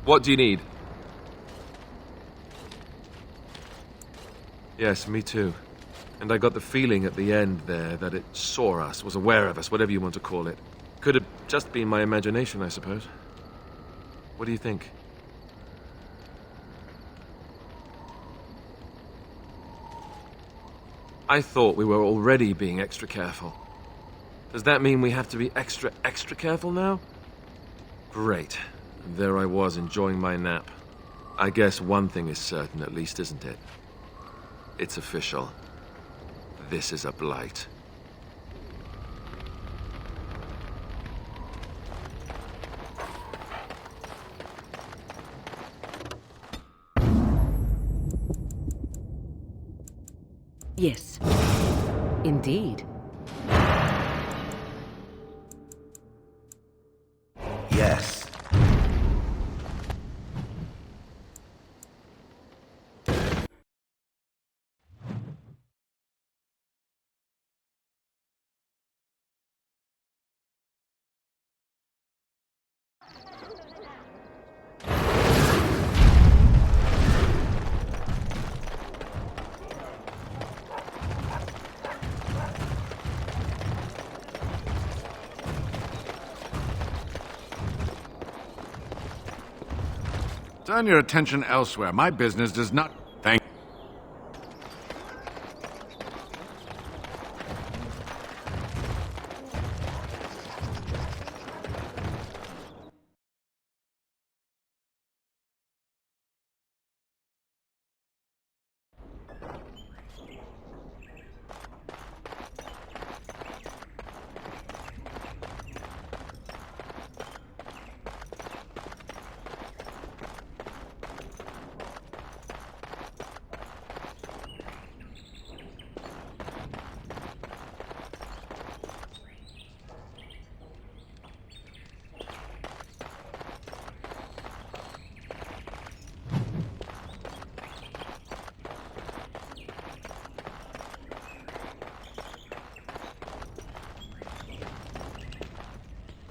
What do you need? Yes, me too. And I got the feeling at the end there that it saw us, was aware of us, whatever you want to call it. Could have just been my imagination, I suppose. What do you think? I thought we were already being extra careful. Does that mean we have to be extra careful now? Great. And there I was, enjoying my nap. I guess one thing is certain, at least, isn't it? It's official. This is a blight. Yes, indeed. Yes. Turn your attention elsewhere. My business does not... Thank...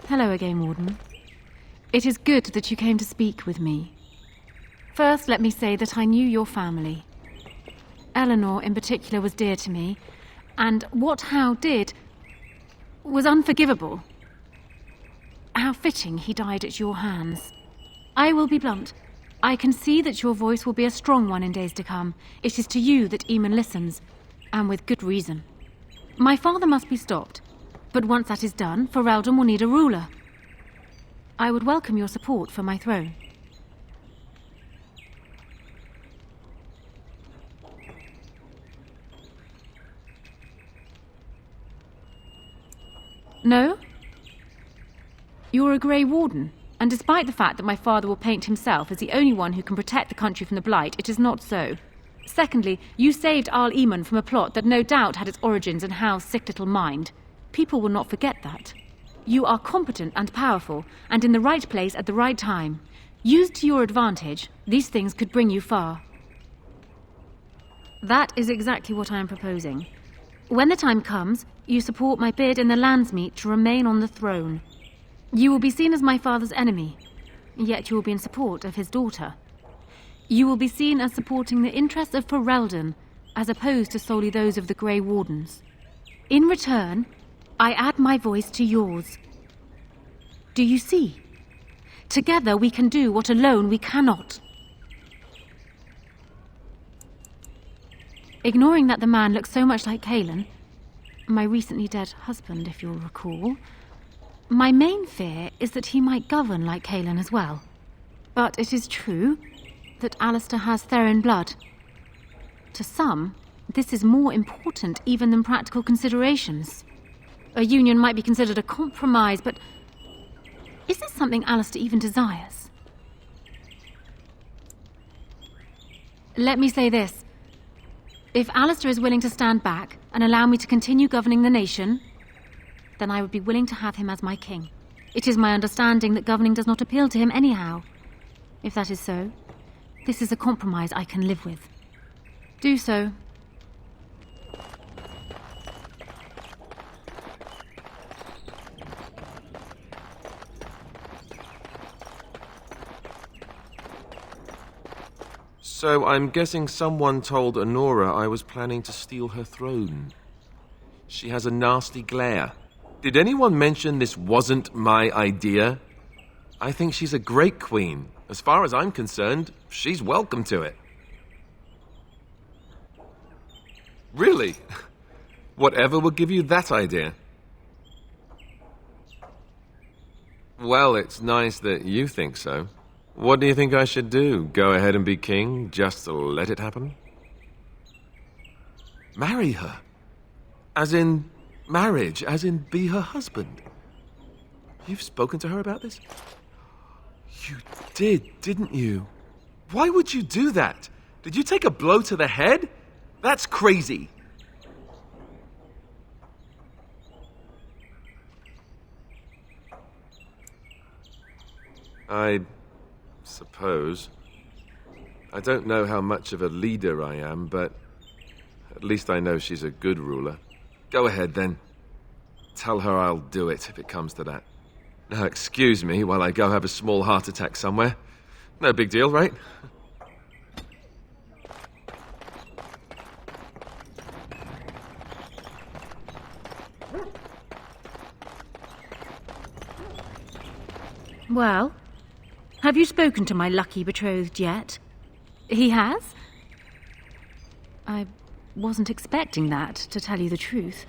Hello again, Warden. It is good that you came to speak with me. First, let me say that I knew your family. Eleanor, in particular, was dear to me, and what Hal did was unforgivable. How fitting he died at your hands. I will be blunt. I can see that your voice will be a strong one in days to come. It is to you that Eamon listens, and with good reason. My father must be stopped. But once that is done, Ferelden will need a ruler. I would welcome your support for my throne. No? You're a Grey Warden, and despite the fact that my father will paint himself as the only one who can protect the country from the Blight, it is not so. Secondly, you saved Arl Eamon from a plot that no doubt had its origins in Hal's sick little mind. People will not forget that. You are competent and powerful, and in the right place at the right time. Used to your advantage, these things could bring you far. That is exactly what I am proposing. When the time comes, you support my bid in the Landsmeet to remain on the throne. You will be seen as my father's enemy, yet you will be in support of his daughter. You will be seen as supporting the interests of Ferelden, as opposed to solely those of the Grey Wardens. In return, I add my voice to yours. Do you see? Together we can do what alone we cannot. Ignoring that the man looks so much like Cailan, my recently dead husband, if you'll recall, my main fear is that he might govern like Cailan as well. But it is true that Alistair has Therin blood. To some, this is more important even than practical considerations. A union might be considered a compromise, but is this something Alistair even desires? Let me say this. If Alistair is willing to stand back and allow me to continue governing the nation, then I would be willing to have him as my king. It is my understanding that governing does not appeal to him anyhow. If that is so, this is a compromise I can live with. Do so. So I'm guessing someone told Honora I was planning to steal her throne. She has a nasty glare. Did anyone mention this wasn't my idea? I think she's a great queen. As far as I'm concerned, she's welcome to it. Really? Whatever would give you that idea? Well, it's nice that you think so. What do you think I should do? Go ahead and be king, just to let it happen? Marry her? As in marriage, as in be her husband? You've spoken to her about this? You did, didn't you? Why would you do that? Did you take a blow to the head? That's crazy. I suppose. I don't know how much of a leader I am, but at least I know she's a good ruler. Go ahead, then. Tell her I'll do it if it comes to that. Now, excuse me while I go have a small heart attack somewhere. No big deal, right? Well, have you spoken to my lucky betrothed yet? He has? I wasn't expecting that, to tell you the truth.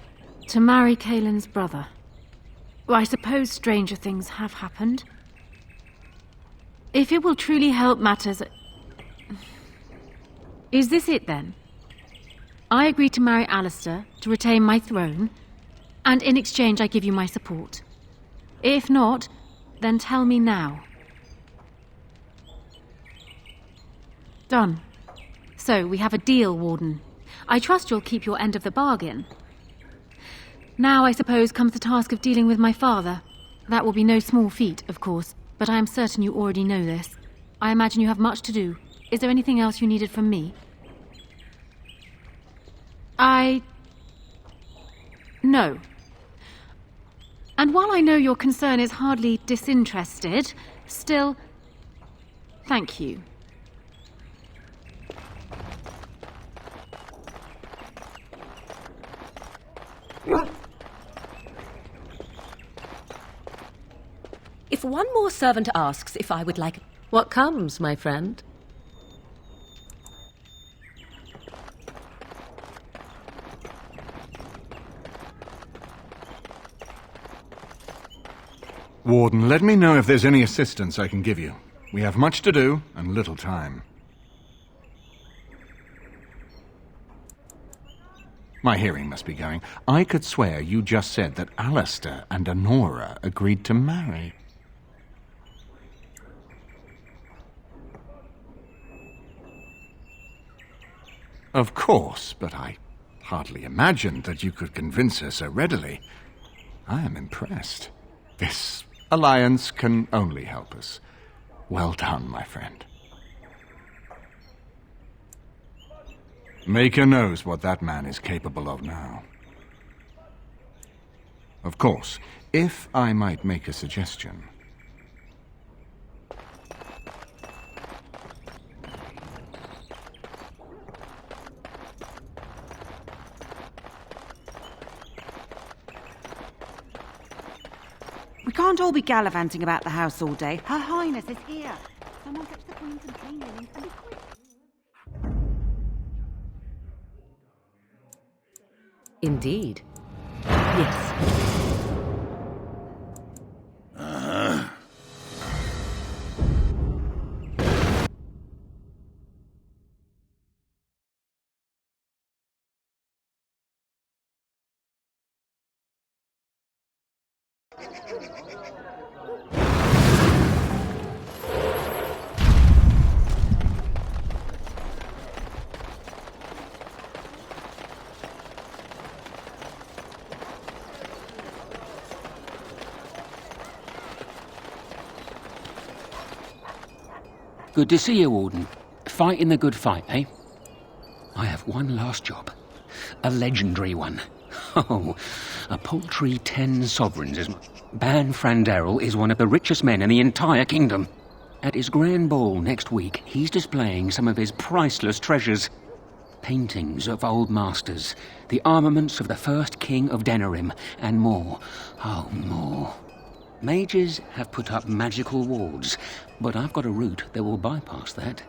To marry Kaelin's brother. Well, I suppose stranger things have happened. If it will truly help matters... Is this it, then? I agree to marry Alistair, to retain my throne, and in exchange I give you my support. If not, then tell me now. Done. So, we have a deal, Warden. I trust you'll keep your end of the bargain. Now, I suppose, comes the task of dealing with my father. That will be no small feat, of course, but I am certain you already know this. I imagine you have much to do. Is there anything else you needed from me? No. And while I know your concern is hardly disinterested, still, thank you. If one more servant asks if I would like... What comes, my friend? Warden, let me know if there's any assistance I can give you. We have much to do and little time. My hearing must be going. I could swear you just said that Alistair and Honora agreed to marry. Of course, but I hardly imagined that you could convince her so readily. I am impressed. This alliance can only help us. Well done, my friend. Maker knows what that man is capable of now. Of course, if I might make a suggestion... We can't all be gallivanting about the house all day. Her Highness is here. Someone fetch the Queen some clean linen and be quick. Indeed. Yes. Good to see you, Warden. Fighting the good fight, eh? I have one last job. A legendary one. Oh, a paltry 10 sovereigns. Ban Frandarel is one of the richest men in the entire kingdom. At his grand ball next week, he's displaying some of his priceless treasures. Paintings of old masters, the armaments of the first king of Denerim, and more. Oh, more. Mages have put up magical wards, but I've got a route that will bypass that.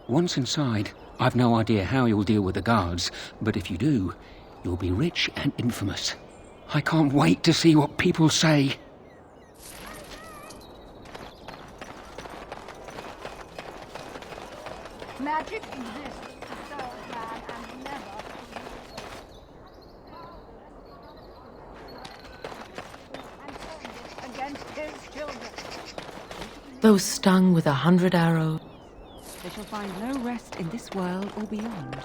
Once inside, I've no idea how you'll deal with the guards, but if you do, you'll be rich and infamous. I can't wait to see what people say. Magic exists to serve man and never and turned it against his children. Though stung with 100 arrows, They shall find no rest in this world or beyond.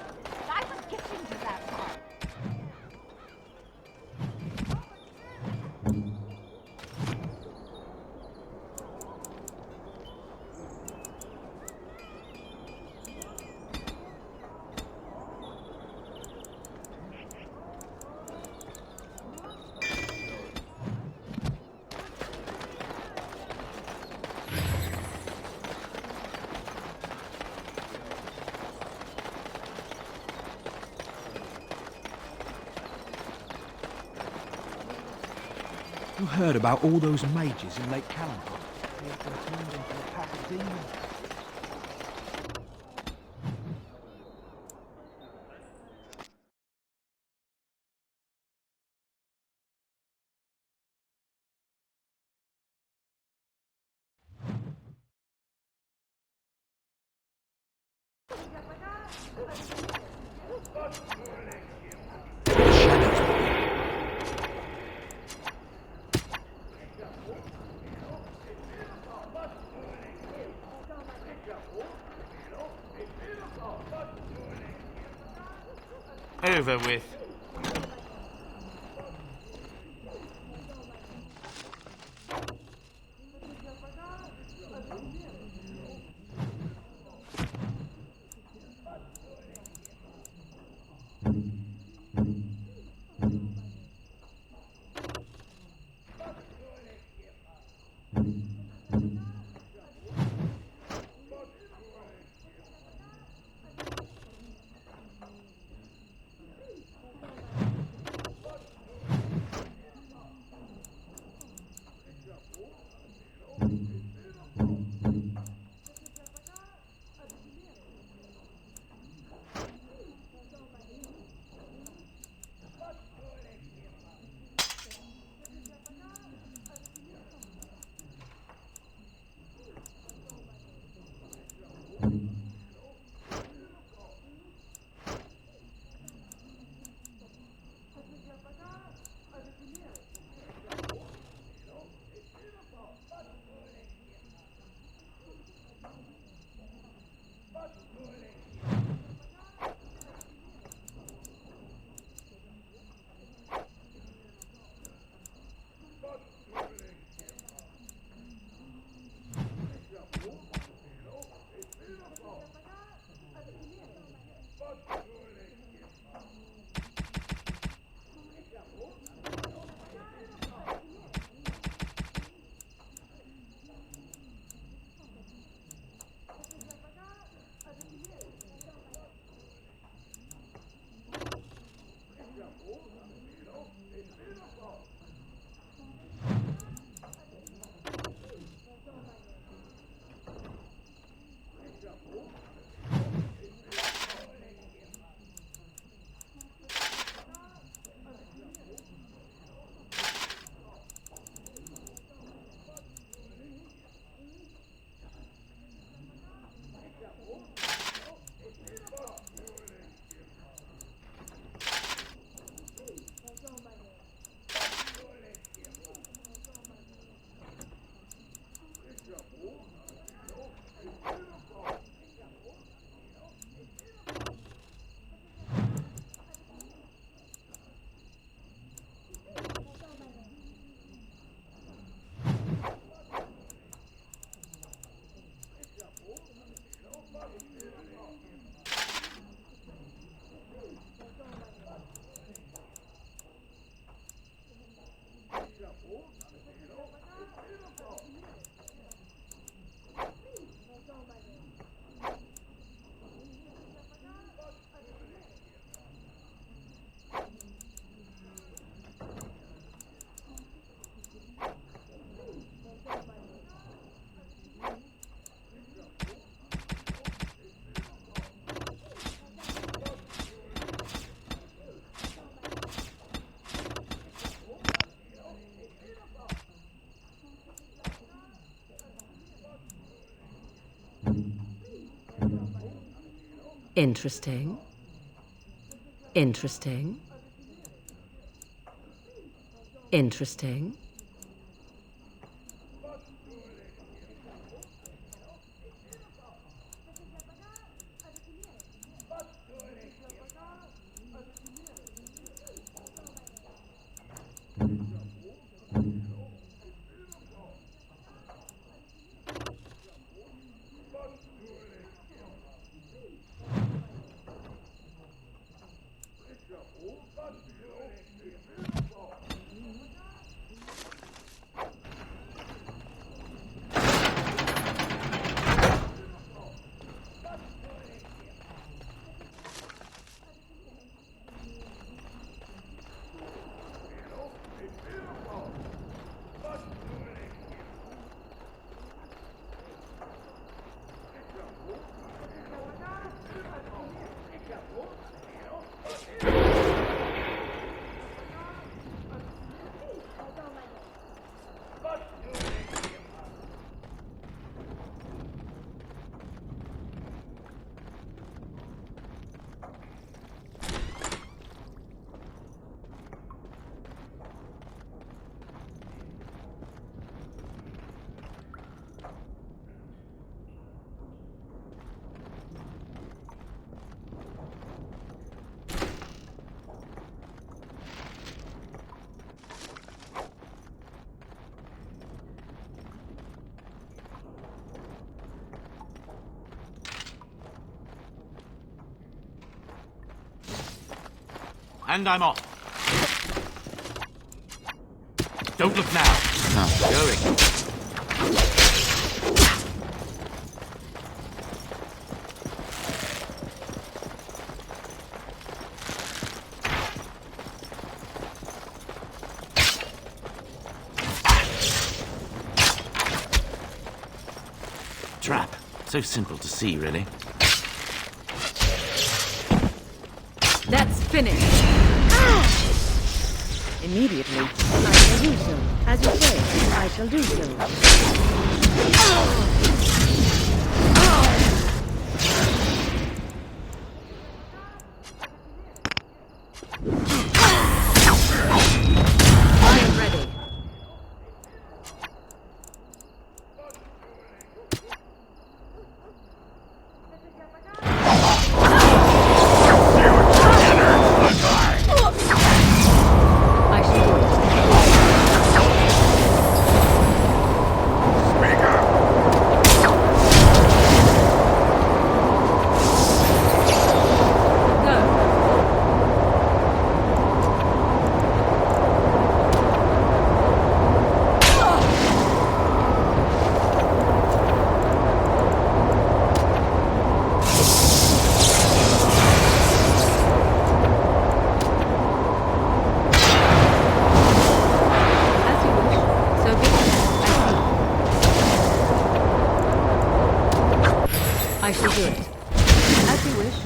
I was getting to that part. You heard about all those mages in Lake Callum? They've been turned into a pack of demons. Over with. Interesting. Interesting. Interesting. And I'm off. Don't look now. Going. Trap. So simple to see, really. That's finished. Immediately. I shall do so. As you say, I shall do so. I am ready. I shall do it. I shall do it. As you wish.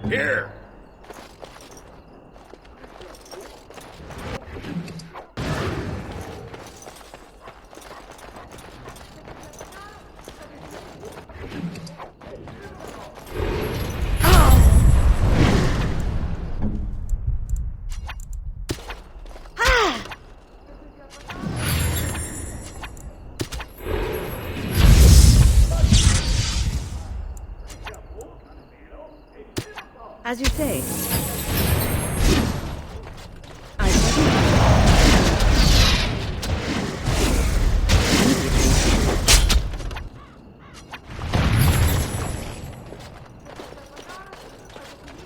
Here! As you say. I shall do so.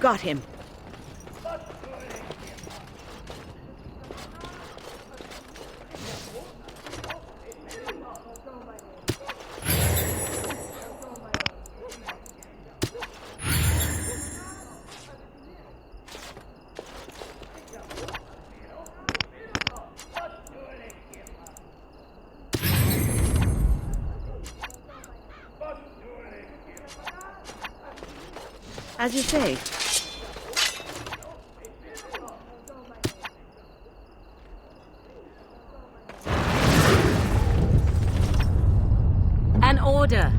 Got him. As you say. order.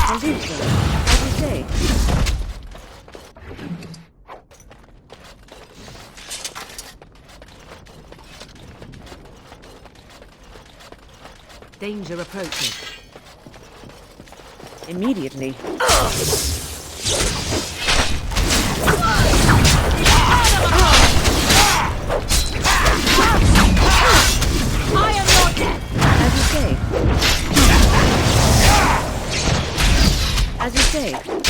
I'll do so. As you say. Danger approaching. Immediately. I am your death! As you say. As you say.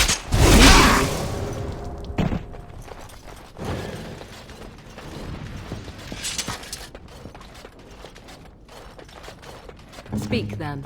Speak then.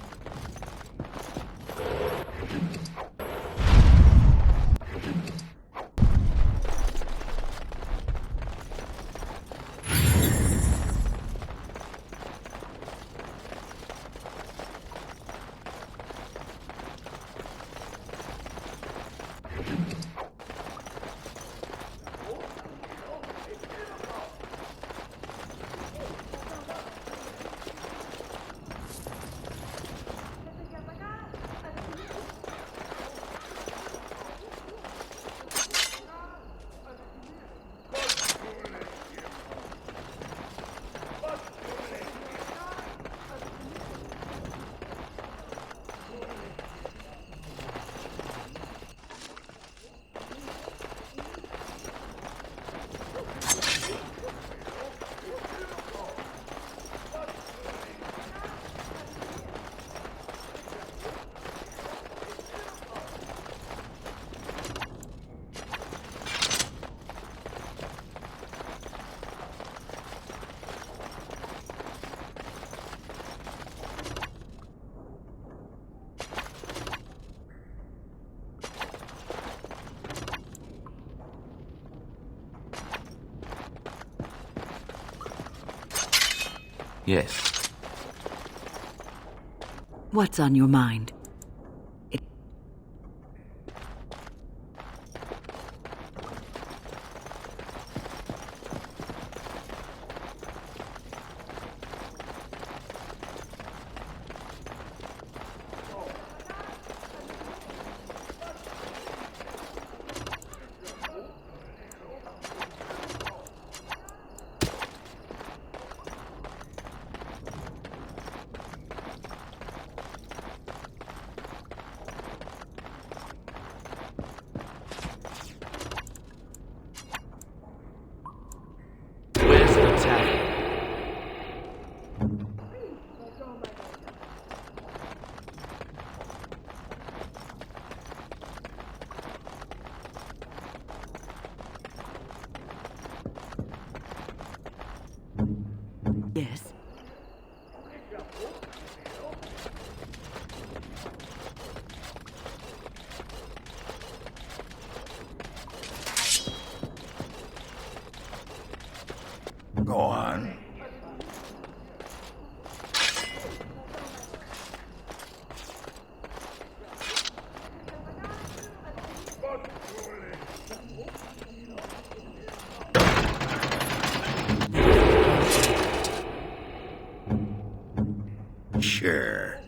Yes. What's on your mind? Where's the tavern? Yes. Go on. Sure.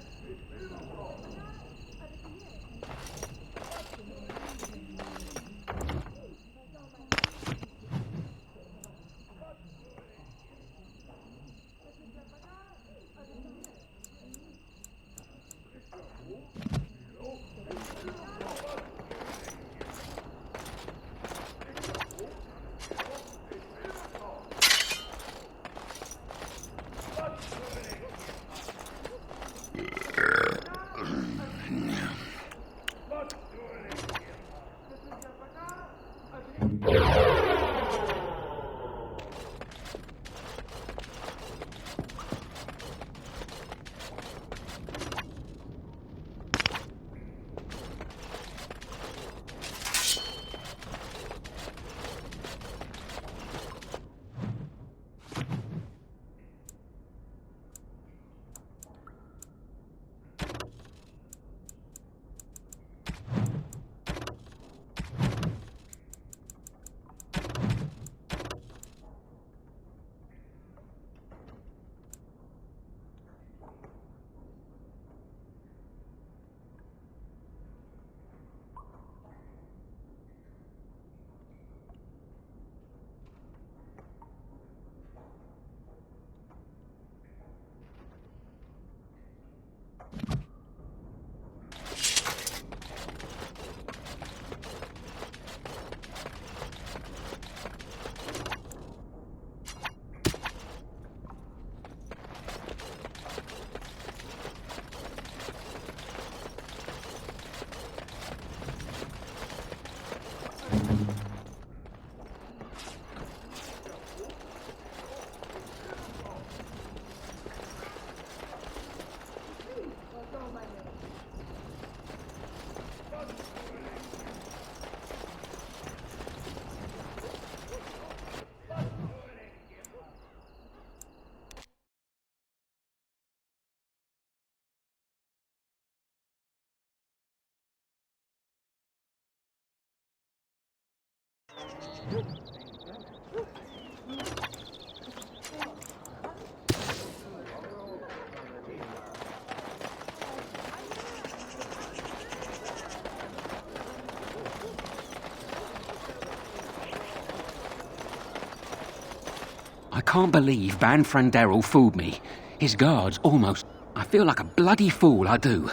I can't believe Banfran Darrell fooled me. His guards almost... I feel like a bloody fool, I do.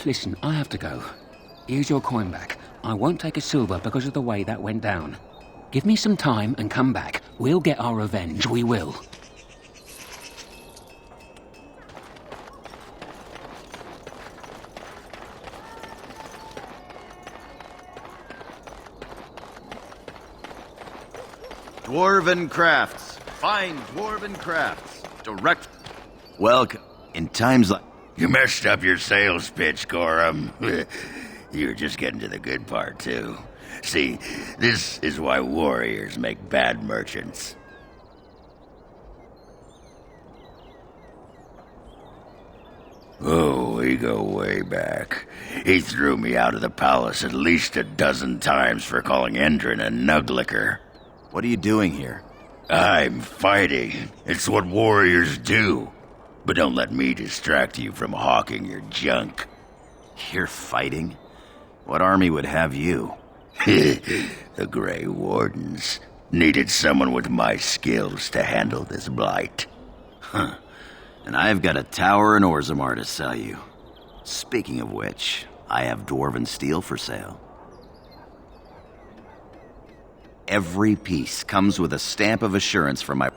Listen, I have to go. Here's your coin back. I won't take a silver because of the way that went down. Give me some time and come back. We'll get our revenge, we will. Dwarven crafts. Fine dwarven crafts. Direct. Welcome. In times like... You messed up your sales pitch, Gorham. You were just getting to the good part, too. See, this is why warriors make bad merchants. Oh, we go way back. He threw me out of the palace at least a dozen times for calling Endrin a nuglicker. What are you doing here? I'm fighting. It's what warriors do. But don't let me distract you from hawking your junk. You're fighting? What army would have you? The Grey Wardens needed someone with my skills to handle this blight. Huh. And I've got a tower in Orzammar to sell you. Speaking of which, I have dwarven steel for sale. Every piece comes with a stamp of assurance from my...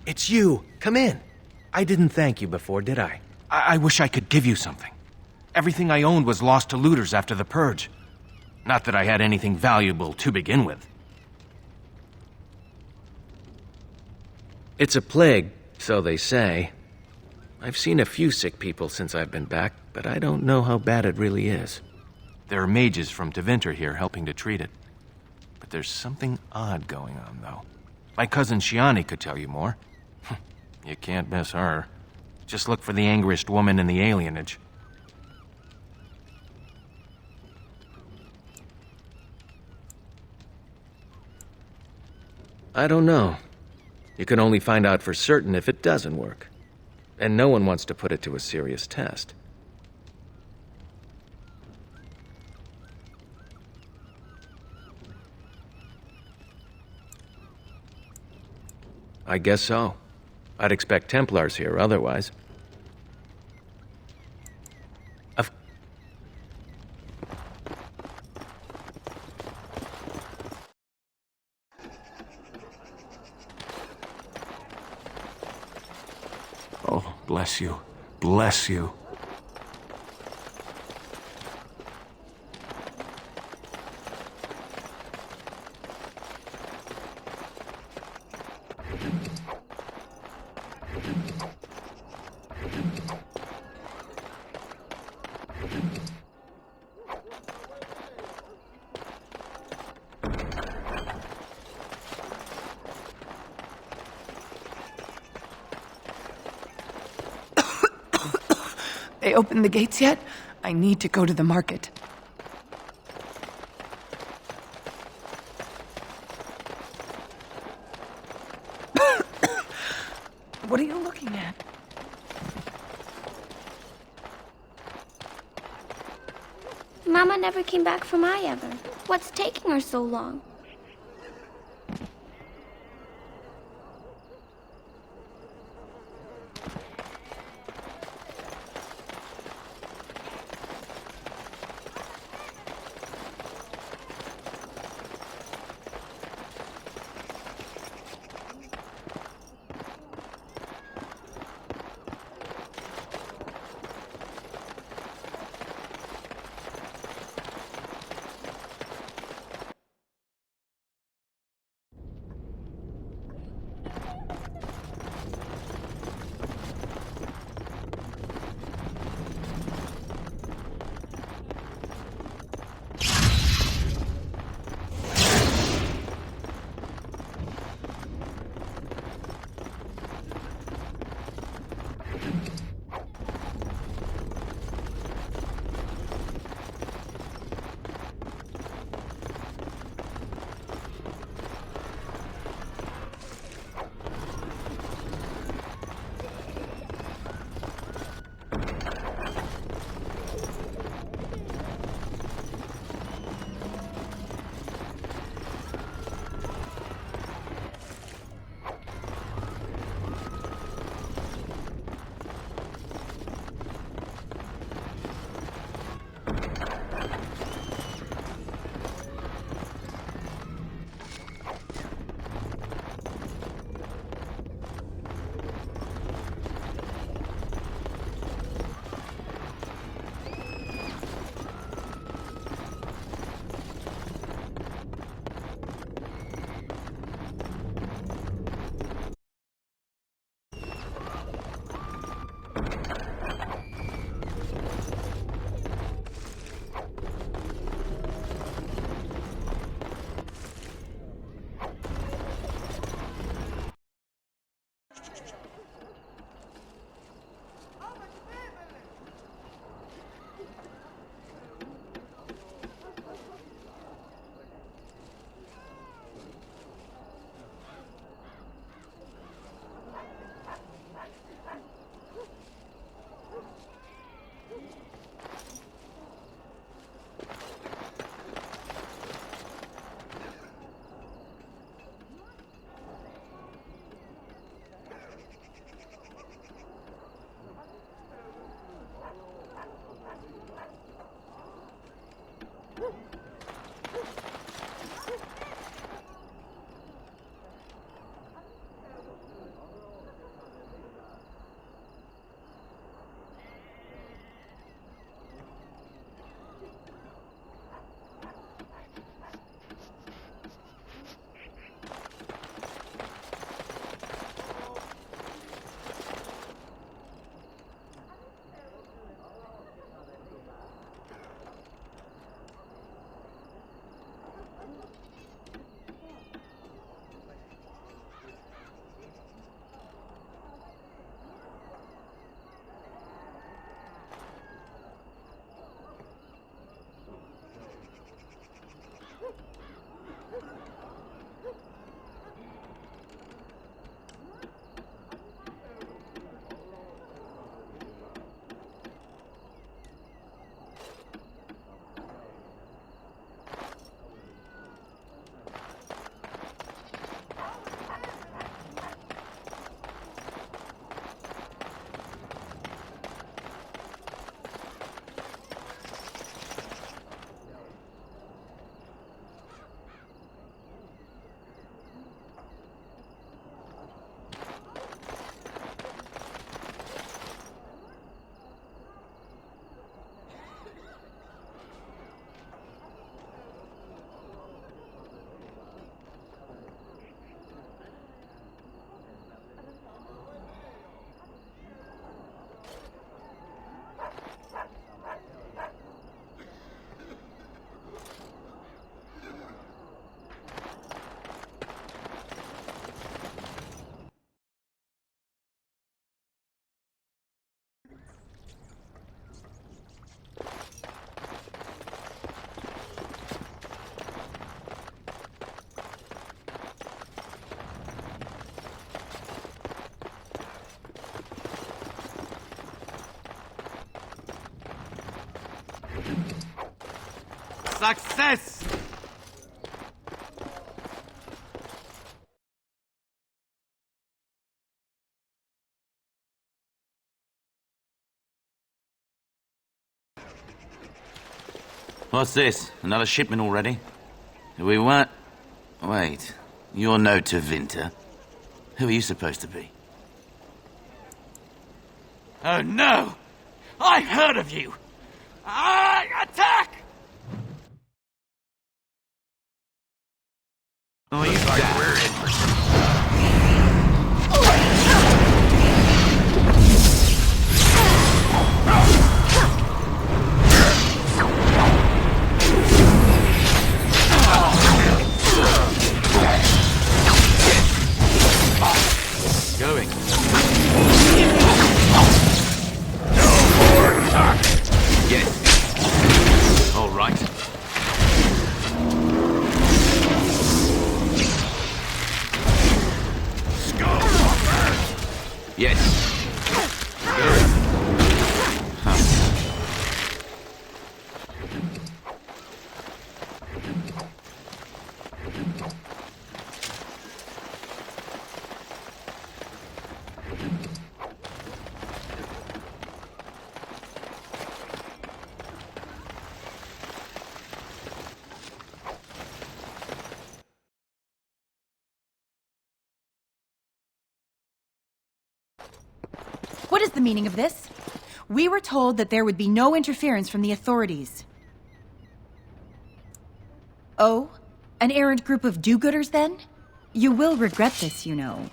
It's you. Come in. I didn't thank you before, did I? I wish I could give you something. Everything I owned was lost to looters after the purge. Not that I had anything valuable to begin with. It's a plague, so they say. I've seen a few sick people since I've been back, but I don't know how bad it really is. There are mages from Deventer here helping to treat it. But there's something odd going on, though. My cousin Shiani could tell you more. You can't miss her. Just look for the angriest woman in the alienage. I don't know. You can only find out for certain if it doesn't work. And no one wants to put it to a serious test. I guess so. I'd expect Templars here otherwise. Of Oh, bless you. Bless you. They opened the gates yet? I need to go to the market. What are you looking at? Mama never came back from ever. What's taking her so long? Success! What's this? Another shipment already? We weren't... Wait. You're no Tevinter. Who are you supposed to be? Oh no! I heard of you! Attack! Oh, you like we're in for some... Going. No more talk! Yes. All right. Yes. Going. What is the meaning of this? We were told that there would be no interference from the authorities. Oh? An errant group of do-gooders, then? You will regret this, you know.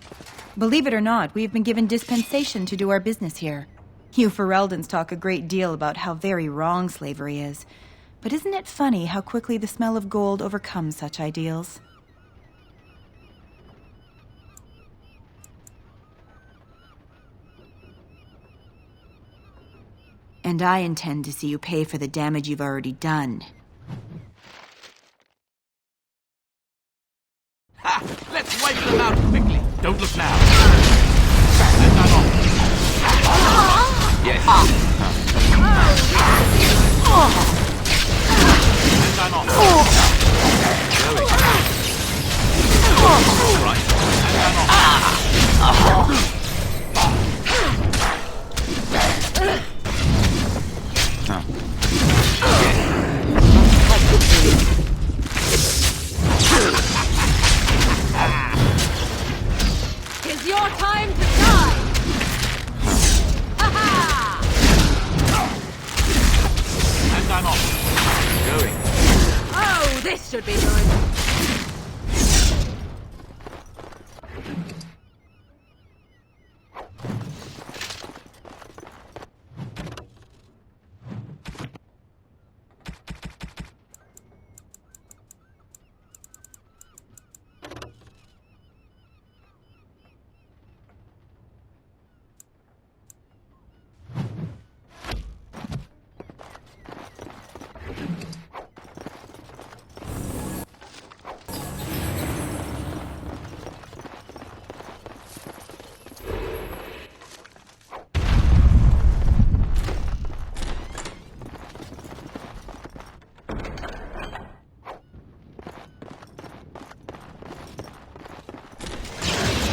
Believe it or not, we have been given dispensation to do our business here. You Fereldans talk a great deal about how very wrong slavery is. But isn't it funny how quickly the smell of gold overcomes such ideals? And I intend to see you pay for the damage you've already done. Ha! Let's wipe them out quickly. Don't look now. And I'm off. Yes. And I'm off. Going. All right. And I'm off. It's your time to die! Ha-ha! And I'm off. Going. Oh, this should be good.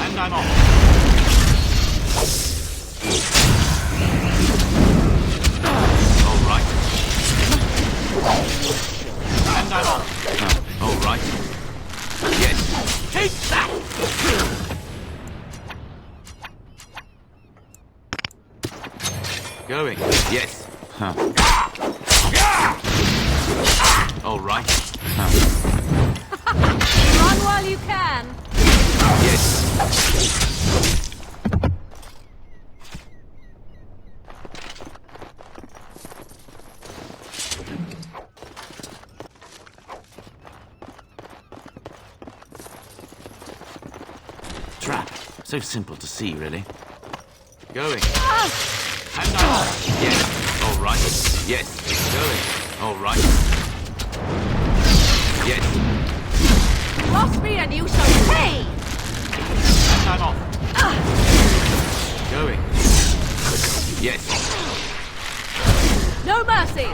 And I'm off. All right. And I'm off. All right. Yes. Take that! Going. Yes. All right. Run while you can. Yes. Trap. So simple to see, really. Going. And I'm off. Yes. All right. Yes. Going. All right. Yes. Cross me and you shall pay! And I'm off. Going. Yes. No mercy!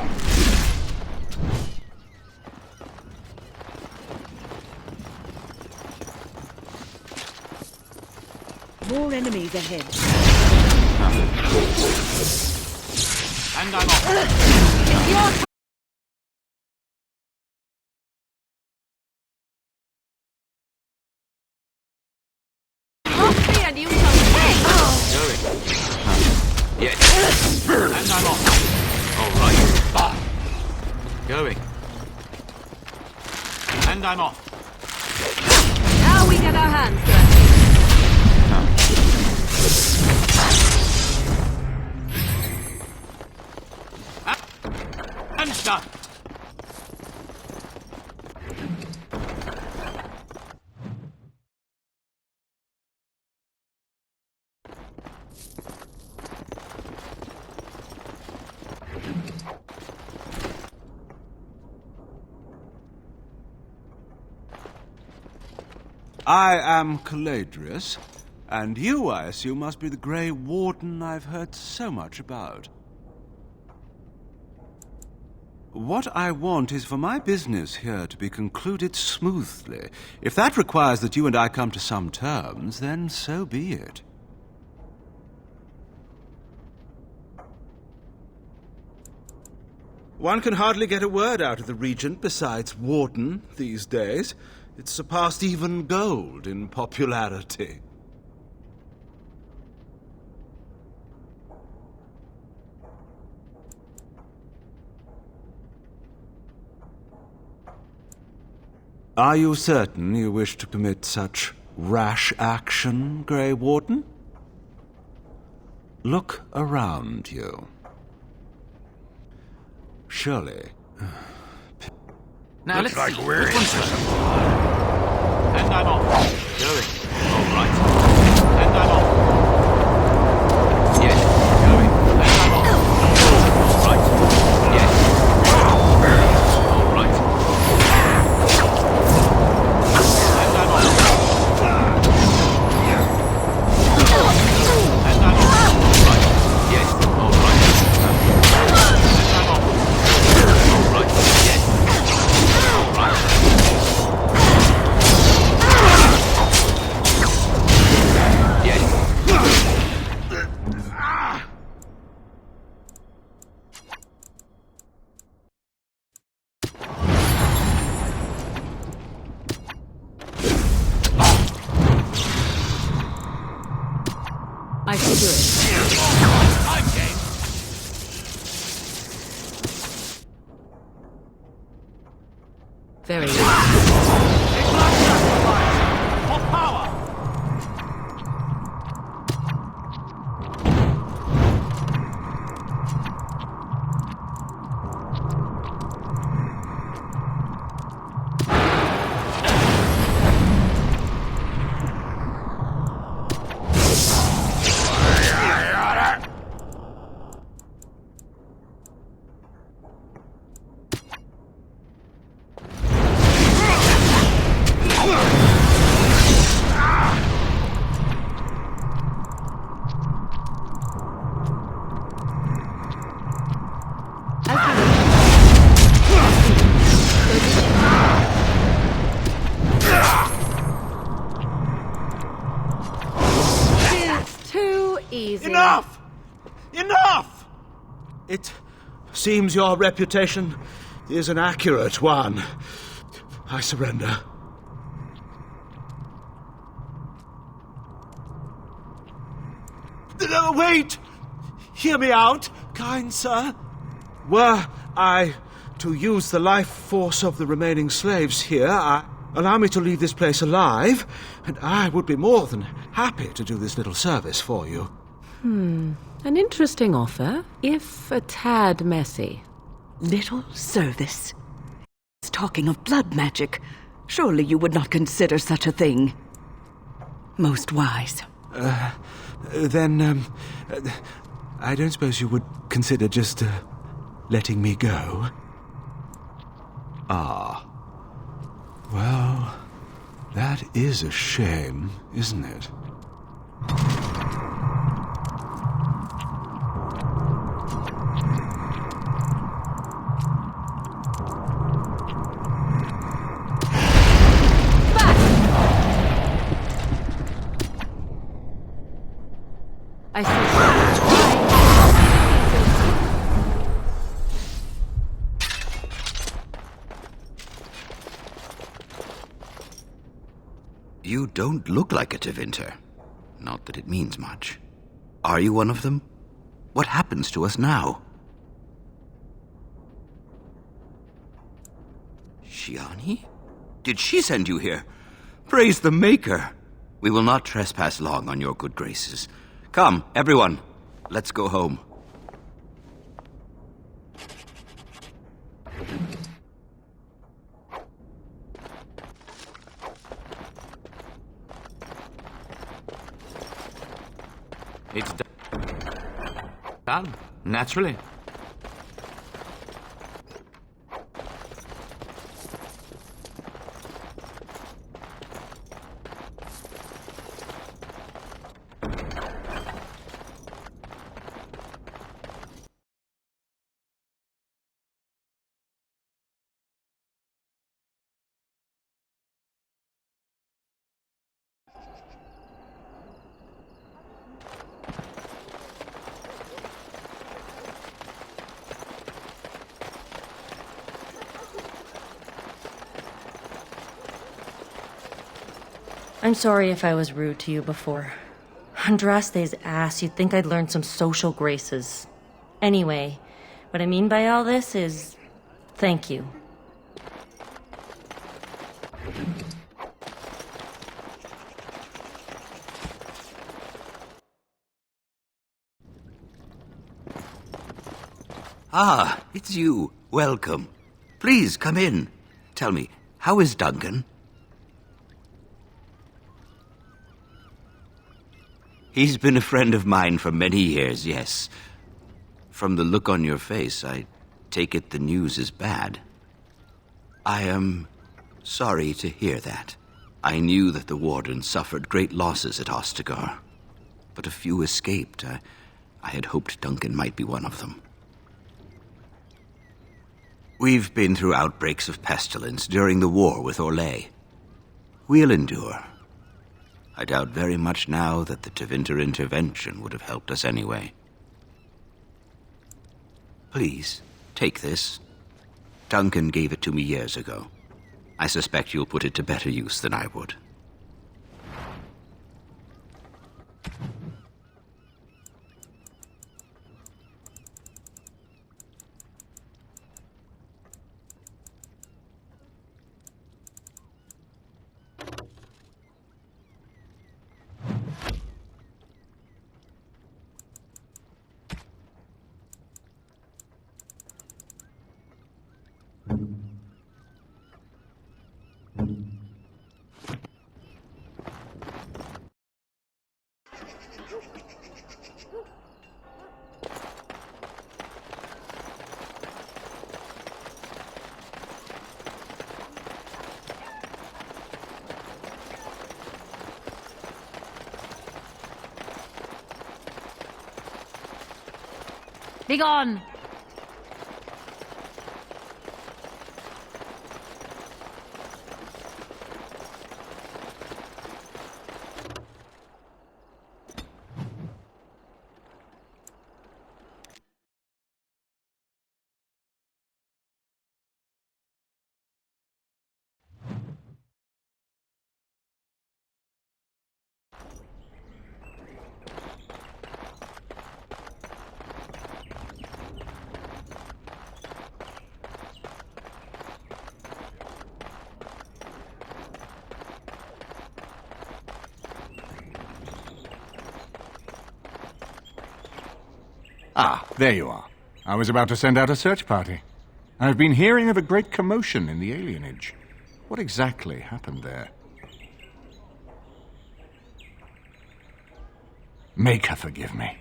More enemies ahead. And I'm off. It's your turn. Off me and you shall pay. Going. Yes. And I'm off. All right. Going. And I'm off. Now we get our hands dirty. And done. I am Caladrius, and you, I assume, must be the Grey Warden I've heard so much about. What I want is for my business here to be concluded smoothly. If that requires that you and I come to some terms, then so be it. One can hardly get a word out of the Regent besides Warden these days. It's surpassed even gold in popularity. Are you certain you wish to commit such rash action, Grey Warden? Look around you. Surely. Now Looks let's like we're in for some And I'm off. Going. All right. And I'm off. Yes. Going. And I'm off. All right. Yes. All right. And I'm off. And I'm off. All right. Yes. All right. And I'm off. All right. Yes. All right. Yes. I shall do it. I'm game. Very well. For power. It's too easy. Enough! Enough! It seems your reputation is an accurate one. I surrender. Wait! Hear me out, kind sir. Were I to use the life force of the remaining slaves here, allow me to leave this place alive, and I would be more than happy to do this little service for you. An interesting offer, if a tad messy. Little service. It's talking of blood magic. Surely you would not consider such a thing. Most wise. Then, I don't suppose you would consider just letting me go? Ah. Well, that is a shame, isn't it? I see. You don't look like a Tevinter. Not that it means much. Are you one of them? What happens to us now? Shiani? Did she send you here? Praise the Maker! We will not trespass long on your good graces. Come, everyone, let's go home. It's done. Naturally. I'm sorry if I was rude to you before. Andraste's ass, you'd think I'd learned some social graces. Anyway, what I mean by all this is... thank you. Ah, it's you. Welcome. Please, come in. Tell me, how is Duncan? He's been a friend of mine for many years, yes. From the look on your face, I take it the news is bad. I am sorry to hear that. I knew that the Warden suffered great losses at Ostagar, but a few escaped. I had hoped Duncan might be one of them. We've been through outbreaks of pestilence during the war with Orlais. We'll endure. I doubt very much now that the Tevinter intervention would have helped us anyway. Please, take this. Duncan gave it to me years ago. I suspect you'll put it to better use than I would. Be gone! Ah, there you are. I was about to send out a search party. I've been hearing of a great commotion in the alienage. What exactly happened there? Make her forgive me.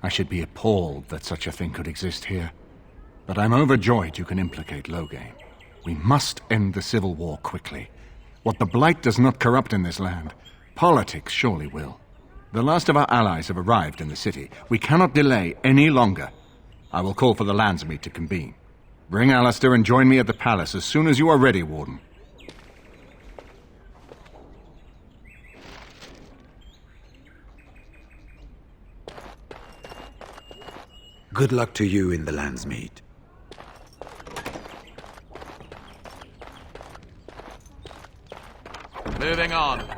I should be appalled that such a thing could exist here. But I'm overjoyed you can implicate Loghain. We must end the civil war quickly. What the Blight does not corrupt in this land, politics surely will. The last of our allies have arrived in the city. We cannot delay any longer. I will call for the Landsmeet to convene. Bring Alistair and join me at the palace as soon as you are ready, Warden. Good luck to you in the Landsmeet. Moving on.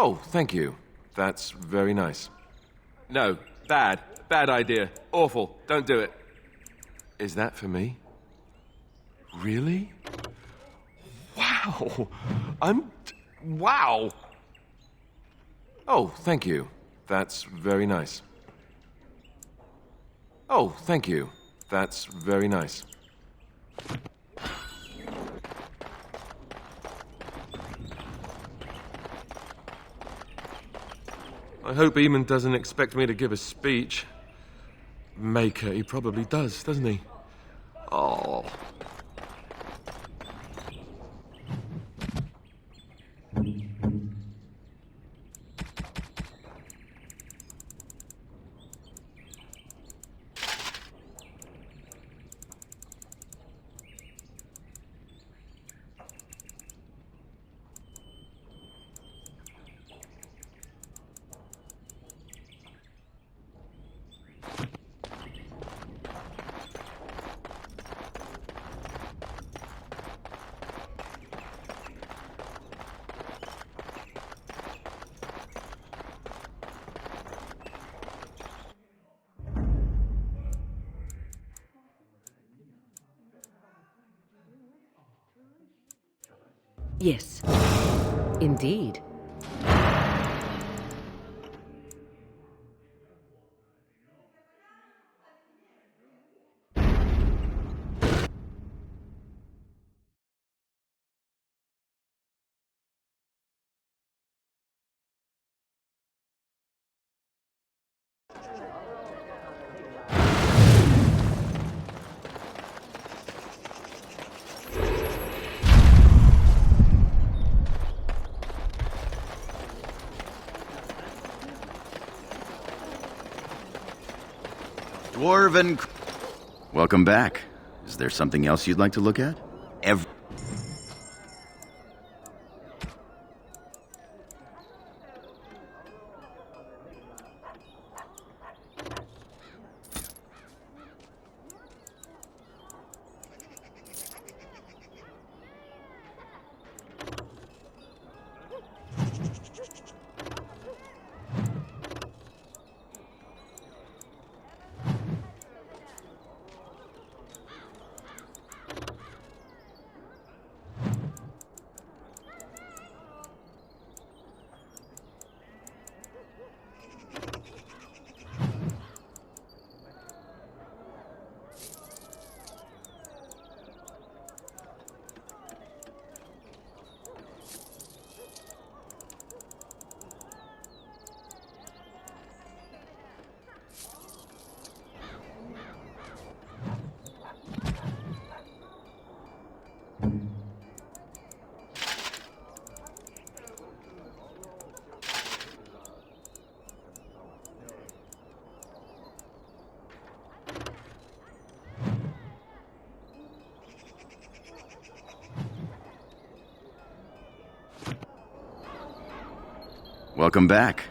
Oh, thank you. That's very nice. No, bad. Bad idea. Awful. Don't do it. Is that for me? Really? Wow. Wow. Oh, thank you. That's very nice. Oh, thank you. That's very nice. I hope Eamon doesn't expect me to give a speech. Maker, he probably does, doesn't he? Oh. Yes, indeed. Dwarven... Welcome back. Is there something else you'd like to look at? Welcome back.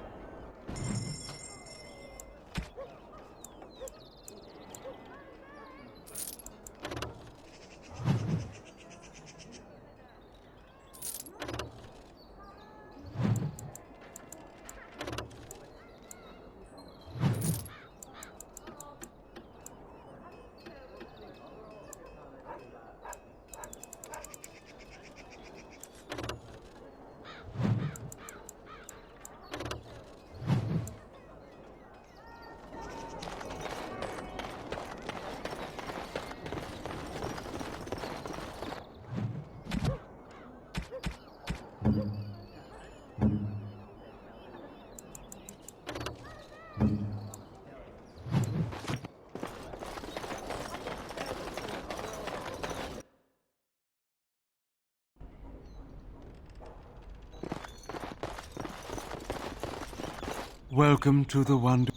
Welcome to the wonder.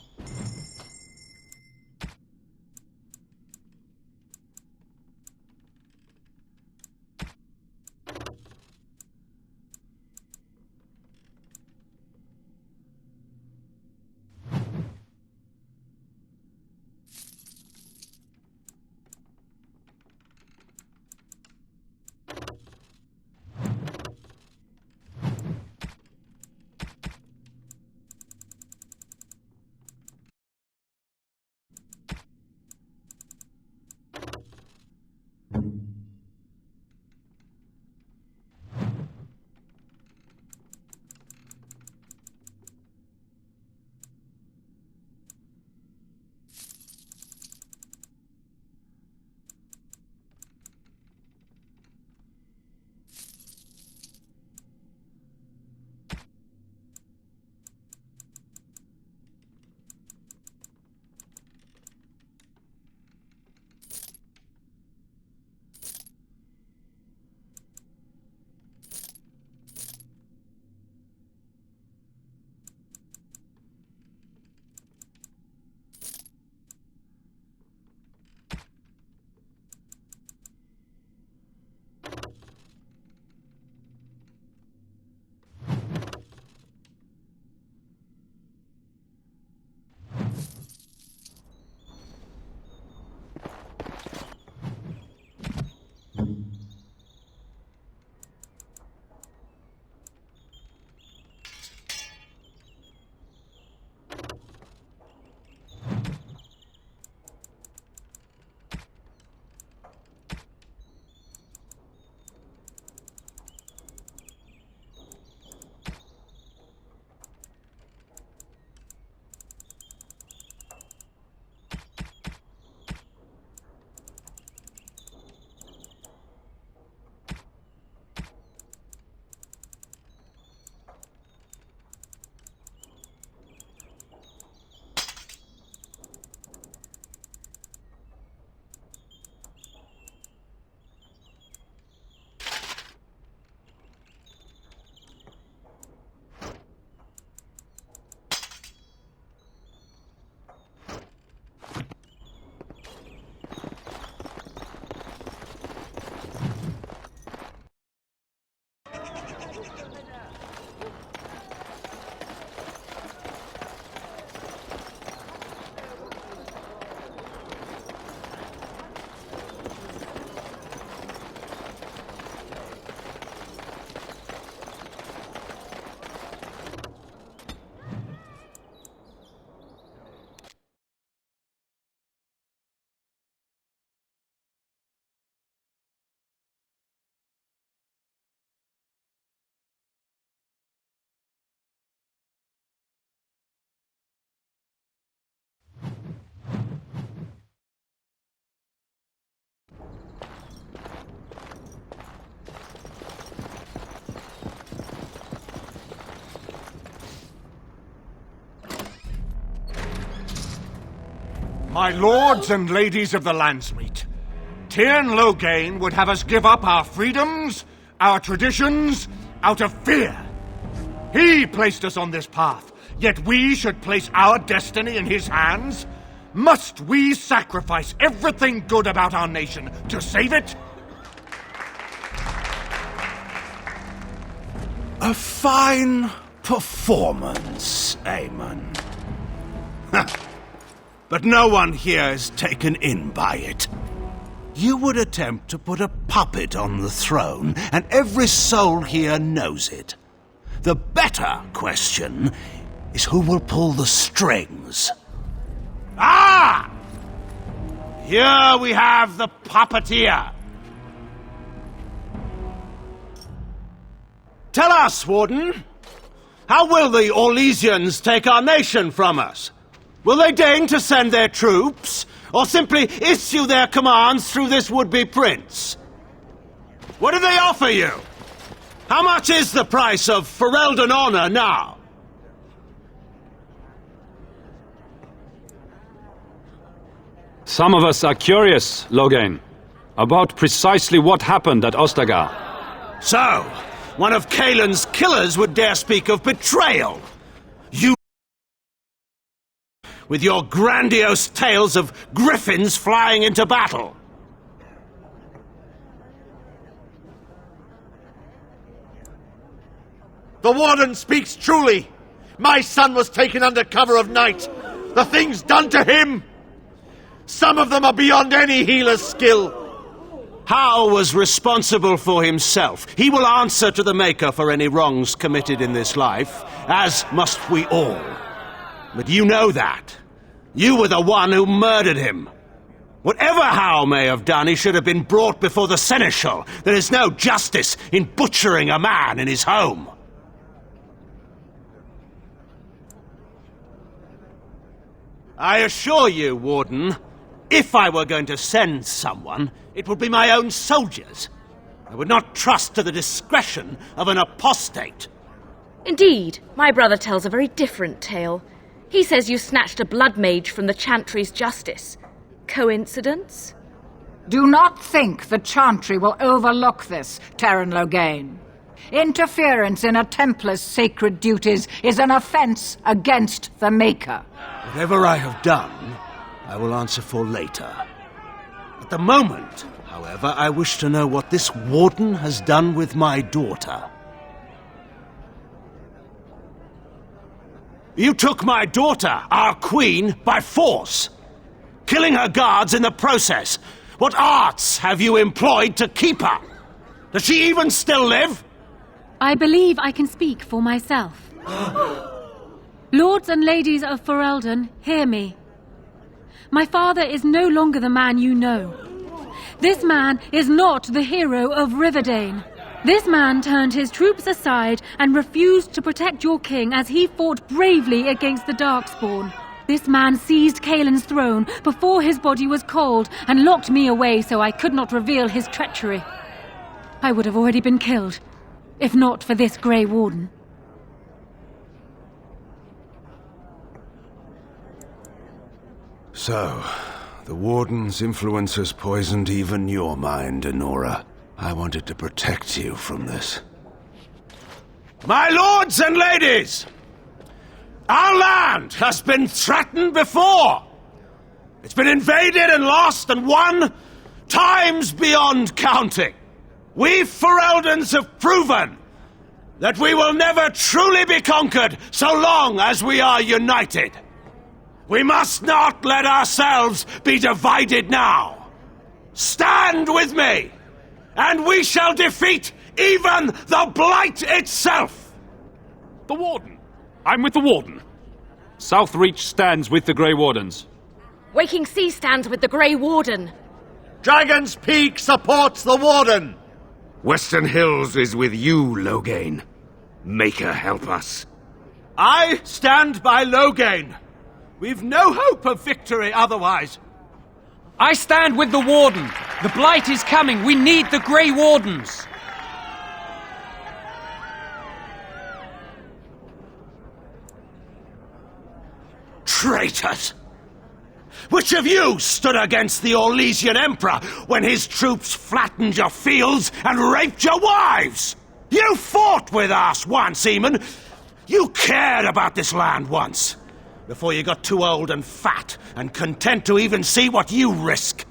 My lords and ladies of the Landsmeet, Tyrn Loghain would have us give up our freedoms, our traditions, out of fear. He placed us on this path, yet we should place our destiny in his hands? Must we sacrifice everything good about our nation to save it? A fine performance, Aemon. But no one here is taken in by it. You would attempt to put a puppet on the throne, and every soul here knows it. The better question is who will pull the strings. Ah! Here we have the puppeteer. Tell us, Warden, how will the Orlesians take our nation from us? Will they deign to send their troops, or simply issue their commands through this would-be prince? What do they offer you? How much is the price of Ferelden honor now? Some of us are curious, Loghain, about precisely what happened at Ostagar. So, one of Kaelin's killers would dare speak of betrayal. You with your grandiose tales of griffins flying into battle. The Warden speaks truly. My son was taken under cover of night. The things done to him, some of them are beyond any healer's skill. Hal was responsible for himself. He will answer to the Maker for any wrongs committed in this life, as must we all. But you know that. You were the one who murdered him. Whatever Hal may have done, he should have been brought before the Seneschal. There is no justice in butchering a man in his home. I assure you, Warden, if I were going to send someone, it would be my own soldiers. I would not trust to the discretion of an apostate. Indeed, my brother tells a very different tale. He says you snatched a blood mage from the Chantry's justice. Coincidence? Do not think the Chantry will overlook this, Terran Logain. Interference in a Templar's sacred duties is an offense against the Maker. Whatever I have done, I will answer for later. At the moment, however, I wish to know what this Warden has done with my daughter. You took my daughter, our queen, by force, killing her guards in the process. What arts have you employed to keep her? Does she even still live? I believe I can speak for myself. Lords and ladies of Ferelden, hear me. My father is no longer the man you know. This man is not the hero of Riverdane. This man turned his troops aside and refused to protect your king as he fought bravely against the Darkspawn. This man seized Kaelin's throne before his body was cold and locked me away so I could not reveal his treachery. I would have already been killed, if not for this Grey Warden. So, the Warden's influence has poisoned even your mind, Enora. I wanted to protect you from this. My lords and ladies! Our land has been threatened before! It's been invaded and lost and won times beyond counting. We Fereldans have proven that we will never truly be conquered so long as we are united. We must not let ourselves be divided now. Stand with me, and we shall defeat even the Blight itself! The Warden. I'm with the Warden. Southreach stands with the Grey Wardens. Waking Sea stands with the Grey Warden. Dragon's Peak supports the Warden. Western Hills is with you, Logain. Maker help us. I stand by Logain. We've no hope of victory otherwise. I stand with the Warden. The Blight is coming. We need the Grey Wardens. Traitors! Which of you stood against the Orlesian Emperor when his troops flattened your fields and raped your wives? You fought with us once, Eamon. You cared about this land once, before you got too old and fat and content to even see what you risk.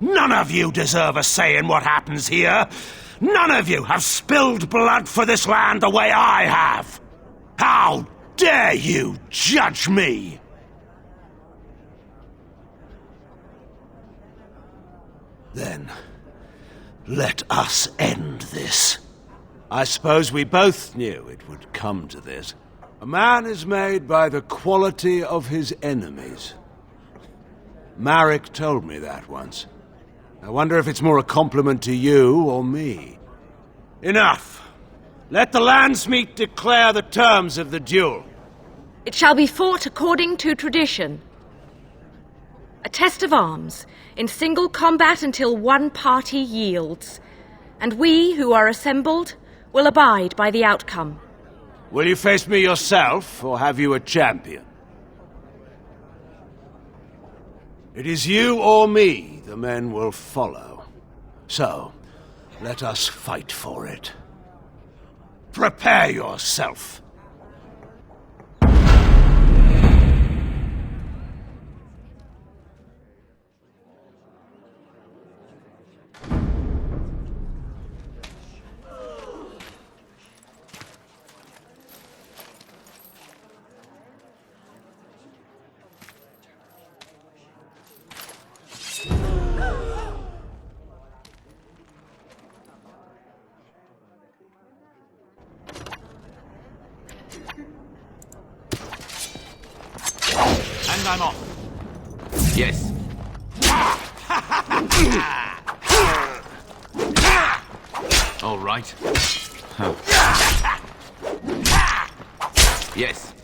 None of you deserve a say in what happens here. None of you have spilled blood for this land the way I have. How dare you judge me? Then, let us end this. I suppose we both knew it would come to this. A man is made by the quality of his enemies. Marek told me that once. I wonder if it's more a compliment to you or me. Enough. Let the Landsmeet declare the terms of the duel. It shall be fought according to tradition. A test of arms, in single combat until one party yields. And we, who are assembled, will abide by the outcome. Will you face me yourself, or have you a champion? It is you or me the men will follow. So, let us fight for it. Prepare yourself. and I'm off. Yes. All right. Yes.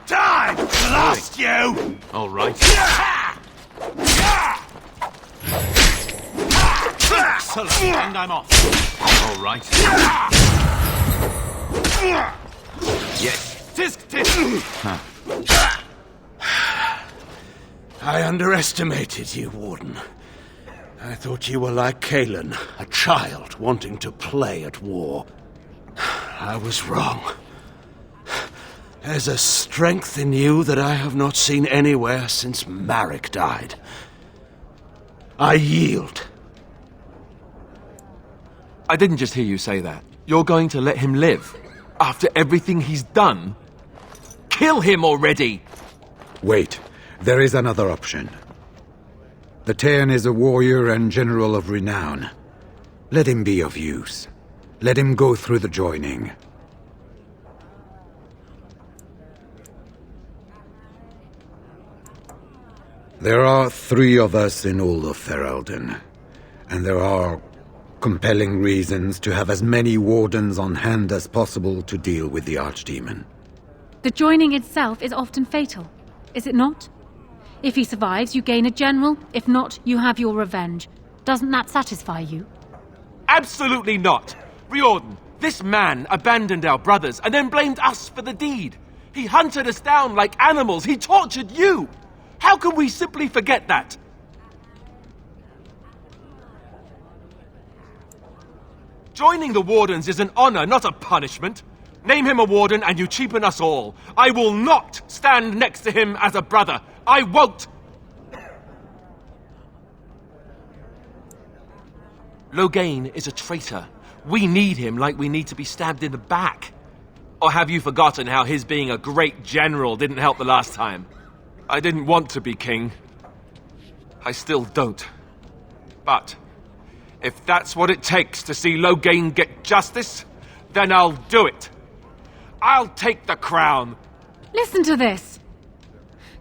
Time! Blast you! All right. Excellent, and I'm off. All right. Yes. Tisk, tisk. I underestimated you, Warden. I thought you were like Kalen, a child wanting to play at war. I was wrong. There's a strength in you that I have not seen anywhere since Marek died. I yield. I didn't just hear you say that. You're going to let him live? After everything he's done? Kill him already! Wait, there is another option. The Taern is a warrior and general of renown. Let him be of use. Let him go through the joining. There are 3 of us in all of Ferelden, and there are compelling reasons to have as many wardens on hand as possible to deal with the Archdemon. The joining itself is often fatal, is it not? If he survives, you gain a general. If not, you have your revenge. Doesn't that satisfy you? Absolutely not! Riordan, this man abandoned our brothers and then blamed us for the deed. He hunted us down like animals. He tortured you! How can we simply forget that? Joining the Wardens is an honor, not a punishment. Name him a Warden and you cheapen us all. I will not stand next to him as a brother. I won't! Loghain is a traitor. We need him like we need to be stabbed in the back. Or have you forgotten how his being a great general didn't help the last time? I didn't want to be king. I still don't. But if that's what it takes to see Loghain get justice, then I'll do it. I'll take the crown. Listen to this.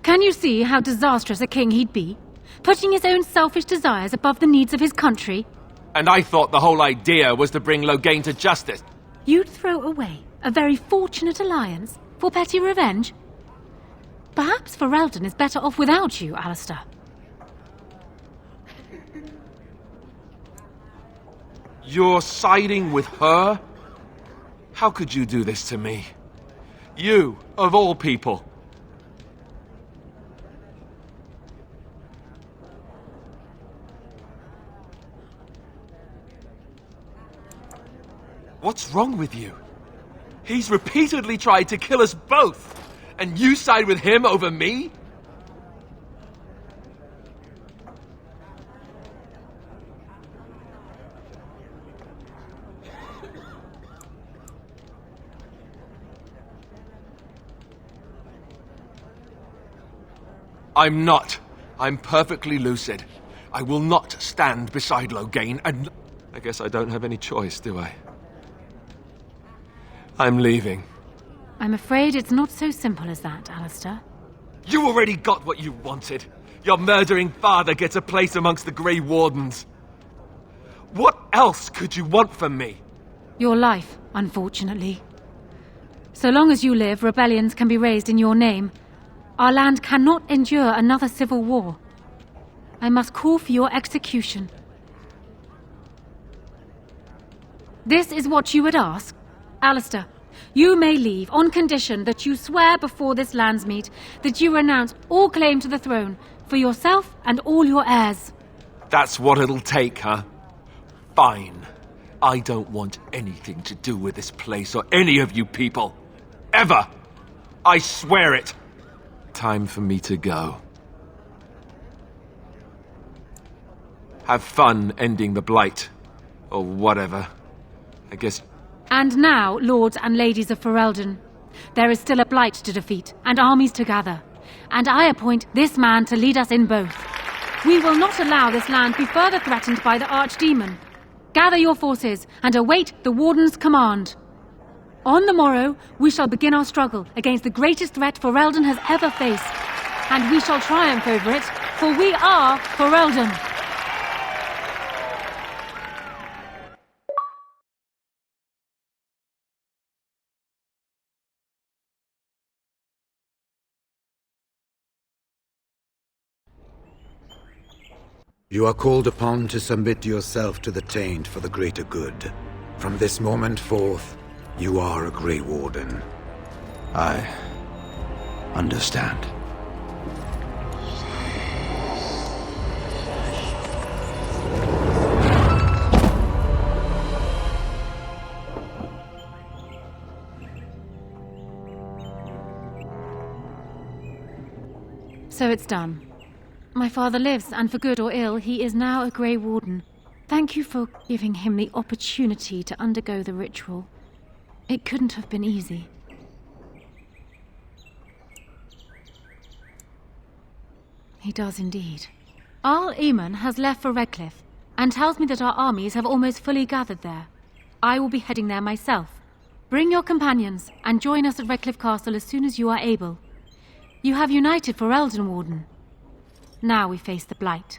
Can you see how disastrous a king he'd be? Putting his own selfish desires above the needs of his country? And I thought the whole idea was to bring Loghain to justice. You'd throw away a very fortunate alliance for petty revenge? Perhaps Ferelden is better off without you, Alistair. You're siding with her? How could you do this to me? You, of all people. What's wrong with you? He's repeatedly tried to kill us both, and you side with him over me? I'm not. I'm perfectly lucid. I will not stand beside Loghain, and I guess I don't have any choice, do I? I'm leaving. I'm afraid it's not so simple as that, Alistair. You already got what you wanted. Your murdering father gets a place amongst the Grey Wardens. What else could you want from me? Your life, unfortunately. So long as you live, rebellions can be raised in your name. Our land cannot endure another civil war. I must call for your execution. This is what you would ask? Alistair, you may leave on condition that you swear before this landsmeet that you renounce all claim to the throne for yourself and all your heirs. That's what it'll take, huh? Fine. I don't want anything to do with this place or any of you people. Ever. I swear it. Time for me to go. Have fun ending the Blight. Or whatever. I guess... And now, lords and ladies of Ferelden, there is still a Blight to defeat, and armies to gather. And I appoint this man to lead us in both. We will not allow this land be further threatened by the Archdemon. Gather your forces, and await the Warden's command. On the morrow, we shall begin our struggle against the greatest threat Ferelden has ever faced. and we shall triumph over it, for we are Ferelden. You are called upon to submit yourself to the Taint for the greater good. From this moment forth, you are a Grey Warden. I understand. So it's done. My father lives, and for good or ill, he is now a Grey Warden. Thank you for giving him the opportunity to undergo the ritual. It couldn't have been easy. He does indeed. Arl Eamon has left for Redcliffe, and tells me that our armies have almost fully gathered there. I will be heading there myself. Bring your companions, and join us at Redcliffe Castle as soon as you are able. You have united for Ferelden, Warden. Now we face the Blight.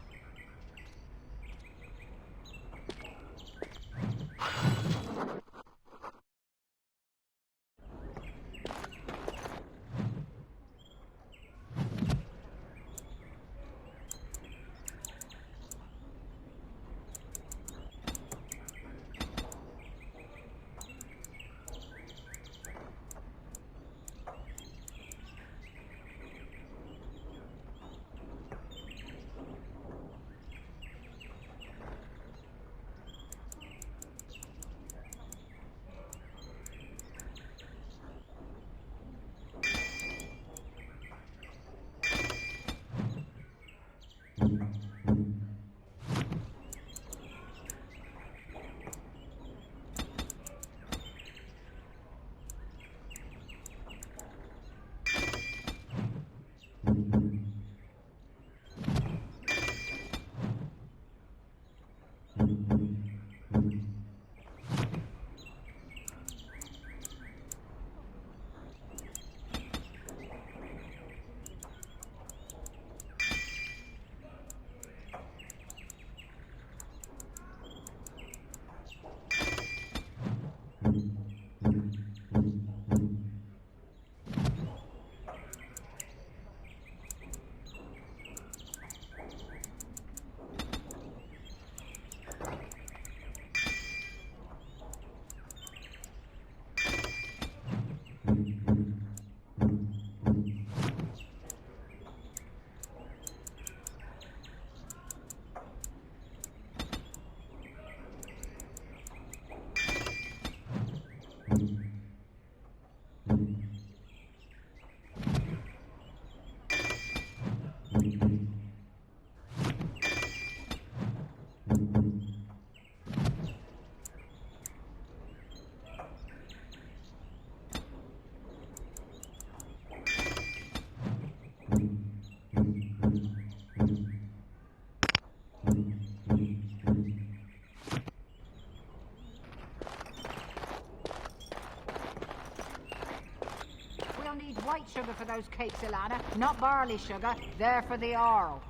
White sugar for those cakes, Ilana, not barley sugar. They're for the Arl.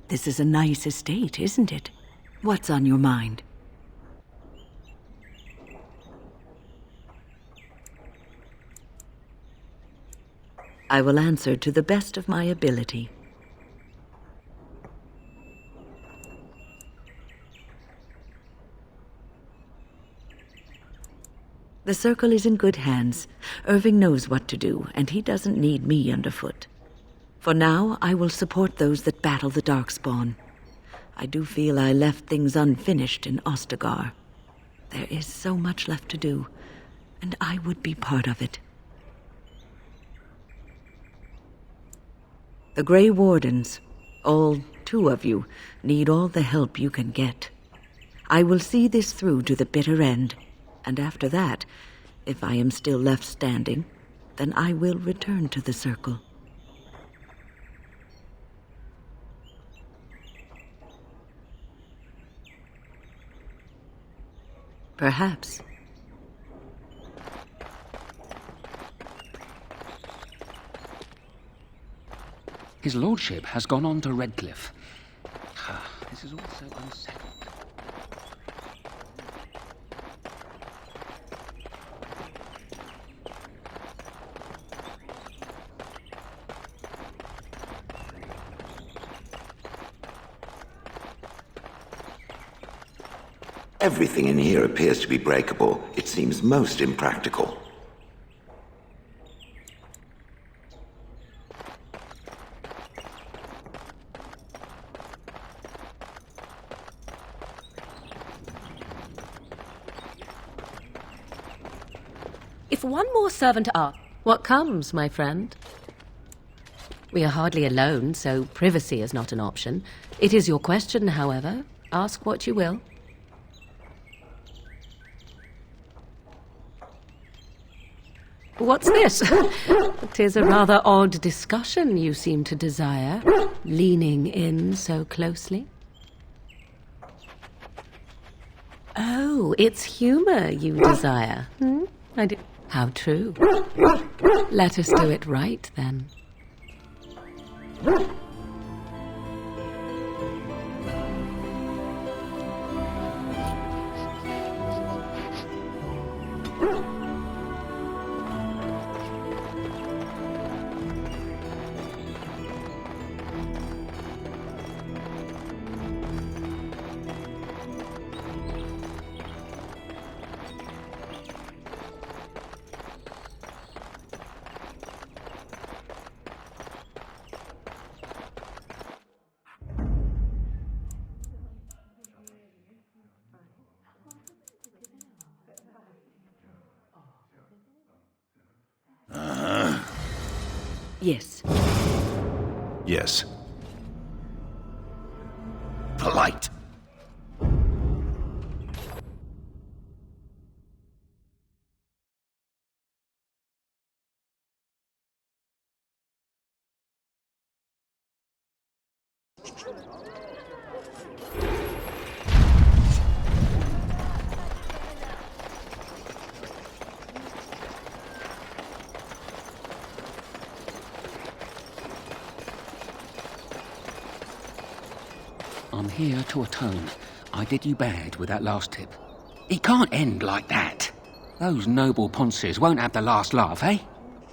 This is a nice estate, isn't it? What's on your mind? I will answer to the best of my ability. The Circle is in good hands. Irving knows what to do, and he doesn't need me underfoot. For now, I will support those that battle the Darkspawn. I do feel I left things unfinished in Ostagar. There is so much left to do, and I would be part of it. The Grey Wardens, all 2 of you, need all the help you can get. I will see this through to the bitter end, and after that, if I am still left standing, then I will return to the Circle. Perhaps. His lordship has gone on to Redcliffe. This is all so unsettled. Everything in here appears to be breakable. It seems most impractical. If one more servant asks, what comes, my friend? We are hardly alone, so privacy is not an option. It is your question, however. Ask what you will. What's this? It is a rather odd discussion you seem to desire, leaning in so closely. Oh, it's humor you desire. I did. How true. Let us do it right, then. Yes. Yes. Polite. I'm here to atone. I did you bad with that last tip. It can't end like that. Those noble ponces won't have the last laugh, eh?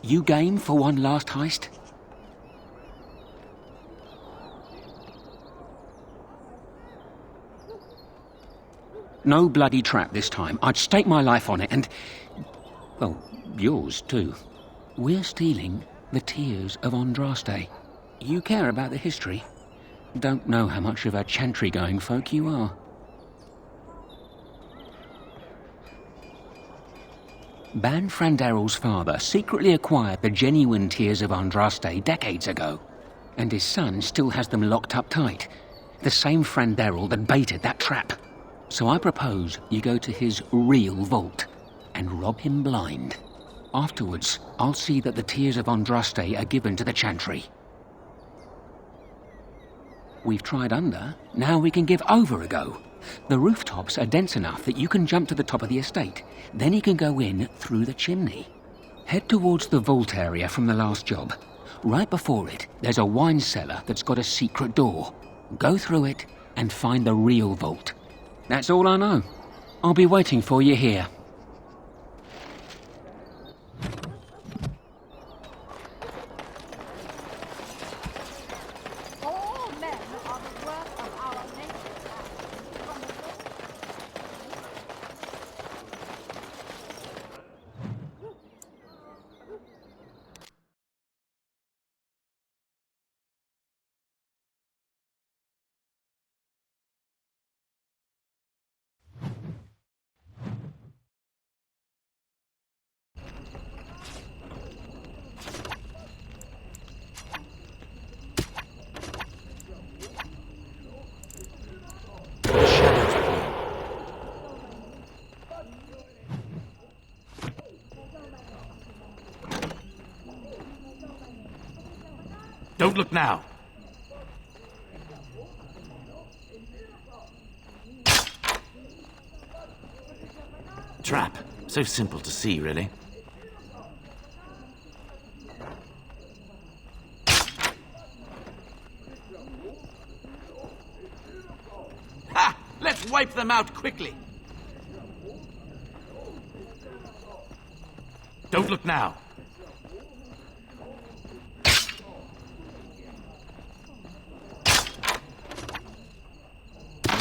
You game for one last heist? No bloody trap this time. I'd stake my life on it and... well, yours too. We're stealing the tears of Andraste. You care about the history? Don't know how much of a chantry-going folk you are. Ban Frandarel's father secretly acquired the genuine tears of Andraste decades ago, and his son still has them locked up tight. The same Frandarel that baited that trap. So I propose you go to his real vault and rob him blind. Afterwards, I'll see that the tears of Andraste are given to the chantry. We've tried under, now we can give over a go. The rooftops are dense enough that you can jump to the top of the estate. Then you can go in through the chimney. Head towards the vault area from the last job. Right before it, there's a wine cellar that's got a secret door. Go through it and find the real vault. That's all I know. I'll be waiting for you here. Don't look now. Trap. So simple to see, really. Ha! Let's wipe them out quickly. Don't look now.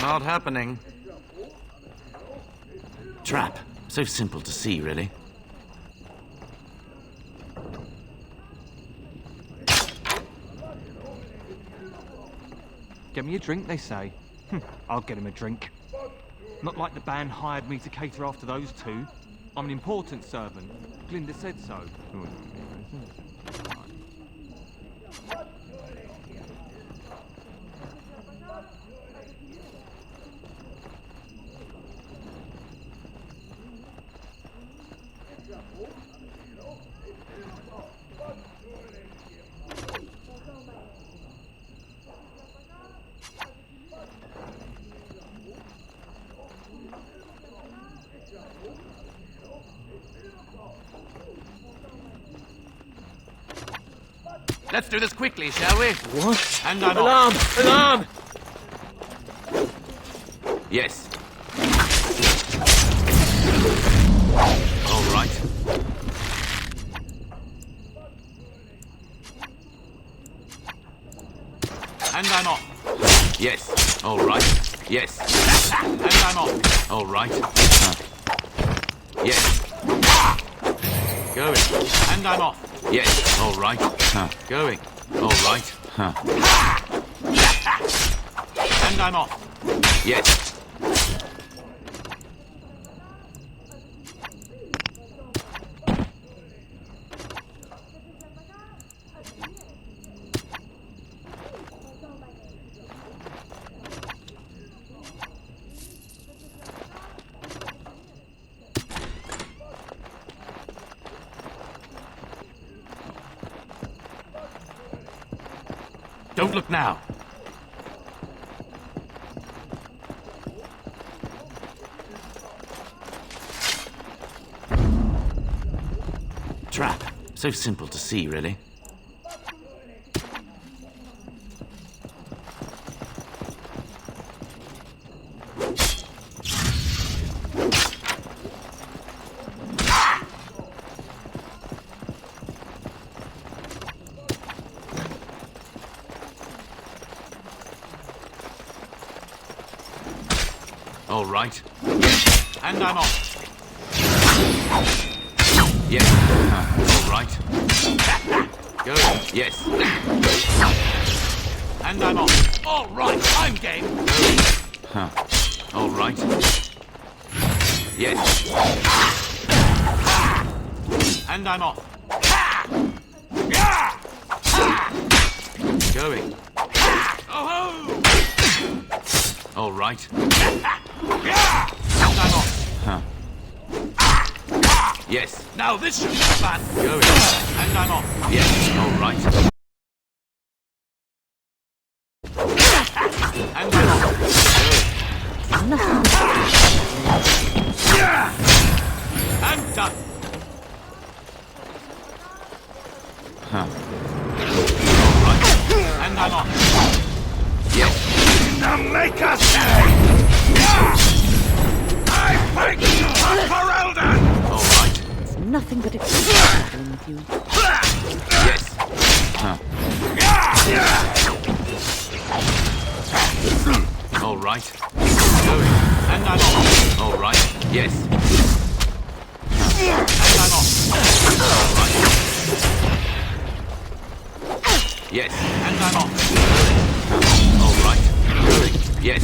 Not happening. Trap. So simple to see, really. Get me a drink, they say. I'll get him a drink. Not like the band hired me to cater after those two. I'm an important servant. Glinda said so. Let's do this quickly, shall we? What? And I'm Alarm! off. Alarm! Yes. All right. And I'm off. Yes. All right. Yes. And I'm off. All right. Yes. Going. And I'm off. Yes. All right. Going. All right. And I'm off. Yes. Don't look now. Trap. So simple to see, really. All right. And I'm off. Yes. All right. Go. Yes. And I'm off. All right. I'm game. All right. Yes. And I'm off. Going. Oh-ho! All right. And I'm off. Yes. Now this should be fun. Going. And I'm off. Yes. All right. And I'm off. I'm done. All right. And I'm off. Yes. Now make us say! I fight for Eldred! All right. It's nothing but excitement with you. Yes. All right. Going. And I'm off. All right. Yes. And I'm off. All right. Yes. And I'm off. All right. Going. Yes.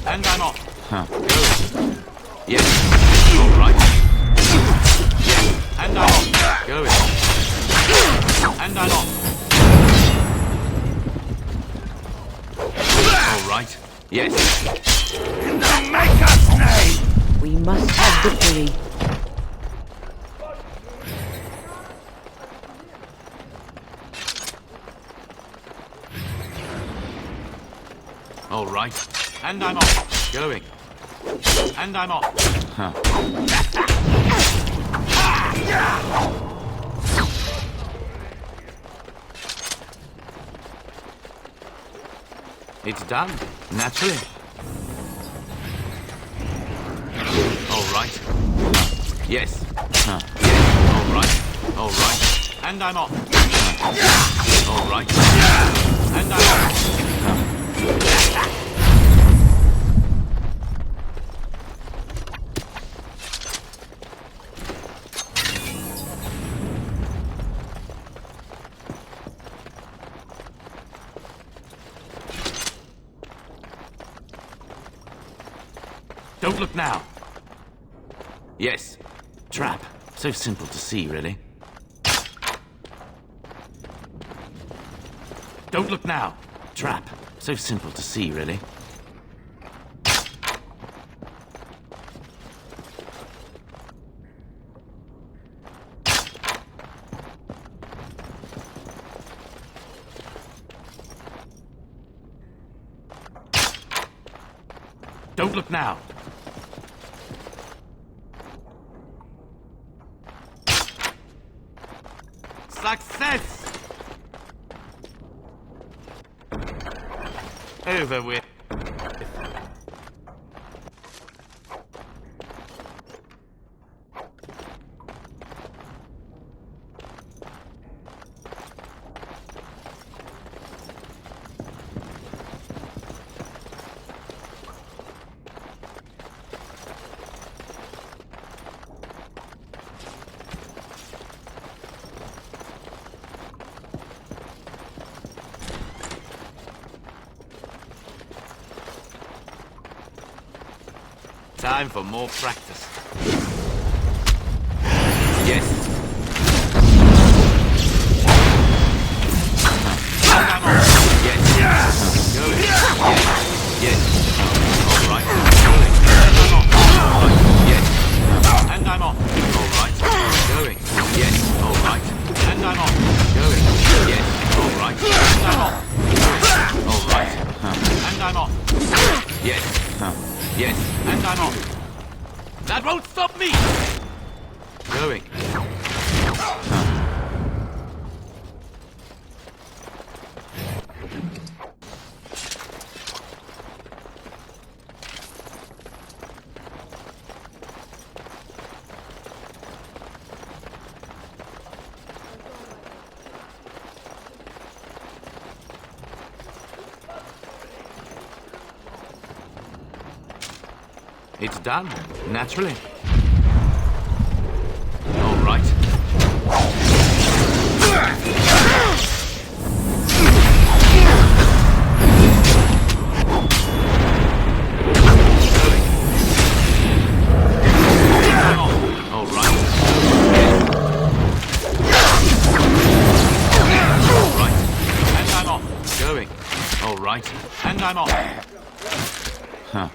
And I'm off. Going. Yes. All right. Yes. And I'm off. Going. And I'm off. All right. Yes. Now make us nay! We must have victory. All right. And I'm off. Going. And I'm off. It's done, naturally. All right. Yes. All right. All right. And I'm off. All right. And I'm off. Don't look now. Yes. Trap. So simple to see, really. Don't look now. Trap. So simple to see, really. Don't look now. Success! Over with. Time for more practice. Yes. Yes. Go it. Yes. Yes. All right. Going. And I'm off. All right. Yes. And I'm off. Going. Yes. All right. And I'm off. Going. Yes. All right. And I'm off. All right. And I'm off. Yes. Yes, and I'm off. That won't stop me! Going. It's done, naturally. All right. All right. All right. And I'm off. Going. All right. And I'm off. Huh.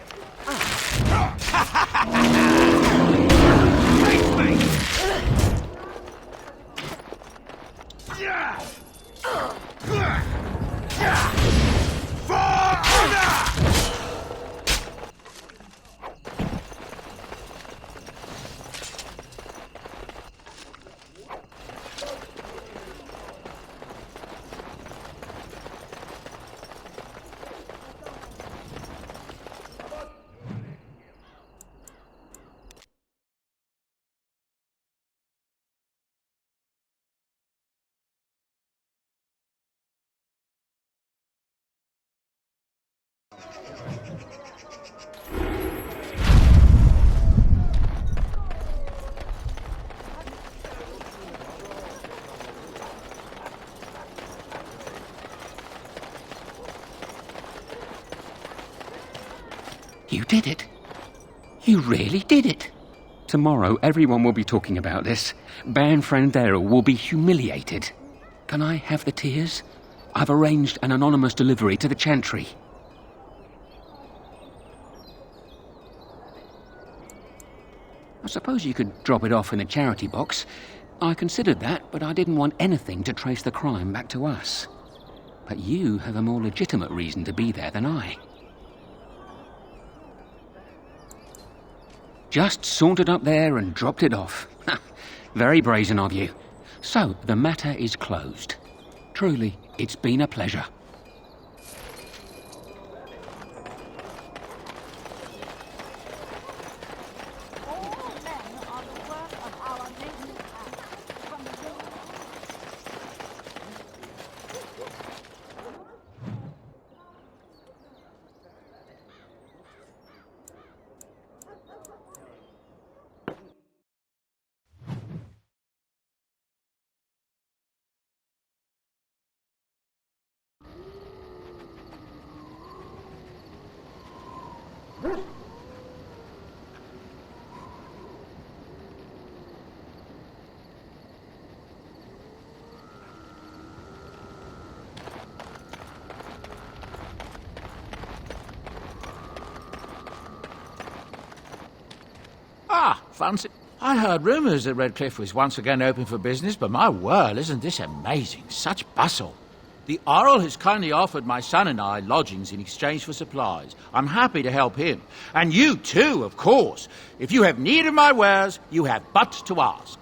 You did it. You really did it. Tomorrow, everyone will be talking about this. Baron Frandero will be humiliated. Can I have the tears? I've arranged an anonymous delivery to the Chantry. I suppose you could drop it off in the charity box. I considered that, but I didn't want anything to trace the crime back to us. But you have a more legitimate reason to be there than I. Just sauntered up there and dropped it off. Very brazen of you. So, the matter is closed. Truly, it's been a pleasure. Ah, fancy. I heard rumours that Redcliffe was once again open for business, but my word, isn't this amazing? Such bustle. The Earl has kindly offered my son and I lodgings in exchange for supplies. I'm happy to help him. And you too, of course. If you have need of my wares, you have but to ask.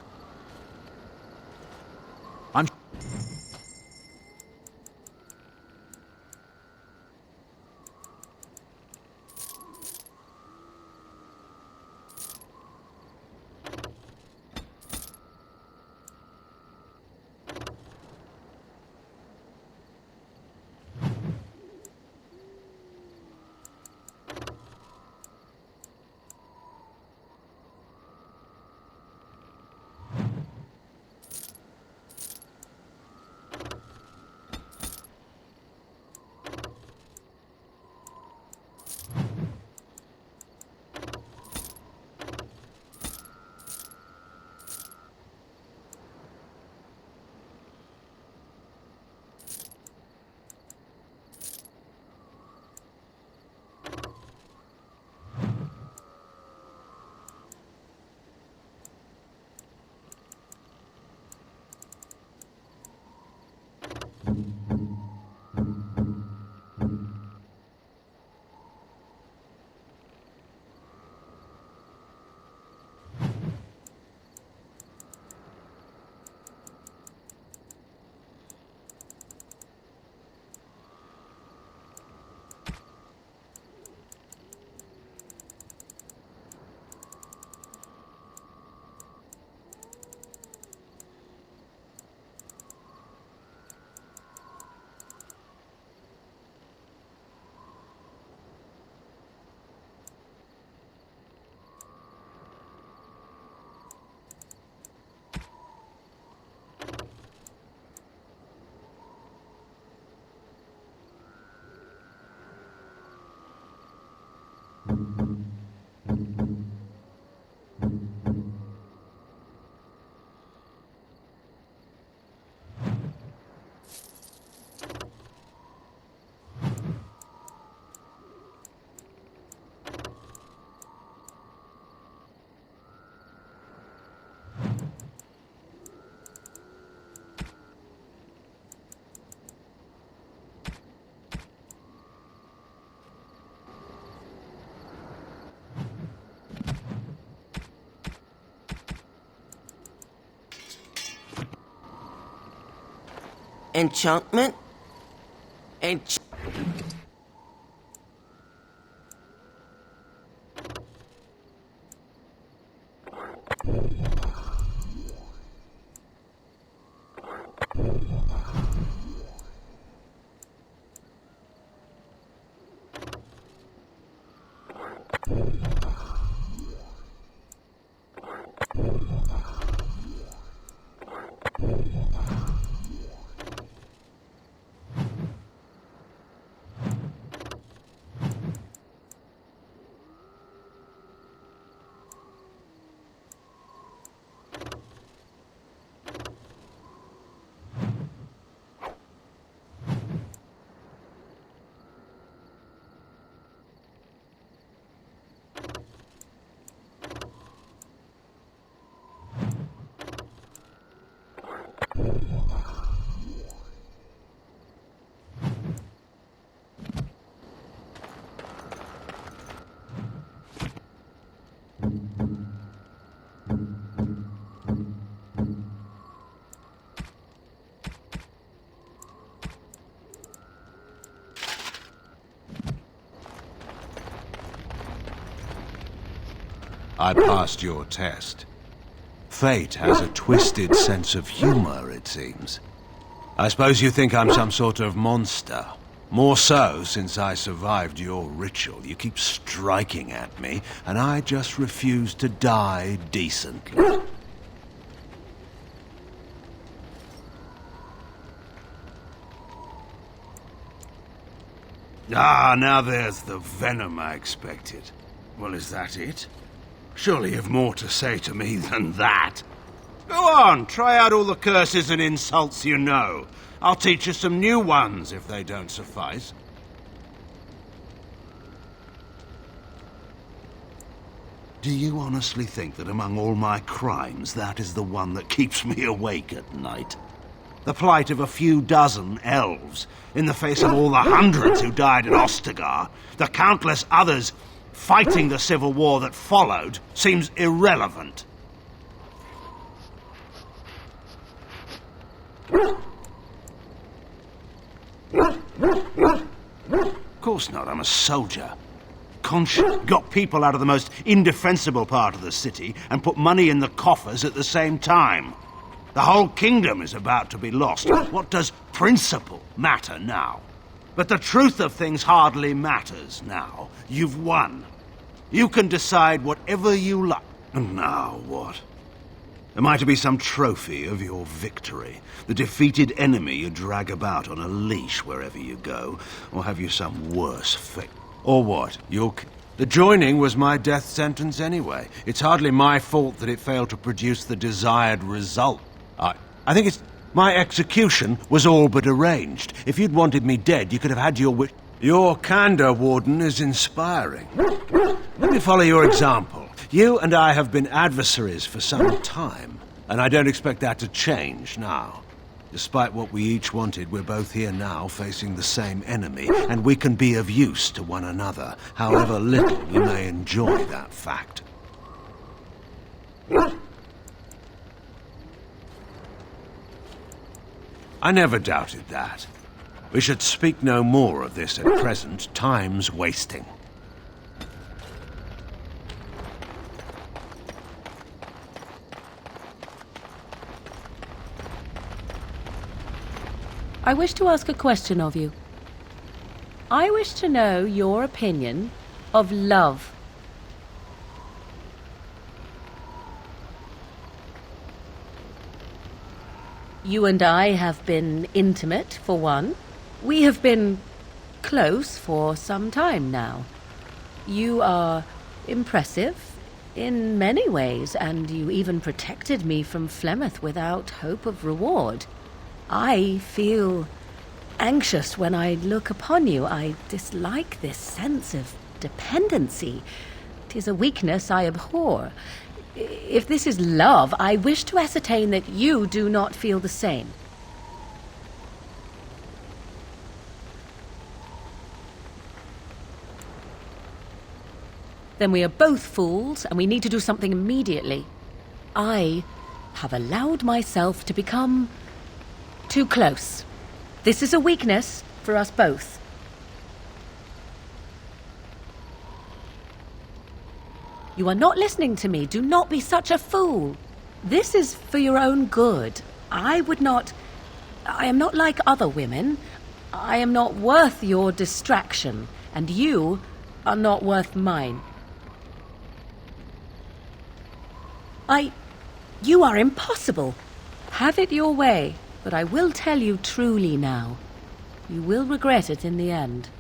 I'm... Enchantment? I passed your test. Fate has a twisted sense of humor, it seems. I suppose you think I'm some sort of monster. More so since I survived your ritual. You keep striking at me, and I just refuse to die decently. Ah, now there's the venom I expected. Well, is that it? Surely you've more to say to me than that. Go on, try out all the curses and insults you know. I'll teach you some new ones if they don't suffice. Do you honestly think that among all my crimes, that is the one that keeps me awake at night? The plight of a few dozen elves, in the face of all the hundreds who died at Ostagar, the countless others fighting the civil war that followed, seems irrelevant. Of course not, I'm a soldier. Conscious, got people out of the most indefensible part of the city and put money in the coffers at the same time. The whole kingdom is about to be lost. What does principle matter now? But the truth of things hardly matters now. You've won. You can decide whatever you like. And now what? Am I to be some trophy of your victory? The defeated enemy you drag about on a leash wherever you go? Or have you some worse fate? Or what? The joining was my death sentence anyway. It's hardly my fault that it failed to produce the desired result. I think it's... My execution was all but arranged. If you'd wanted me dead, you could have had your wish. Your candor, Warden, is inspiring. Let me follow your example. You and I have been adversaries for some time, and I don't expect that to change now. Despite what we each wanted, we're both here now facing the same enemy, and we can be of use to one another, however little we may enjoy that fact. I never doubted that. We should speak no more of this at present. Time's wasting. I wish to ask a question of you. I wish to know your opinion of love. You and I have been intimate, for one. We have been close for some time now. You are impressive in many ways, and you even protected me from Flemeth without hope of reward. I feel anxious when I look upon you. I dislike this sense of dependency. 'Tis a weakness I abhor. If this is love, I wish to ascertain that you do not feel the same. Then we are both fools, and we need to do something immediately. I have allowed myself to become too close. This is a weakness for us both. You are not listening to me. Do not be such a fool. This is for your own good. I am not like other women. I am not worth your distraction, and you are not worth mine. You are impossible. Have it your way, but I will tell you truly now. You will regret it in the end.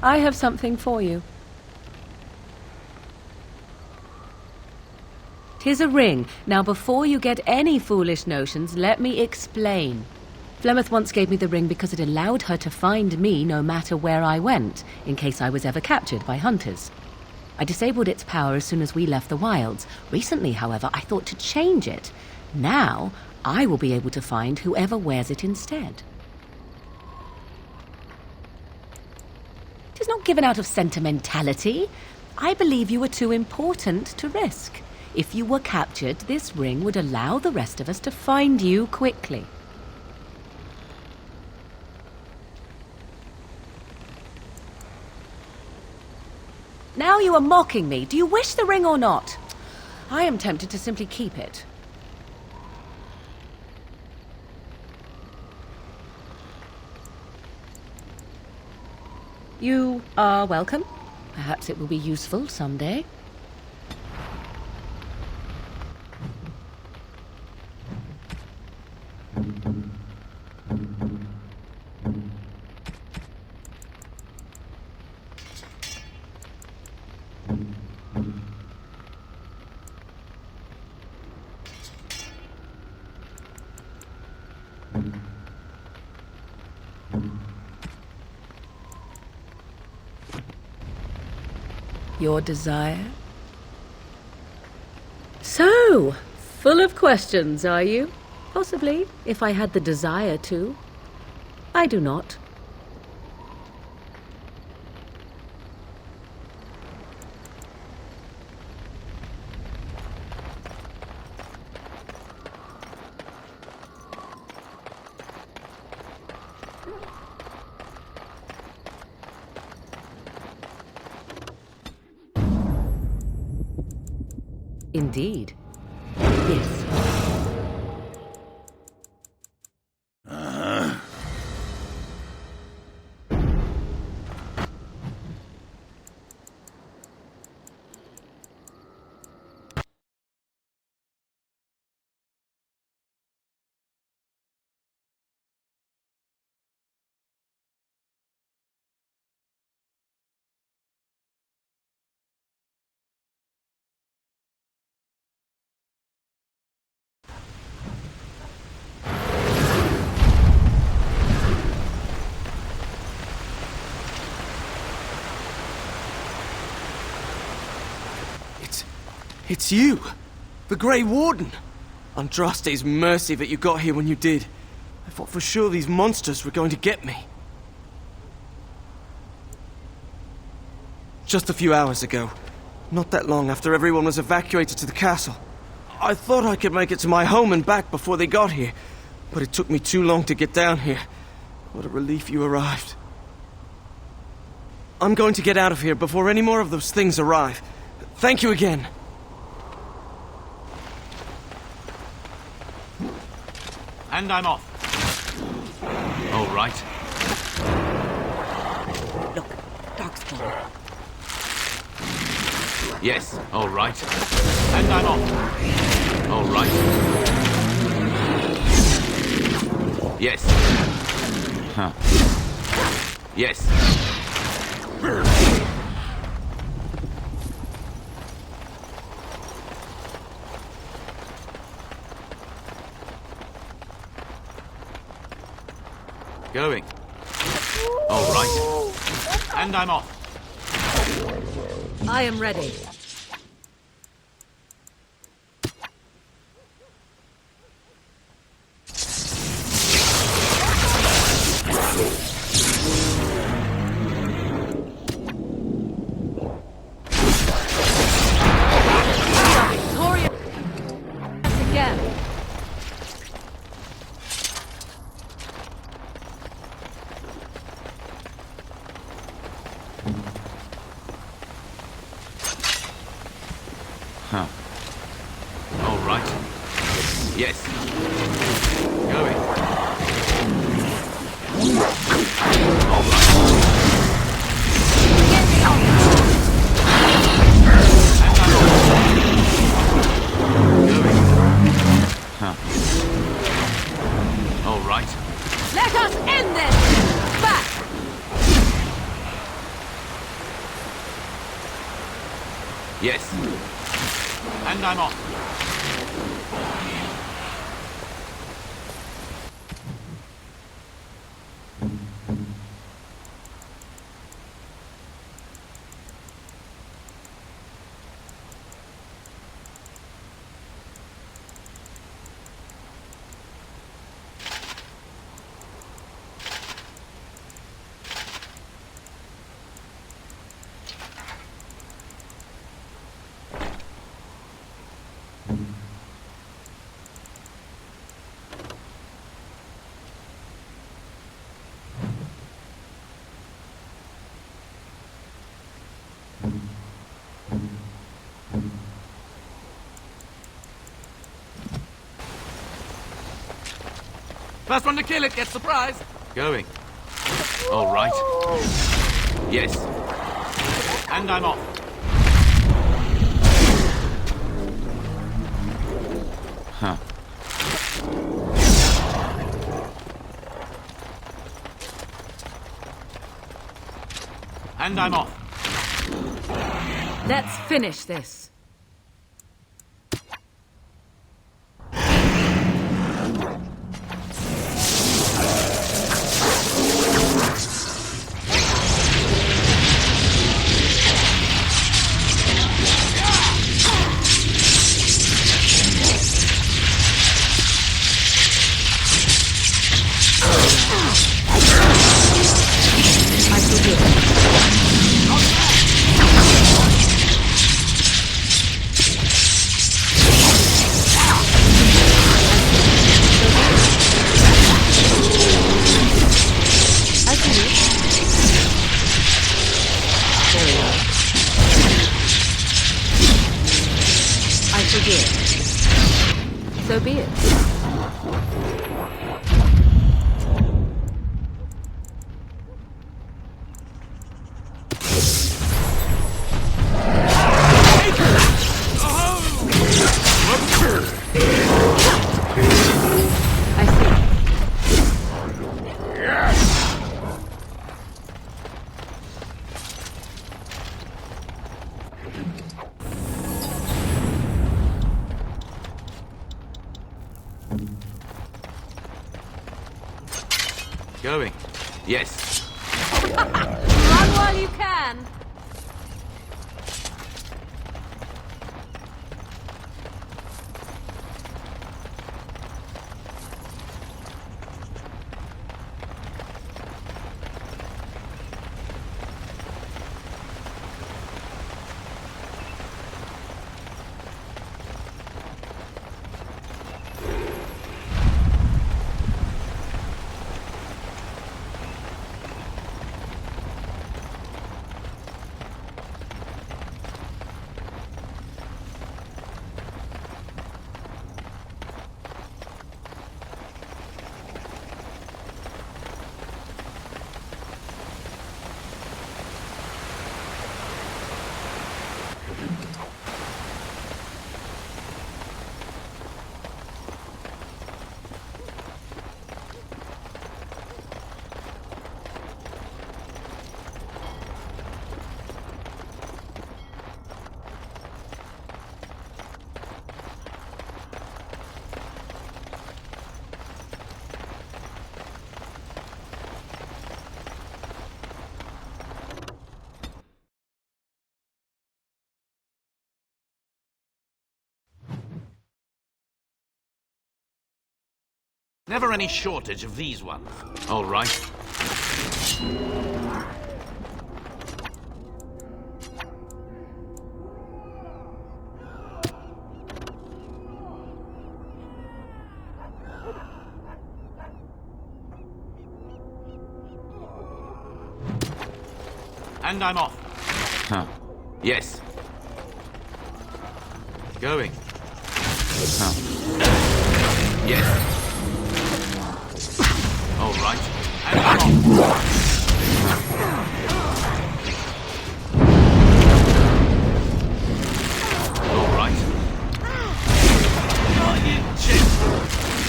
I have something for you. 'Tis a ring. Now, before you get any foolish notions, let me explain. Flemeth once gave me the ring because it allowed her to find me no matter where I went, in case I was ever captured by hunters. I disabled its power as soon as we left the wilds. Recently, however, I thought to change it. Now, I will be able to find whoever wears it instead. It is not given out of sentimentality. I believe you are too important to risk. If you were captured, this ring would allow the rest of us to find you quickly. Now you are mocking me. Do you wish the ring or not? I am tempted to simply keep it. You are welcome. Perhaps it will be useful someday. Your desire? So, full of questions, are you? Possibly, if I had the desire to. I do not. Indeed. Yes. It's you! The Grey Warden! Andraste's mercy that you got here when you did. I thought for sure these monsters were going to get me. Just a few hours ago, not that long after everyone was evacuated to the castle, I thought I could make it to my home and back before they got here, but it took me too long to get down here. What a relief you arrived. I'm going to get out of here before any more of those things arrive. Thank you again. And I'm off. All right. Look, Darkspawn. Yes, all right. And I'm off. All right. Yes. Huh. Yes. Going. All right. And I'm off. I am ready. Huh. All right. Yes. Going. All right. Get me on! And I'm off. Going. Huh. All right. Let us end this! Back! Yes. And I'm off. First one to kill it gets the prize. Going. All right. Yes. And I'm off. Huh. And I'm off. Let's finish this. So be it. Going. Yes. Run while you can. Never any shortage of these ones. All right. And I'm off. Huh. Yes. Going. Huh. Yes. All right. And I'm off. All right. Giant chip.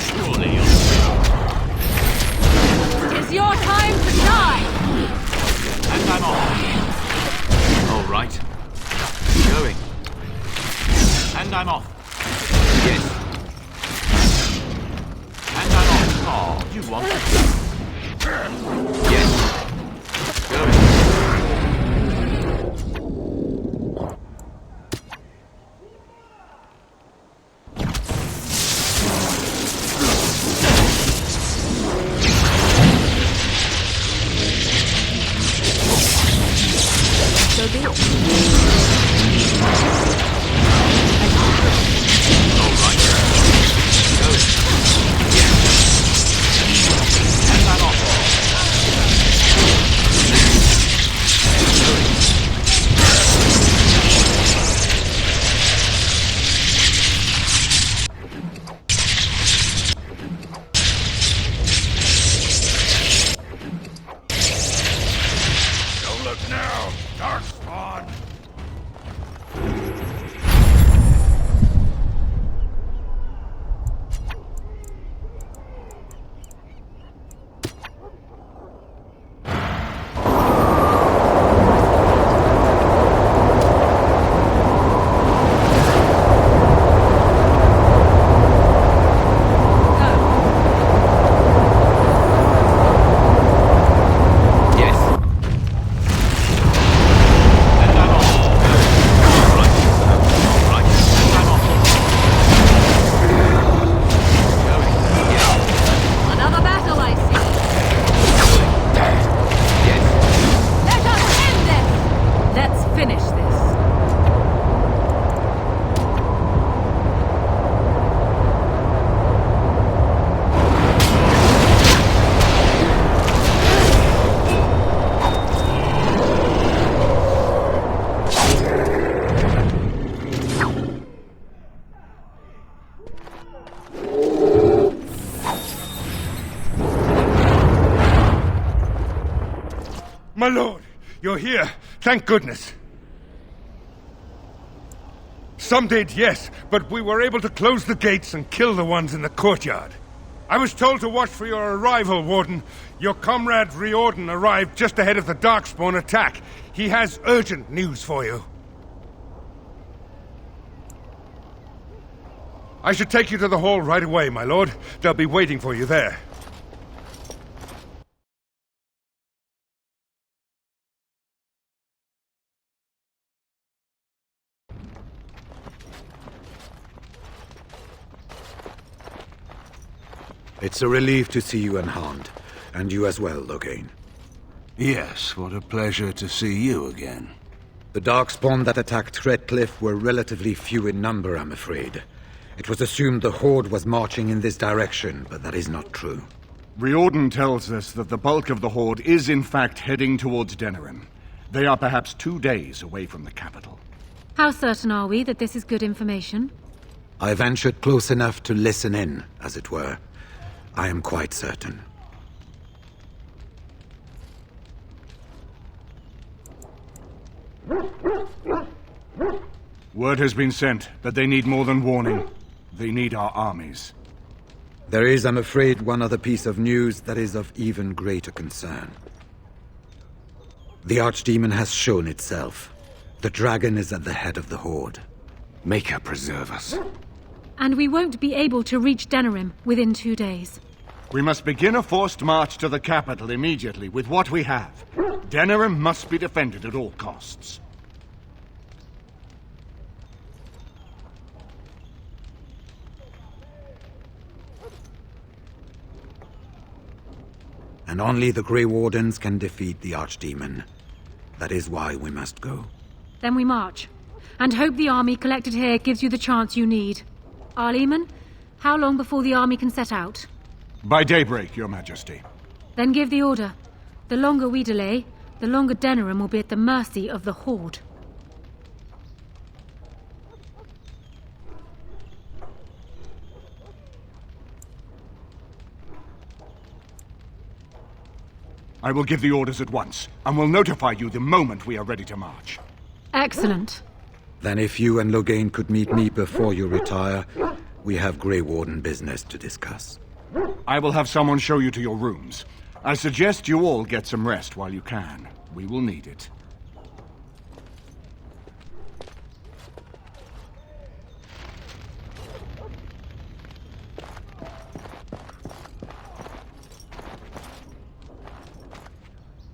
Surely you'll... It's your time to shine. And I'm off. All right. Going. And I'm off. Yes. And I'm off. Oh, you want it? Yes. Going. So be it. All right. Going. Yes. And I'm off. My lord, you're here. Thank goodness. Some did, yes, but we were able to close the gates and kill the ones in the courtyard. I was told to watch for your arrival, Warden. Your comrade Riordan arrived just ahead of the Darkspawn attack. He has urgent news for you. I should take you to the hall right away, my lord. They'll be waiting for you there. It's a relief to see you unharmed, and you as well, Logain. Yes, what a pleasure to see you again. The Darkspawn that attacked Redcliffe were relatively few in number, I'm afraid. It was assumed the Horde was marching in this direction, but that is not true. Riordan tells us that the bulk of the Horde is in fact heading towards Denerim. They are perhaps 2 days away from the capital. How certain are we that this is good information? I ventured close enough to listen in, as it were. I am quite certain. Word has been sent that they need more than warning. They need our armies. There is, I'm afraid, one other piece of news that is of even greater concern. The Archdemon has shown itself. The dragon is at the head of the Horde. Make her preserve us. And we won't be able to reach Denerim within 2 days. We must begin a forced march to the capital immediately with what we have. Denerim must be defended at all costs. And only the Grey Wardens can defeat the Archdemon. That is why we must go. Then we march. And hope the army collected here gives you the chance you need. Arleman, how long before the army can set out? By daybreak, Your Majesty. Then give the order. The longer we delay, the longer Denerim will be at the mercy of the Horde. I will give the orders at once, and will notify you the moment we are ready to march. Excellent. Then if you and Logain could meet me before you retire, we have Grey Warden business to discuss. I will have someone show you to your rooms. I suggest you all get some rest while you can. We will need it.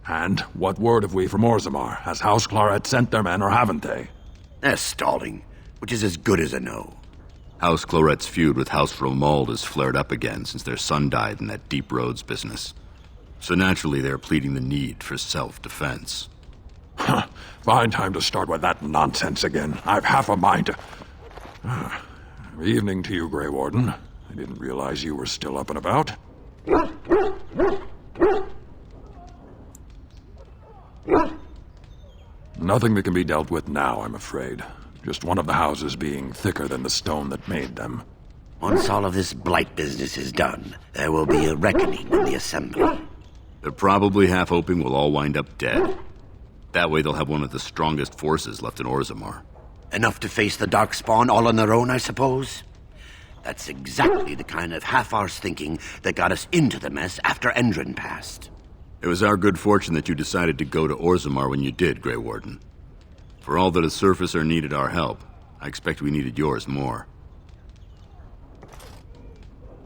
And what word have we from Orzammar? Has House Claret sent their men, or haven't they? They're stalling, which is as good as a no. House Claret's feud with House Romald has flared up again since their son died in that Deep Roads business. So naturally they're pleading the need for self-defense. Fine time to start with that nonsense again. I've half a mind to... Evening to you, Grey Warden. I didn't realize you were still up and about. Nothing that can be dealt with now, I'm afraid. Just one of the houses being thicker than the stone that made them. Once all of this blight business is done, there will be a reckoning in the Assembly. They're probably half hoping we'll all wind up dead. That way they'll have one of the strongest forces left in Orzammar. Enough to face the Darkspawn all on their own, I suppose? That's exactly the kind of half-arsed thinking that got us into the mess after Endrin passed. It was our good fortune that you decided to go to Orzammar when you did, Grey Warden. For all that a surfacer needed our help, I expect we needed yours more.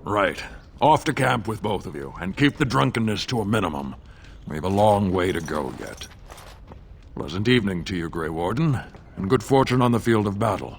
Right. Off to camp with both of you, and keep the drunkenness to a minimum. We have a long way to go yet. Pleasant evening to you, Grey Warden, and good fortune on the field of battle.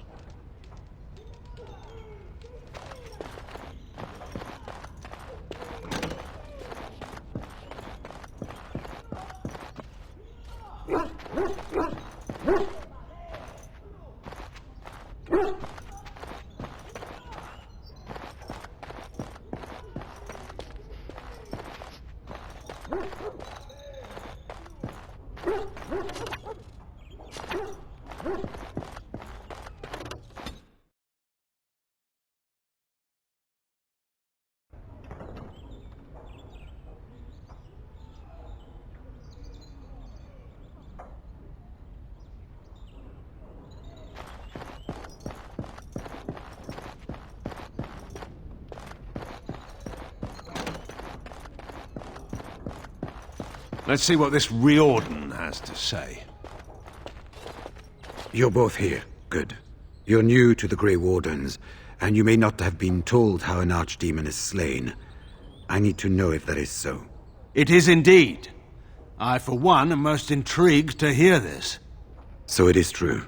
Let's see what this Riordan has to say. You're both here. Good. You're new to the Grey Wardens, and you may not have been told how an archdemon is slain. I need to know if that is so. It is indeed. I, for one, am most intrigued to hear this. So it is true.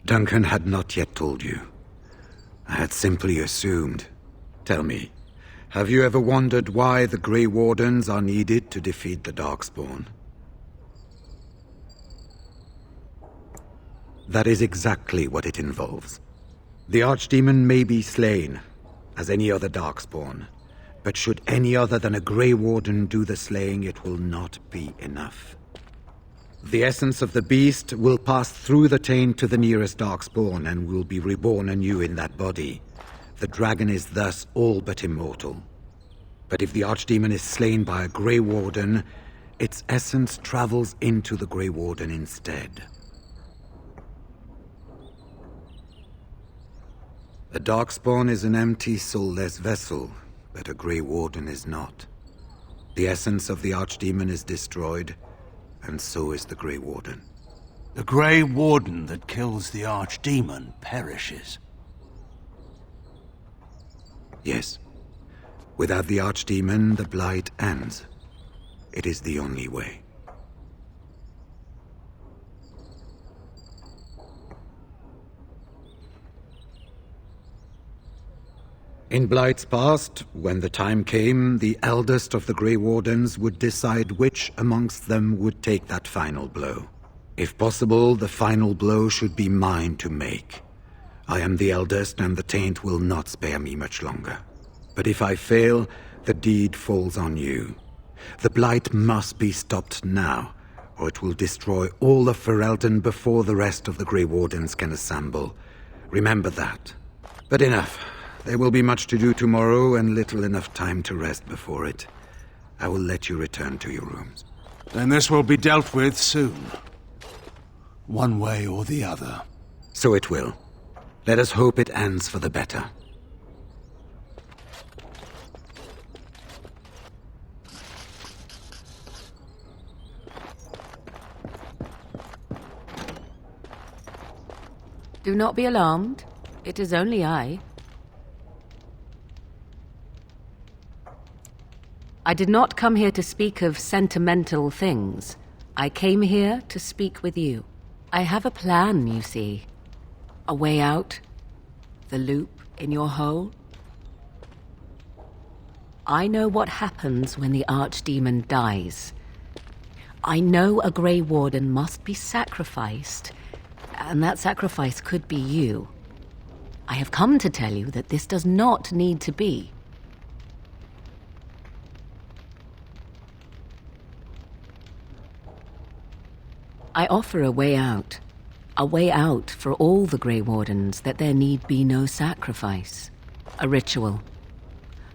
Duncan had not yet told you. I had simply assumed. Tell me, have you ever wondered why the Grey Wardens are needed to defeat the Darkspawn? That is exactly what it involves. The Archdemon may be slain, as any other Darkspawn, but should any other than a Grey Warden do the slaying, it will not be enough. The essence of the beast will pass through the taint to the nearest Darkspawn and will be reborn anew in that body. The dragon is thus all but immortal. But if the Archdemon is slain by a Grey Warden, its essence travels into the Grey Warden instead. A Darkspawn is an empty, soulless vessel, but a Grey Warden is not. The essence of the Archdemon is destroyed, and so is the Grey Warden. The Grey Warden that kills the Archdemon perishes. Yes. Without the Archdemon, the Blight ends. It is the only way. In Blight's past, when the time came, the eldest of the Grey Wardens would decide which amongst them would take that final blow. If possible, the final blow should be mine to make. I am the eldest, and the taint will not spare me much longer. But if I fail, the deed falls on you. The Blight must be stopped now, or it will destroy all of Ferelden before the rest of the Grey Wardens can assemble. Remember that. But enough. There will be much to do tomorrow, and little enough time to rest before it. I will let you return to your rooms. Then this will be dealt with soon. One way or the other. So it will. Let us hope it ends for the better. Do not be alarmed. It is only I. I did not come here to speak of sentimental things. I came here to speak with you. I have a plan, you see. A way out. The loop in your hole. I know what happens when the Archdemon dies. I know a Grey Warden must be sacrificed, and that sacrifice could be you. I have come to tell you that this does not need to be. I offer a way out for all the Grey Wardens, that there need be no sacrifice. A ritual,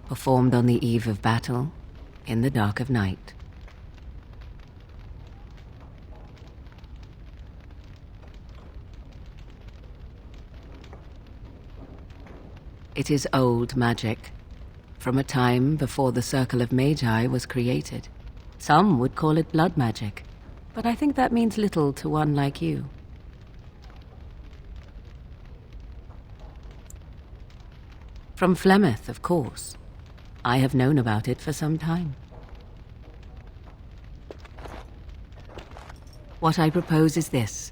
performed on the eve of battle, in the dark of night. It is old magic, from a time before the Circle of Magi was created. Some would call it blood magic, but I think that means little to one like you. From Flemeth, of course. I have known about it for some time. What I propose is this.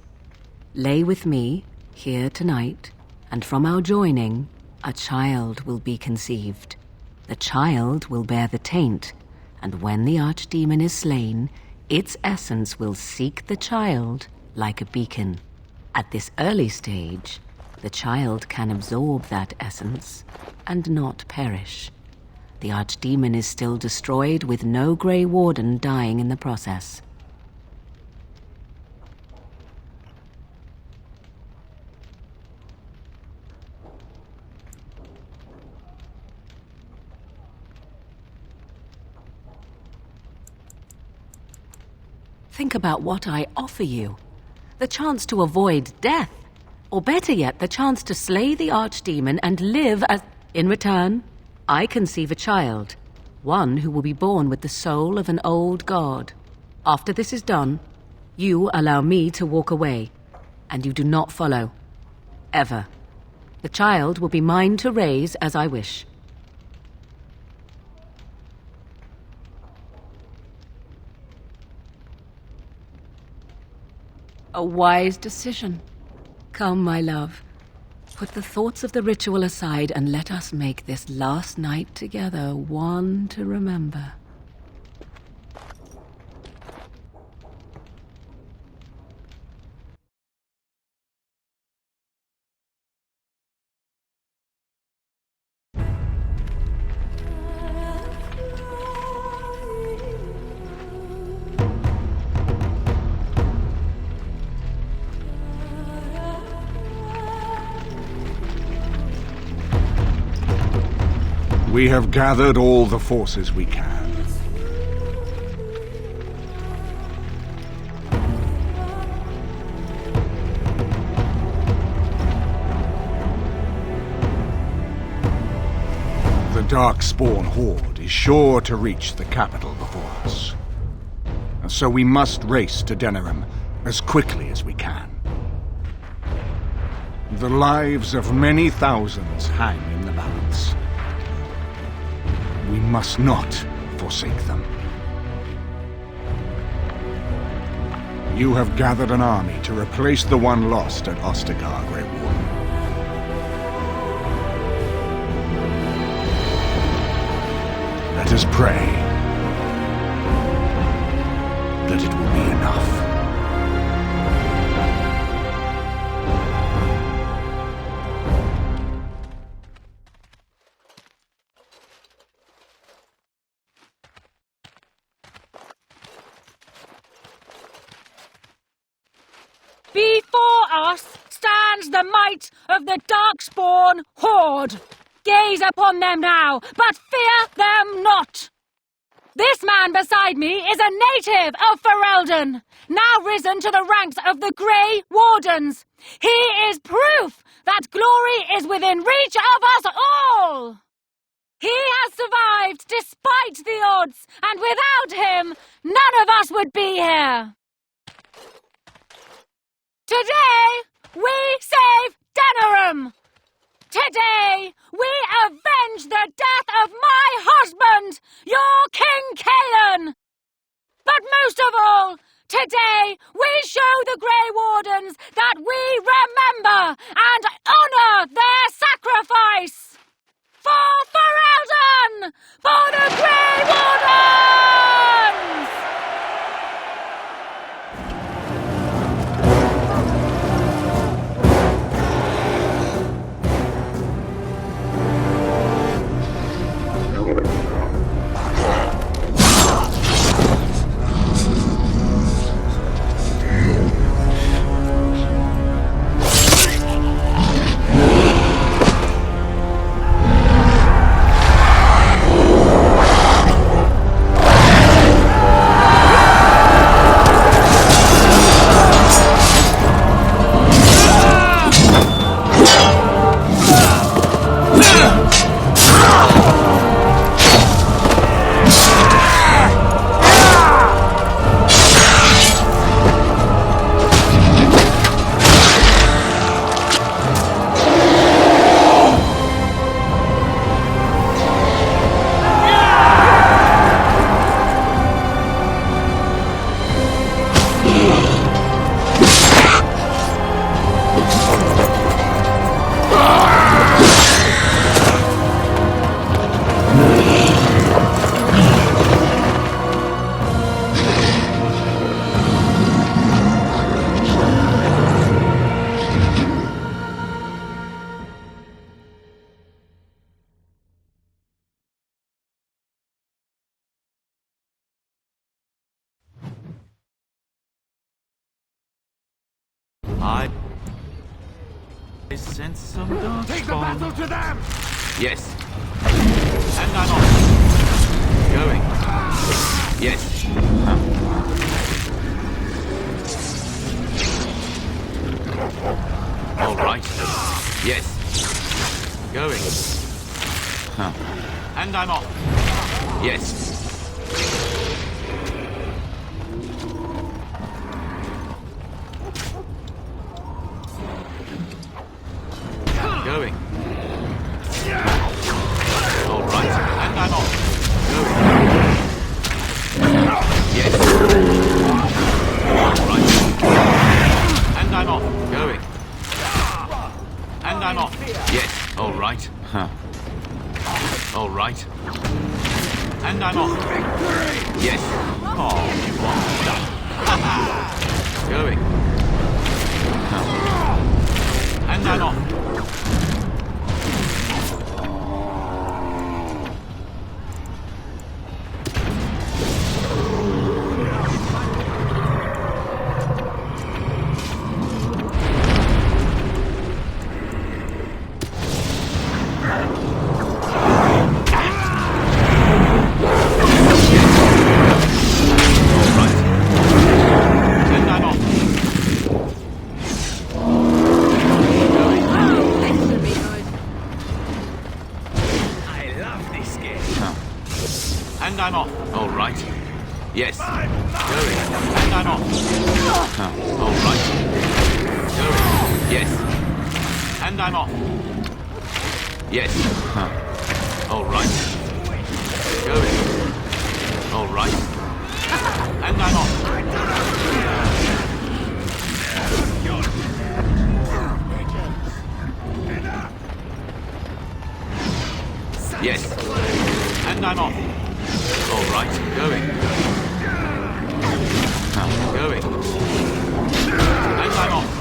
Lay with me, here tonight, and from our joining, a child will be conceived. The child will bear the taint, and when the Archdemon is slain, its essence will seek the child like a beacon. At this early stage, the child can absorb that essence and not perish. The Archdemon is still destroyed, with no Grey Warden dying in the process. Think about what I offer you. The chance to avoid death. Or better yet, the chance to slay the Archdemon and live as... In return, I conceive a child. One who will be born with the soul of an old god. After this is done, you allow me to walk away, and you do not follow. Ever. The child will be mine to raise as I wish. A wise decision. Come, my love. Put the thoughts of the ritual aside and let us make this last night together one to remember. We have gathered all the forces we can. The Darkspawn Horde is sure to reach the capital before us. And so we must race to Denerim as quickly as we can. The lives of many thousands hang in the balance. We must not forsake them. You have gathered an army to replace the one lost at Ostagar, Grey Warden. Let us pray that it will be enough. Before us stands the might of the Darkspawn Horde. Gaze upon them now, but fear them not. This man beside me is a native of Ferelden, now risen to the ranks of the Grey Wardens. He is proof that glory is within reach of us all. He has survived despite the odds, and without him, none of us would be here. Today, we save Denerim! Today, we avenge the death of my husband, your King Kaelin! But most of all, today, we show the Grey Wardens that we remember and honour their sacrifice! For Ferelden! For the Grey Wardens! I sense some dark Take the battle to them! Yes. And I'm on. Going. Yes. All right. Yes. Going. And I'm off. Yes. Huh. All right. And I'm off. Yes. Oh, you monster. Going. Huh. And I'm off. And I'm off. All right. Yes. Going. And I'm off. Huh. All right. Going. Yes. And I'm off. Yes. Huh. All right. Going. All right. And I'm off. Yes. And I'm off. All right, going. Going. And I'm off.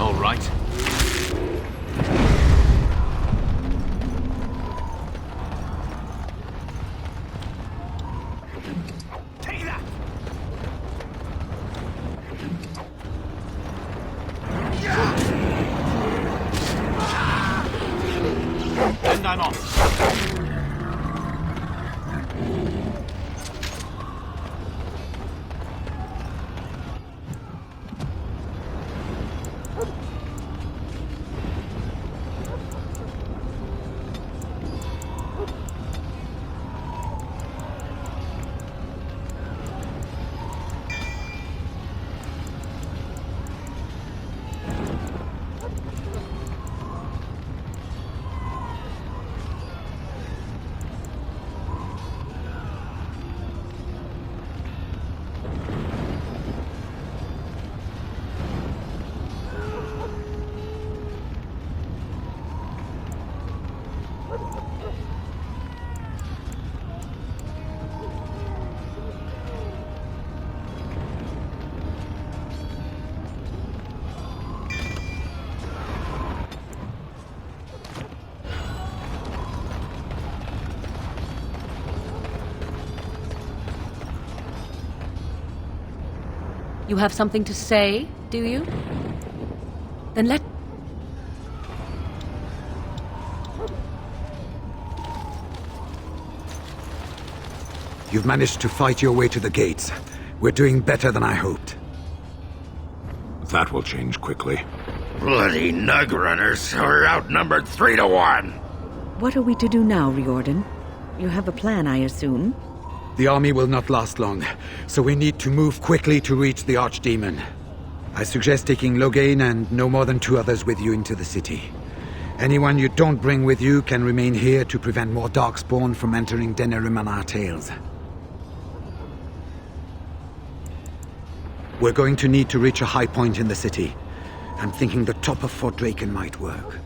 All right. And I'm off. You have something to say, do you? Then let... You've managed to fight your way to the gates. We're doing better than I hoped. That will change quickly. Bloody nug runners are outnumbered 3 to 1. What are we to do now, Riordan? You have a plan, I assume? The army will not last long, so we need to move quickly to reach the Archdemon. I suggest taking Loghain and no more than 2 others with you into the city. Anyone you don't bring with you can remain here to prevent more Darkspawn from entering Denerim on our tails. We're going to need to reach a high point in the city. I'm thinking the top of Fort Draken might work.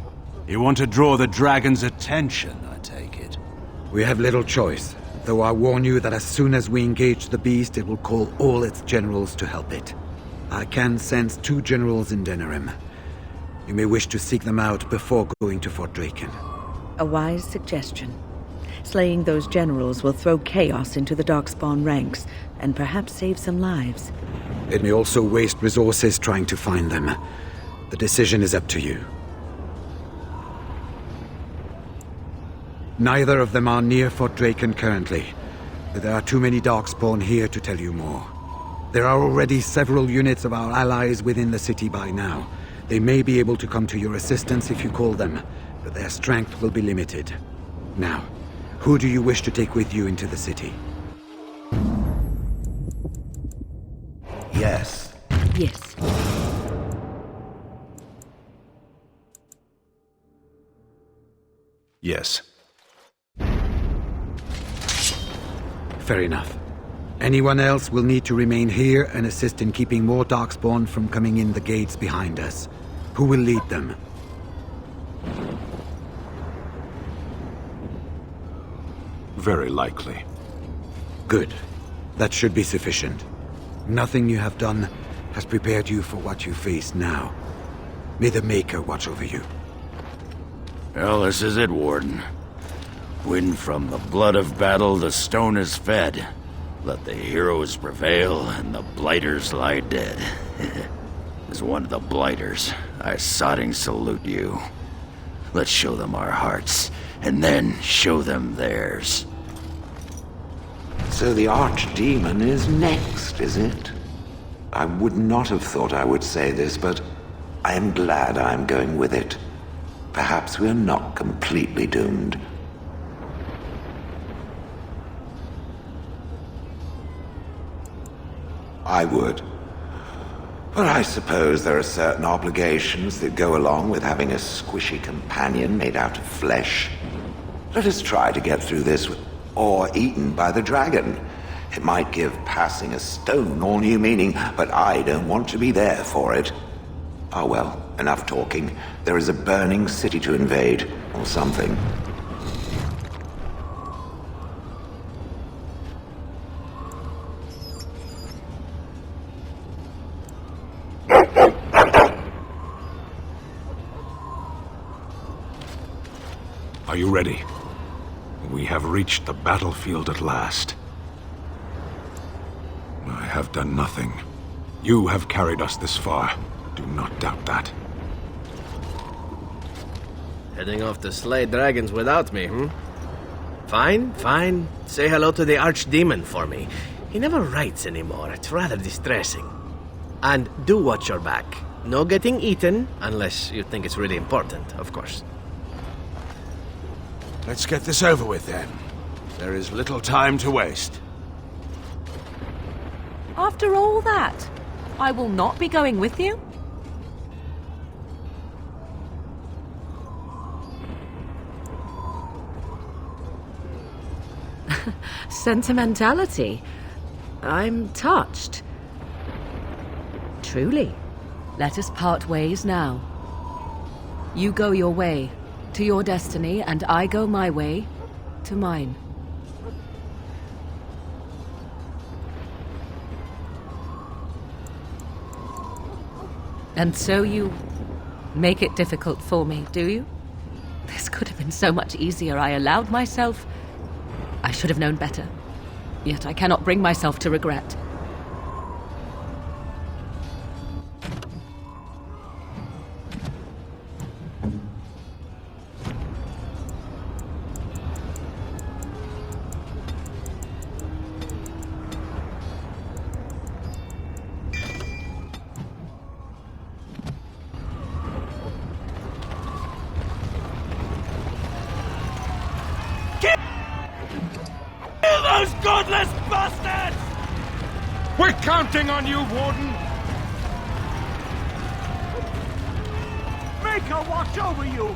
You want to draw the dragon's attention, I take it? We have little choice, though I warn you that as soon as we engage the beast, it will call all its generals to help it. I can sense 2 generals in Denerim. You may wish to seek them out before going to Fort Draken. A wise suggestion. Slaying those generals will throw chaos into the Darkspawn ranks, and perhaps save some lives. It may also waste resources trying to find them. The decision is up to you. Neither of them are near Fort Draken currently, but there are too many Darkspawn here to tell you more. There are already several units of our allies within the city by now. They may be able to come to your assistance if you call them, but their strength will be limited. Now, who do you wish to take with you into the city? Yes. Yes. Yes. Fair enough. Anyone else will need to remain here and assist in keeping more Darkspawn from coming in the gates behind us. Who will lead them? Very likely. Good. That should be sufficient. Nothing you have done has prepared you for what you face now. May the Maker watch over you. Well, this is it, Warden. When from the blood of battle the stone is fed, let the heroes prevail and the blighters lie dead. As one of the blighters, I sodding salute you. Let's show them our hearts, and then show them theirs. So the Archdemon is next, is it? I would not have thought I would say this, but I am glad I am going with it. Perhaps we are not completely doomed. I would. But I suppose there are certain obligations that go along with having a squishy companion made out of flesh. Let us try to get through this or eaten by the dragon. It might give passing a stone all new meaning, but I don't want to be there for it. Oh well, enough talking. There is a burning city to invade, or something. Are you ready? We have reached the battlefield at last. I have done nothing. You have carried us this far. Do not doubt that. Heading off to slay dragons without me, Fine, fine. Say hello to the Archdemon for me. He never writes anymore. It's rather distressing. And do watch your back. No getting eaten, unless you think it's really important, of course. Let's get this over with, then. There is little time to waste. After all that, I will not be going with you? Sentimentality. I'm touched. Truly. Let us part ways now. You go your way, to your destiny, and I go my way, to mine. And so you make it difficult for me, do you? This could have been so much easier. I allowed myself. I should have known better. Yet I cannot bring myself to regret. Kill those godless bastards! We're counting on you, Warden! Make her watch over you!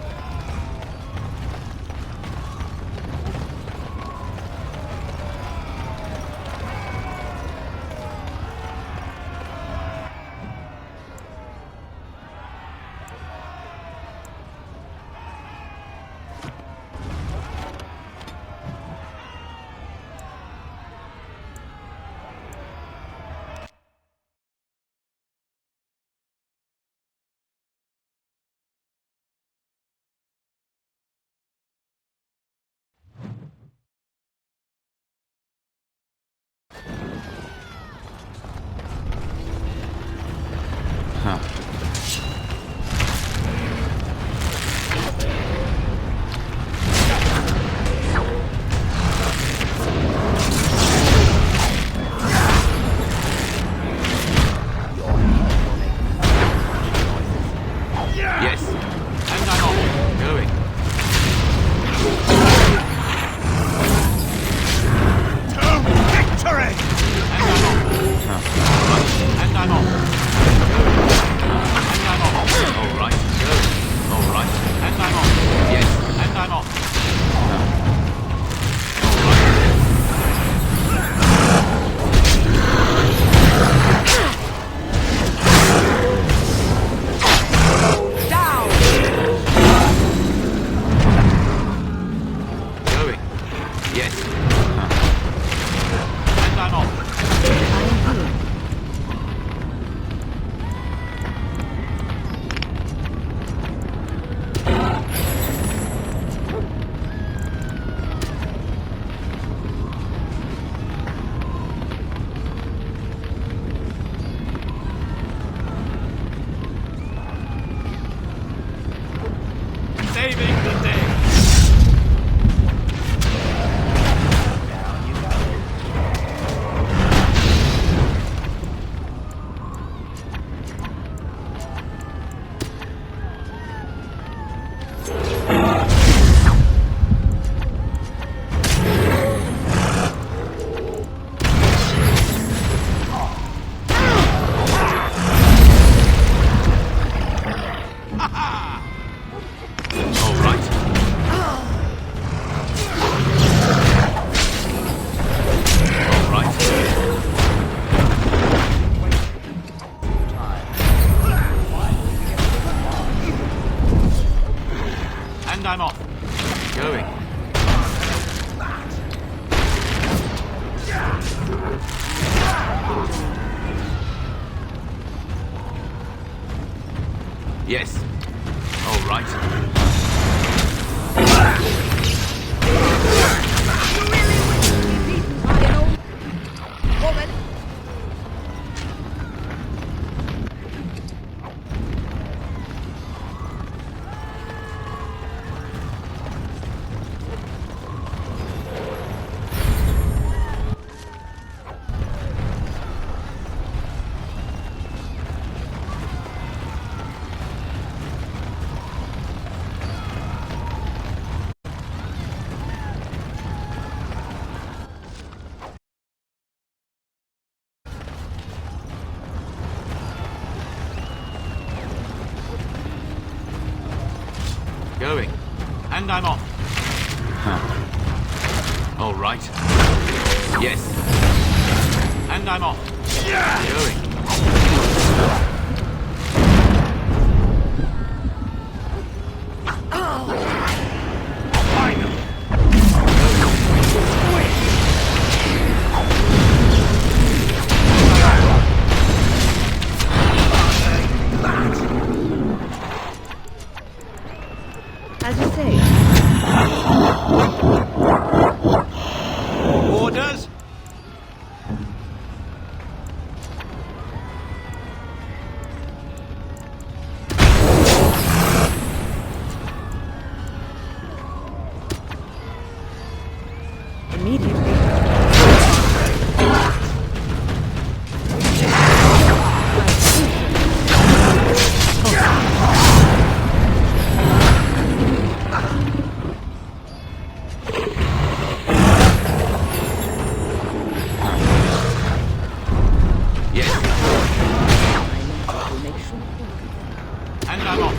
And I'm off. Going. Yes. All right. Woman! Going. And I'm off. All right. Yes. And I'm off. Going. As you say. Orders? Immediately. And I'm off.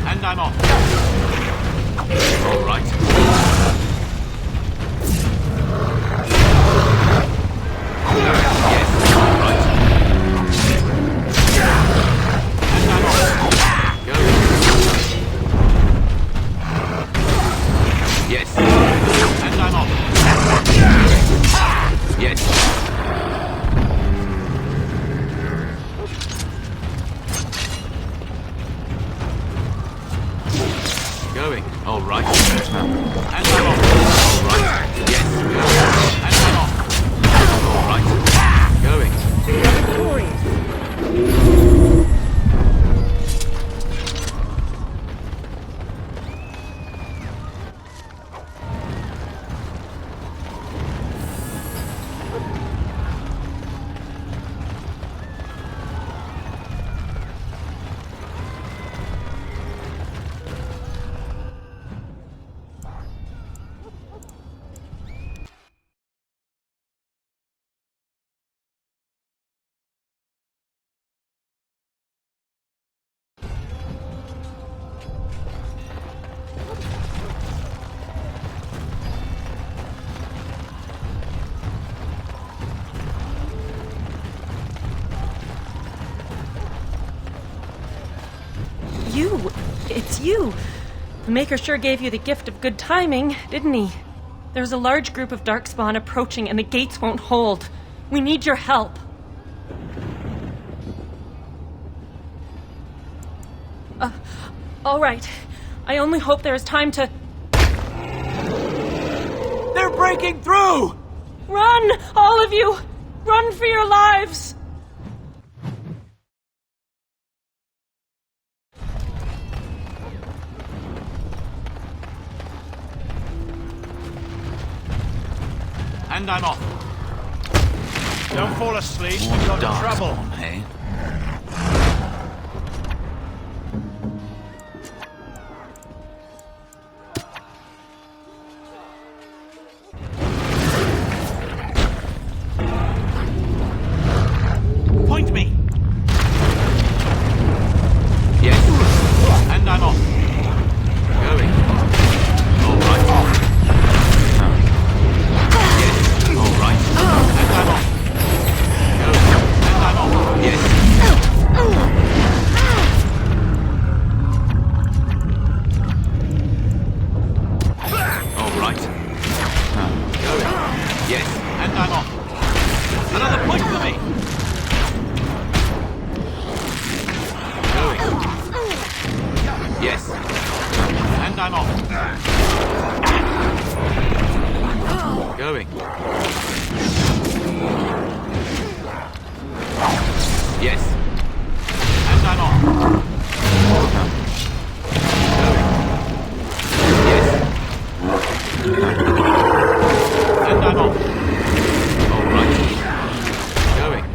And I'm off. All right. Yes, all right. And I'm off. Go. Yes. And I'm off. Yes. Going. All right. you. The Maker sure gave you the gift of good timing, didn't he? There's a large group of Darkspawn approaching and the gates won't hold. We need your help. All right. I only hope there is time to... They're breaking through! Run, all of you! Run for your lives! And I'm off. Don't fall asleep. You've got trouble. Hey? Point me. Yes. And I'm off. Going. All right. Yes. All right. And I'm off. Going. And I'm off. Yes. All right. Going. Yes. And I'm off. Another point for me. Yes. And I'm off. Going. Yes. And I'm off. Going. Yes. And I'm off. All right. Going.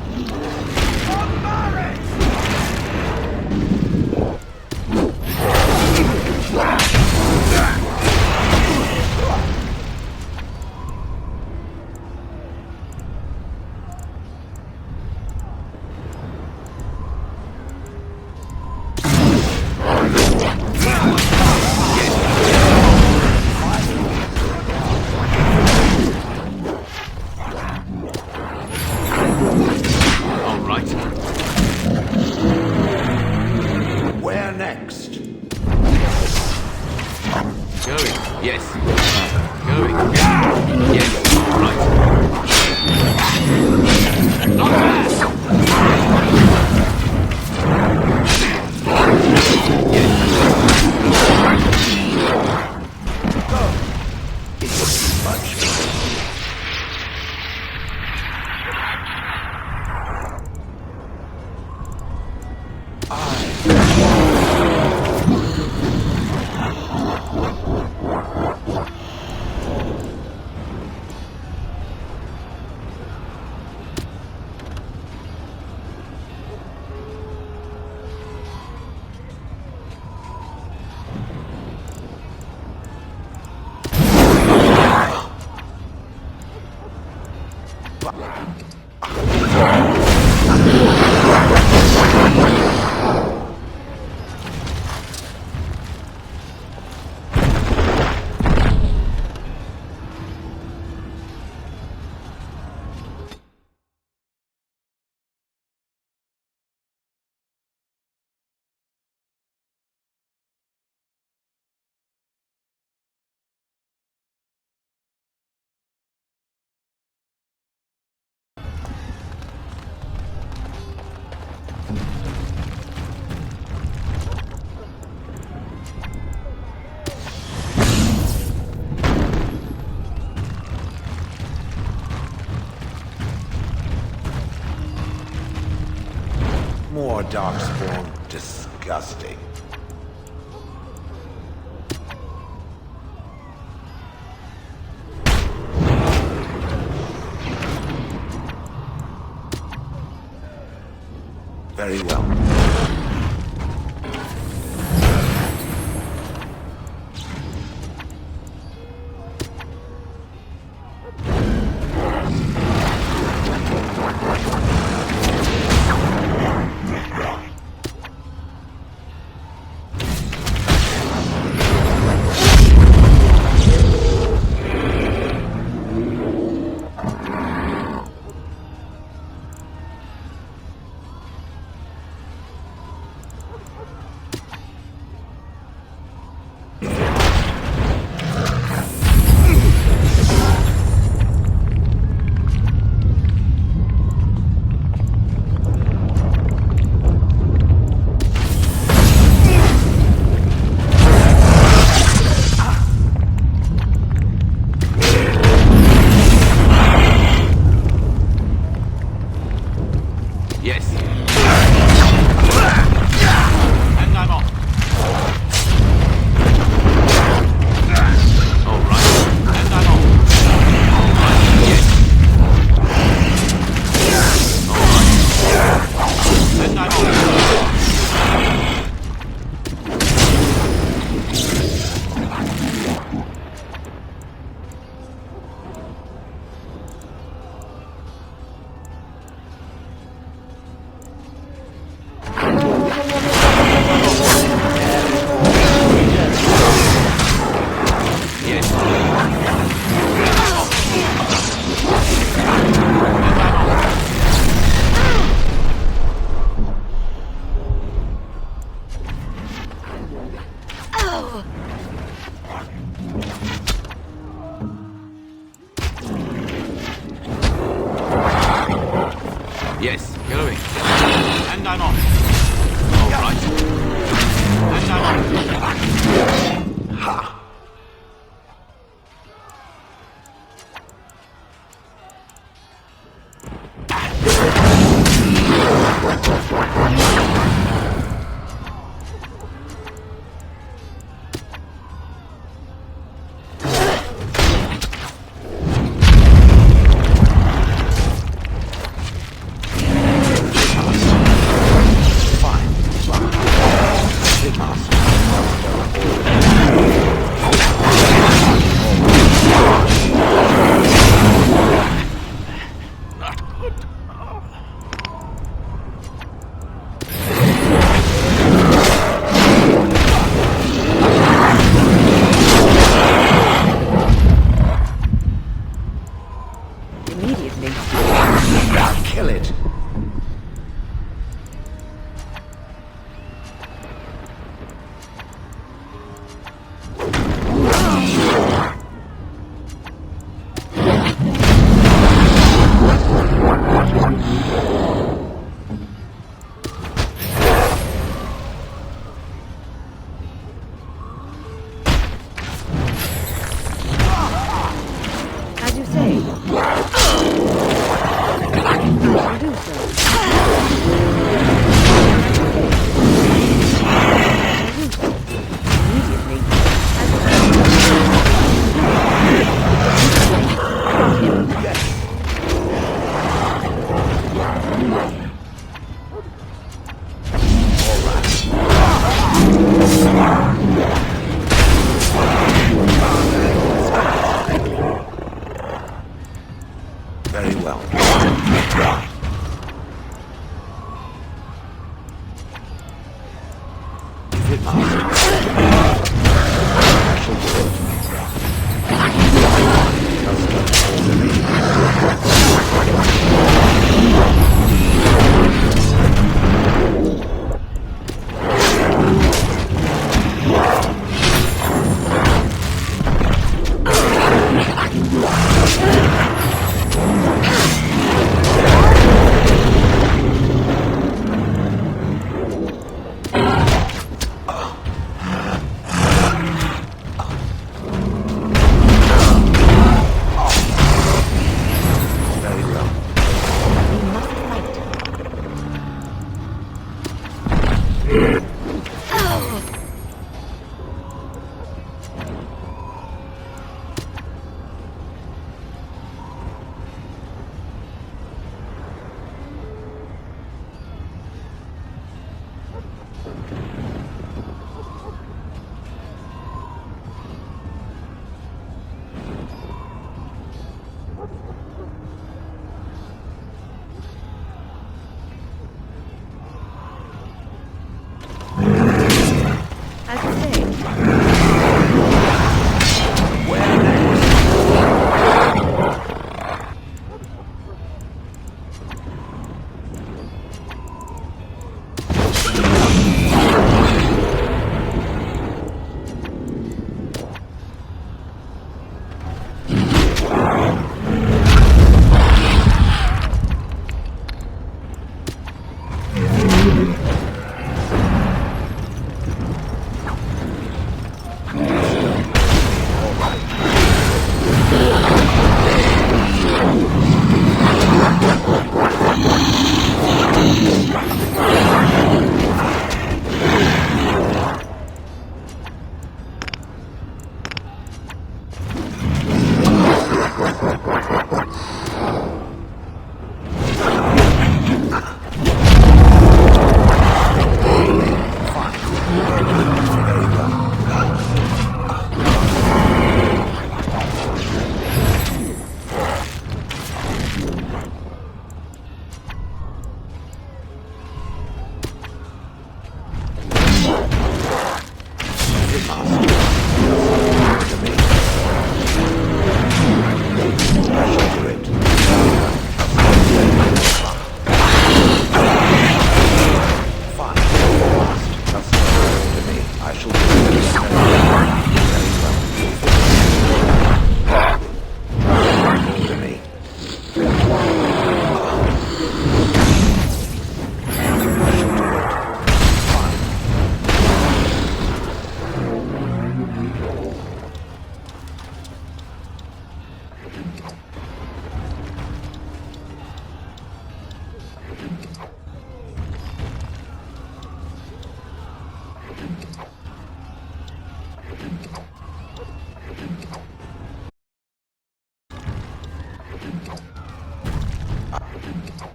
Where next? Going. Yes. Going. Yes. Right. Not bad. More Darkspawn. Disgusting. Very well. Yes, going. And I'm on. All right. And I'm on. Ha! Immediately. Kill it. As you say. I shall do so. Immediately. Very well. If it must. I shall do it.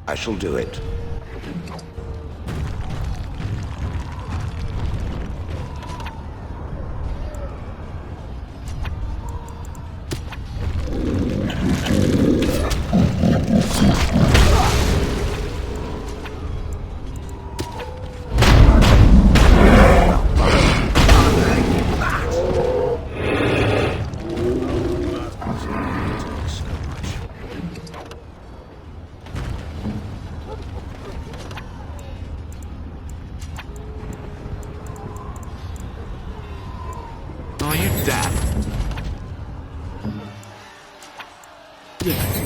I shall do it. Are you daft? Yes.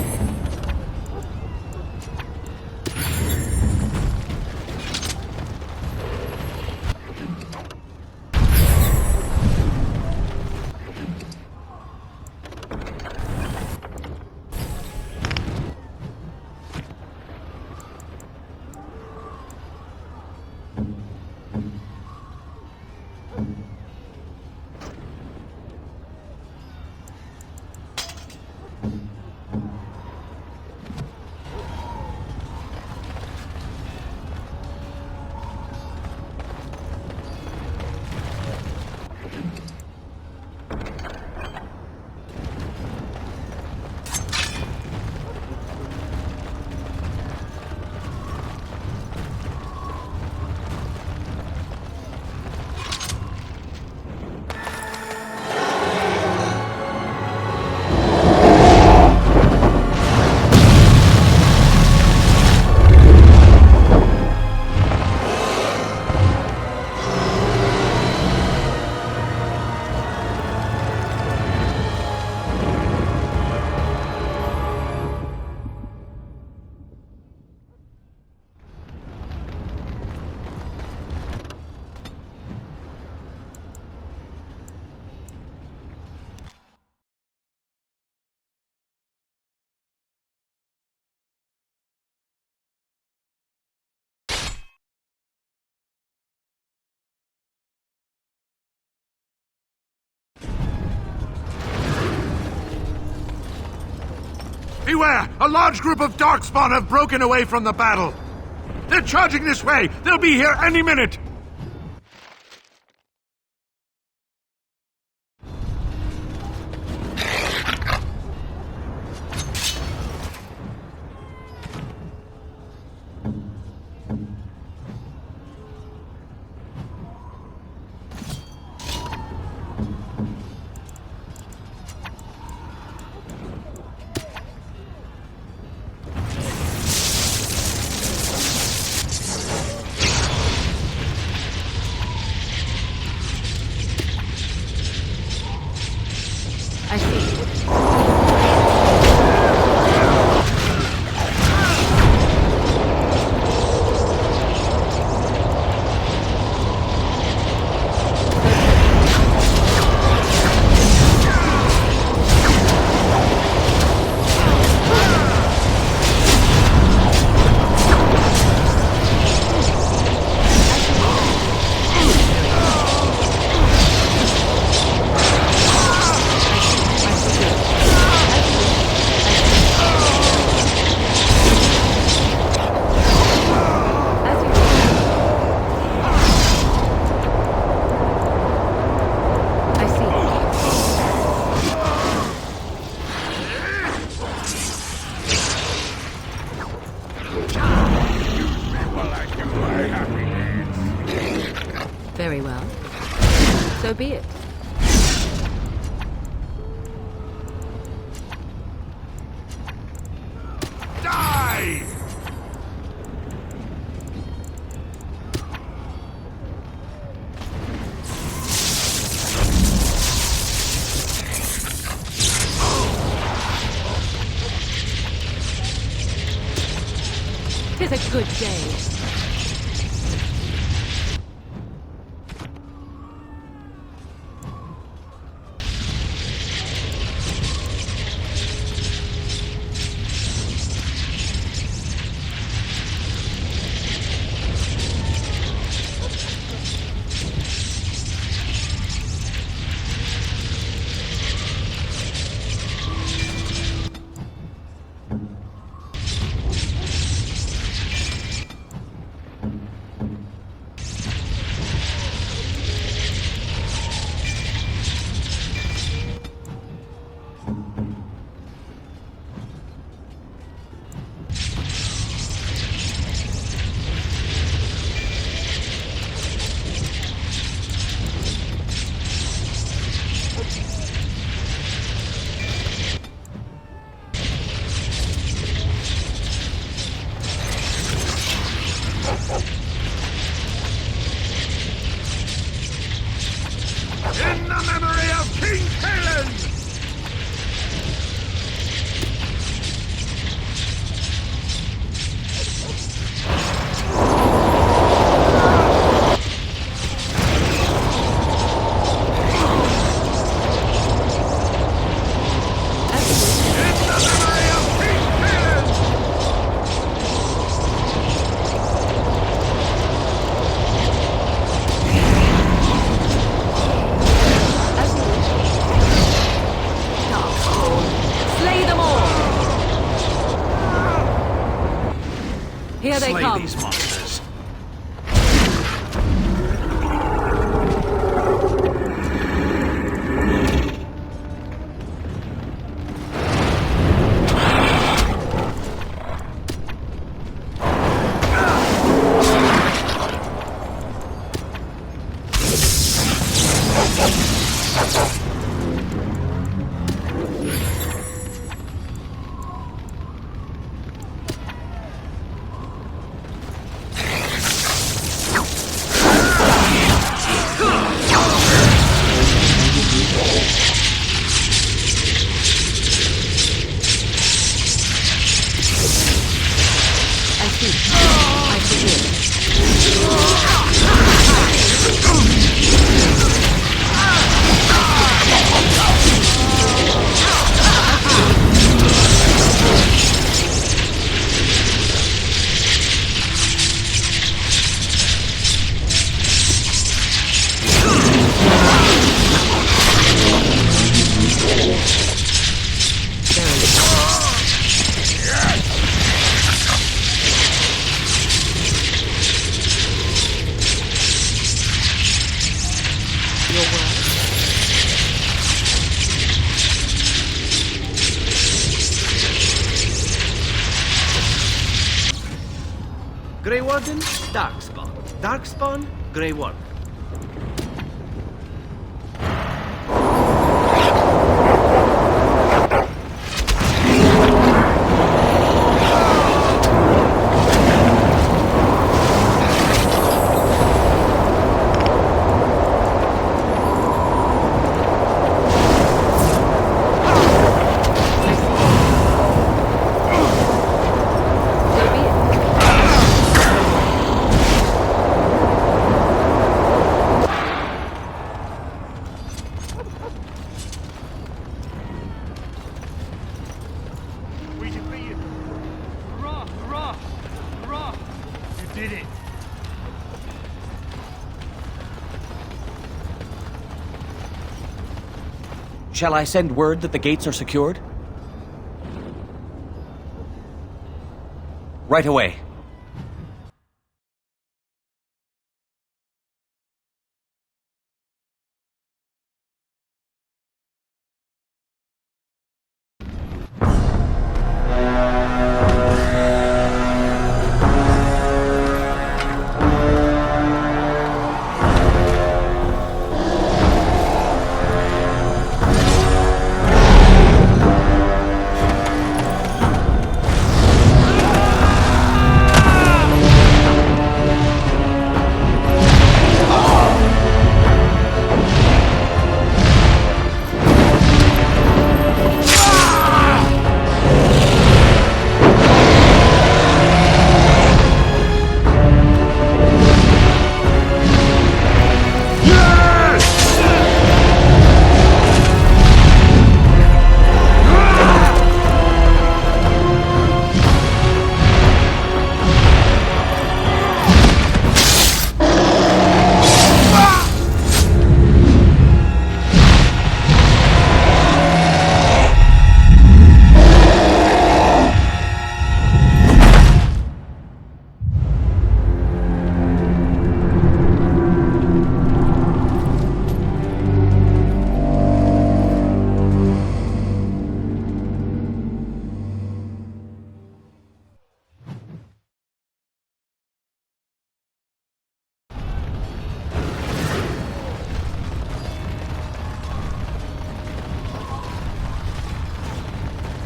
Beware! A large group of Darkspawn have broken away from the battle! They're charging this way! They'll be here any minute! I see. Very well. So be it. Die! Tis a good day. Here they slay come. these monsters. Grey Warden, Darkspawn. Darkspawn, Grey Warden. We defeated them. Hurrah! Hurrah! Hurrah! You did it. Shall I send word that the gates are secured? Right away.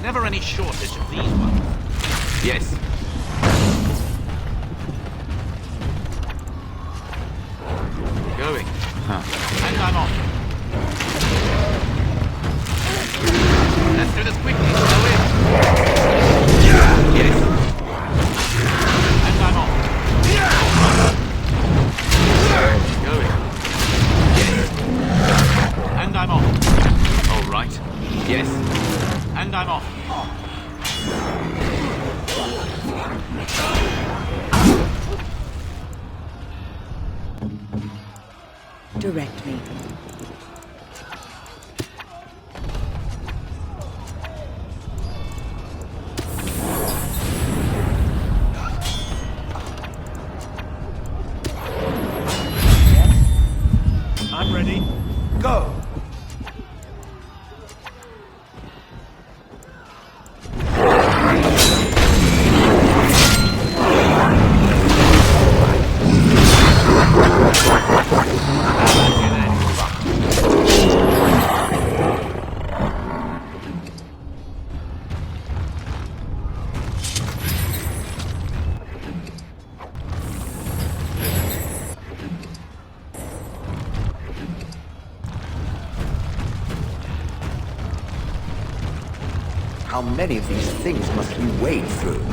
Never any shortage of these ones. Yes. Going. And I'm off. Let's do this quickly. Go in. Yes. And I'm off. Going. Yes. And I'm off. All right. Yes. And I'm off. Direct me. How many of these things must we wade through?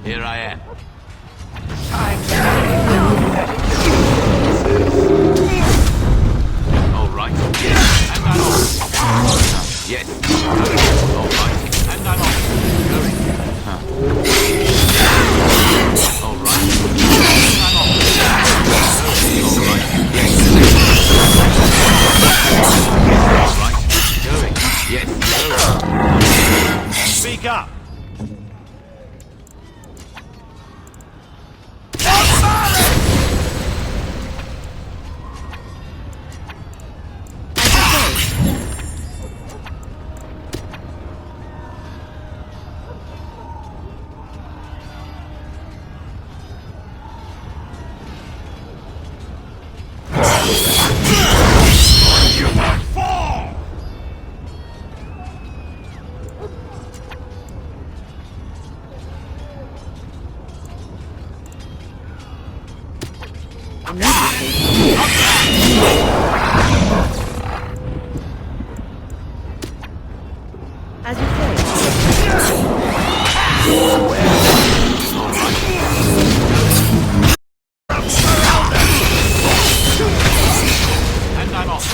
Here I am. All right. And I'm off. Yes. All right. And I'm off. Going. All right. And I'm off. All right. Yes. All right. Going. Yes. Going. Speak up. As you say. And I'm off.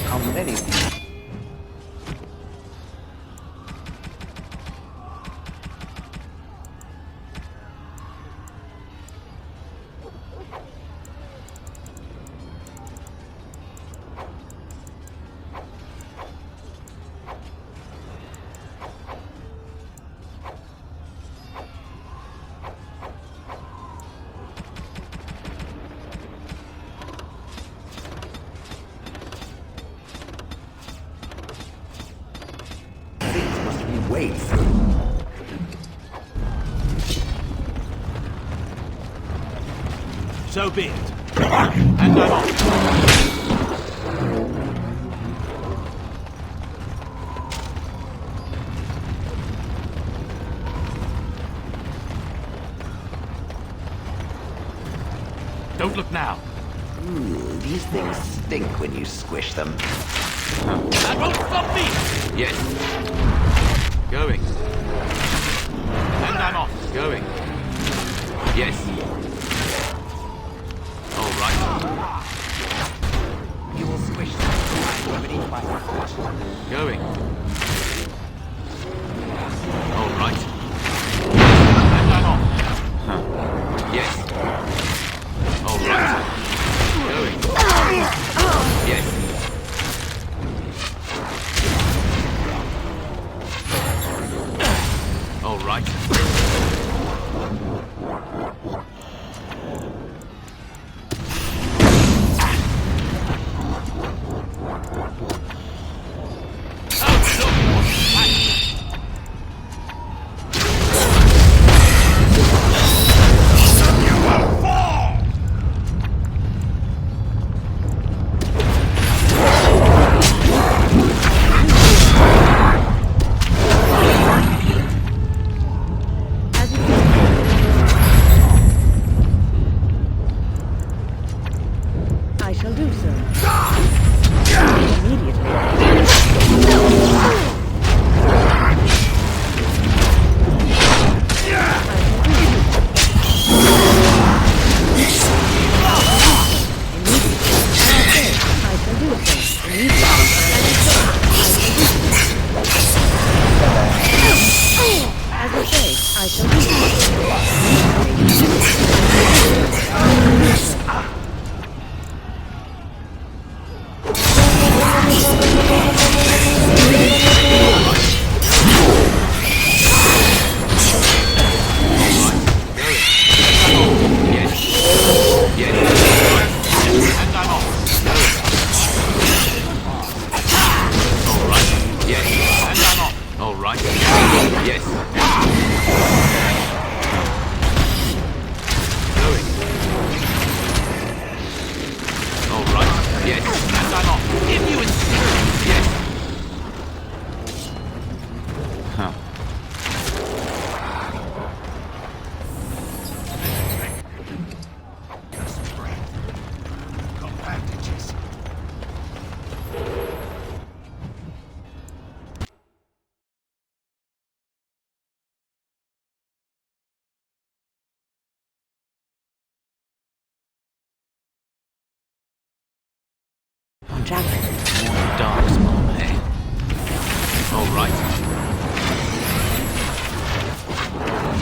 How many? Wade through. So be it. And I'm off. Don't look now. Ooh, these things stink when you squish them. That won't stop me! Yes. Going. And I'm off. Going. Yes. All right. You will squish them beneath my foot. Going. All right. And I'm off. Yes. All right. Going. Yes. I shall do so. Immediately. As I say, I shall do More darkspawn, eh? All right.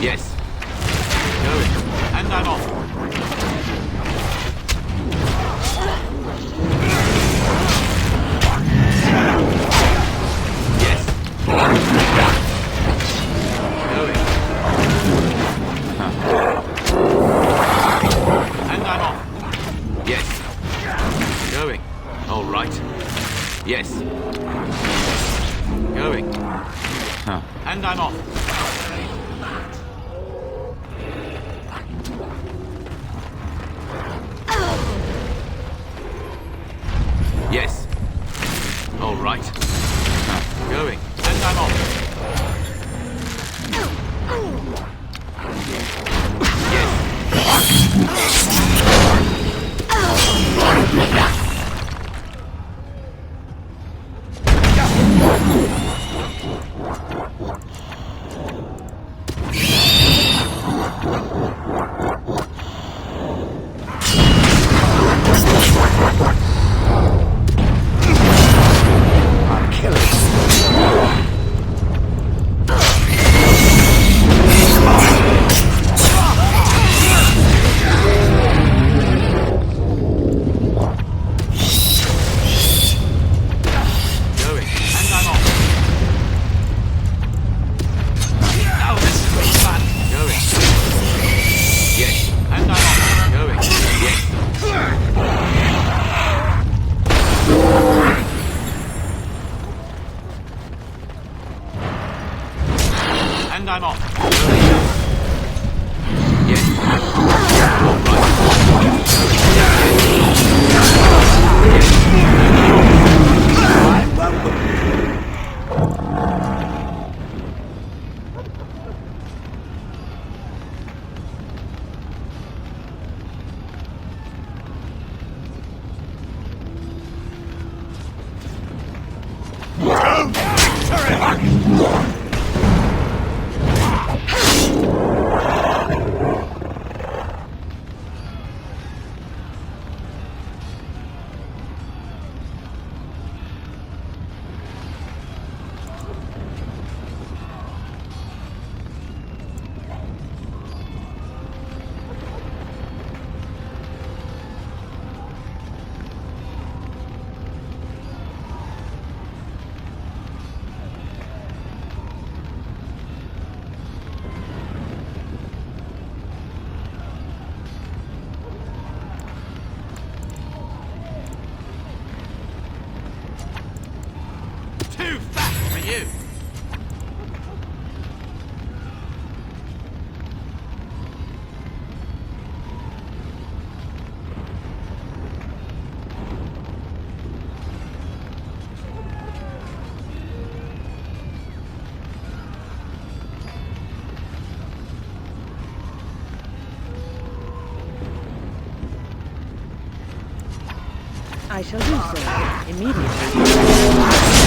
Yes. Going. And I'm off. Yes. Going. And I'm off. Yes. Going. All right. Yes. Going. And I'm off. Yes. All right. Going. And I'm off. I shall do so immediately.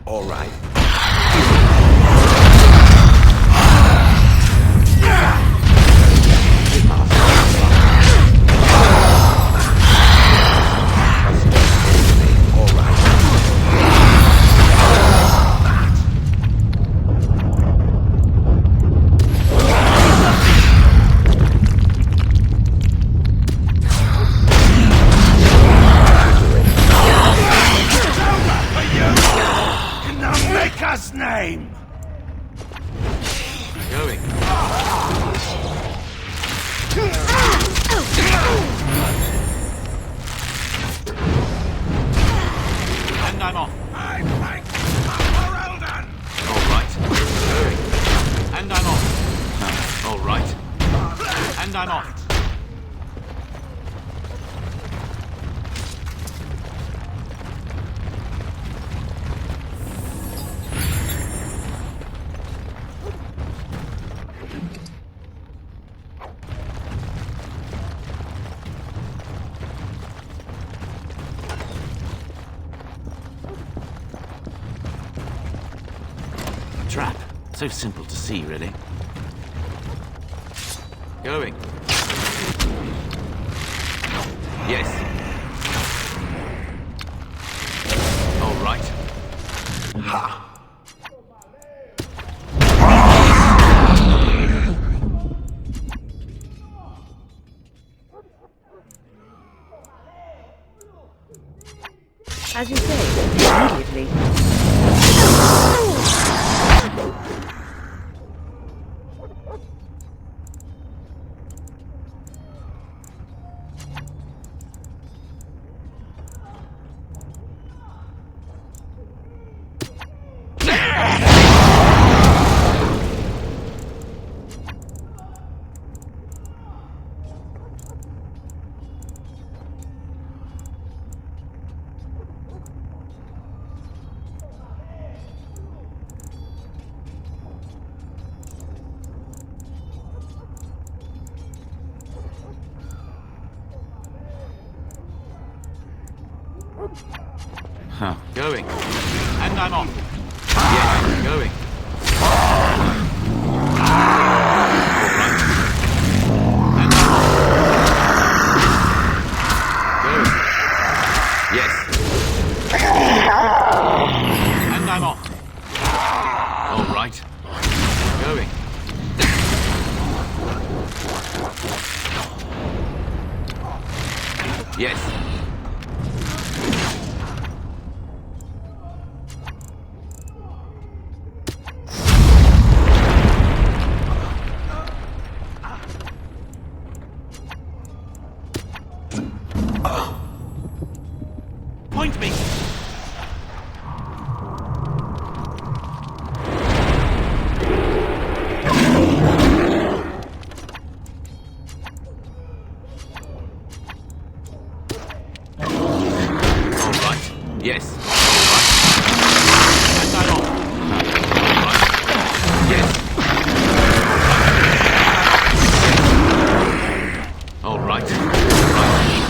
All right. Name! Going. And I'm off. I fight for Eldon! All right. Going. And I'm off. All right. And I'm off. Trap. So simple to see, really. Going. Yes. All right. Ha! As you say, immediately. Huh. Going. And I'm off. Yes, going. All right. And I'm off. Going. Yes. And I'm off. All right. Going. Yes. Point me! Yes. And I'm off. Yes. All right.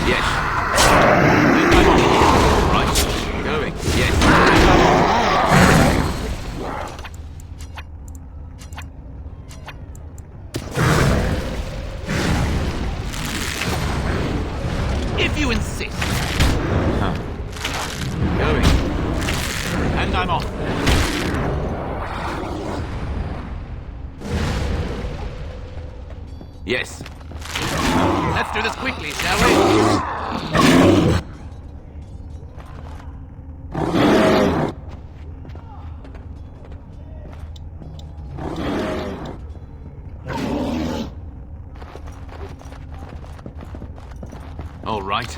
Yes. And I'm off. Right. Going. Yes. And I'm off. If you insist. Going. And I'm off. Yes. Let's do this quickly, shall we? All right.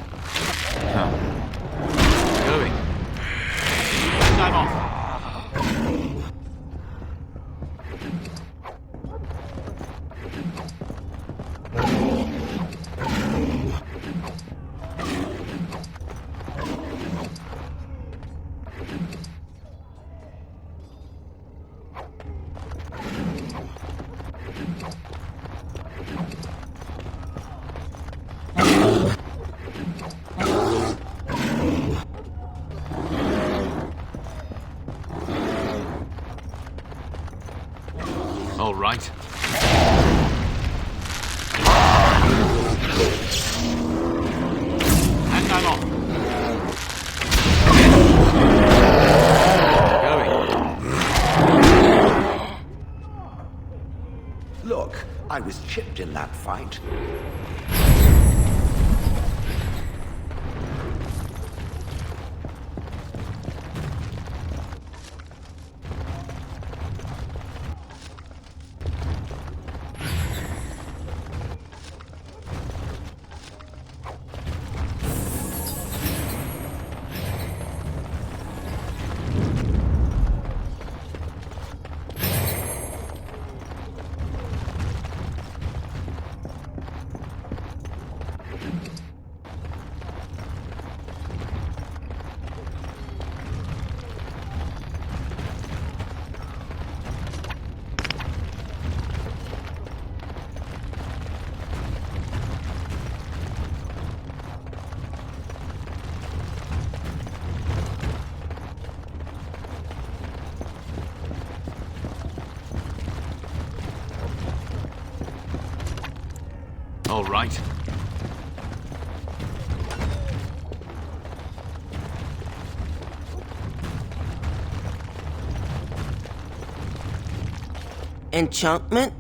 Going. And I'm off. All right. And I'm off. Look, I was chipped in that fight. All right. Enchantment?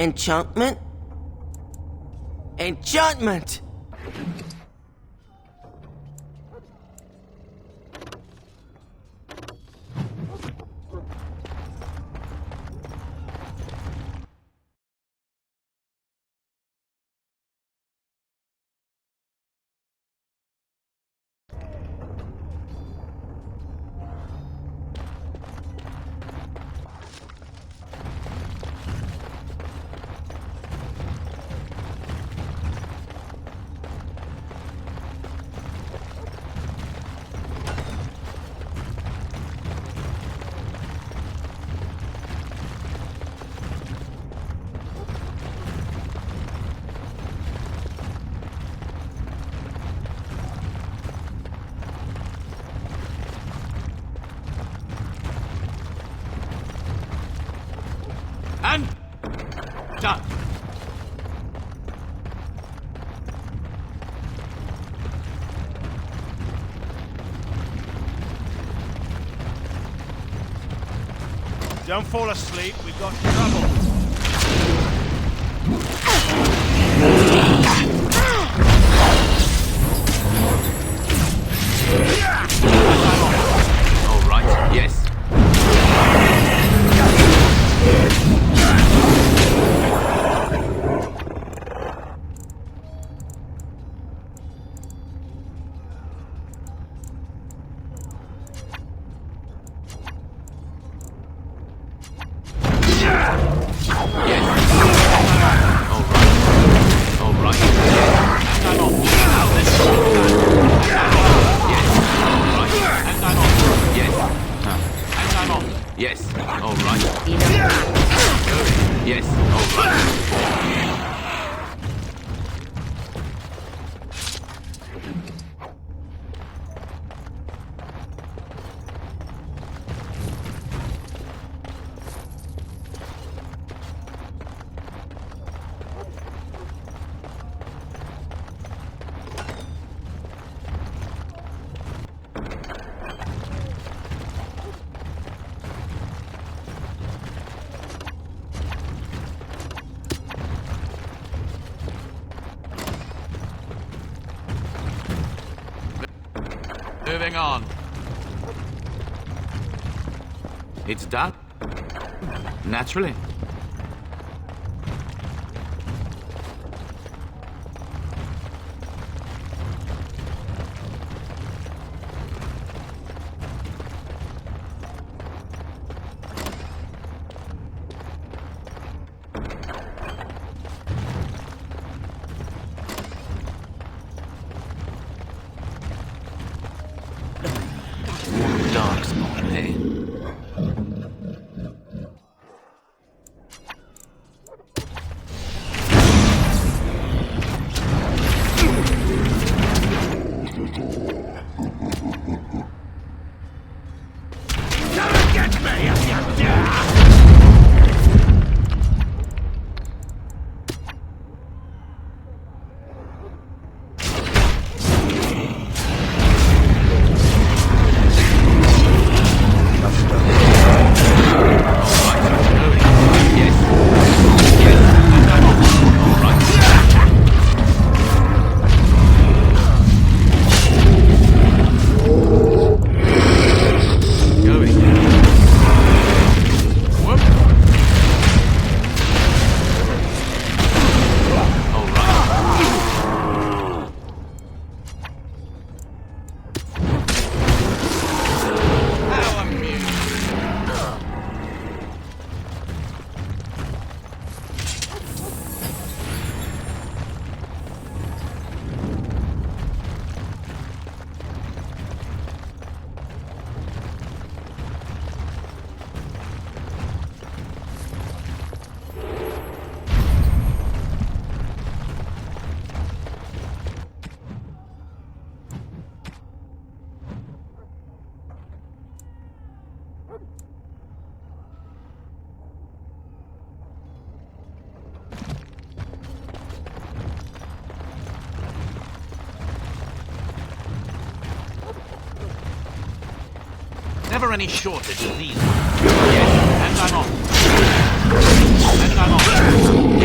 Enchantment? Enchantment! And done. Don't fall asleep, we've got trouble. All right, yes. Yes, all right. Yes, all right. Moving on. It's done. Naturally. Darkspawn, eh? Never any shortage of these. Yes, and I'm on. And I'm on.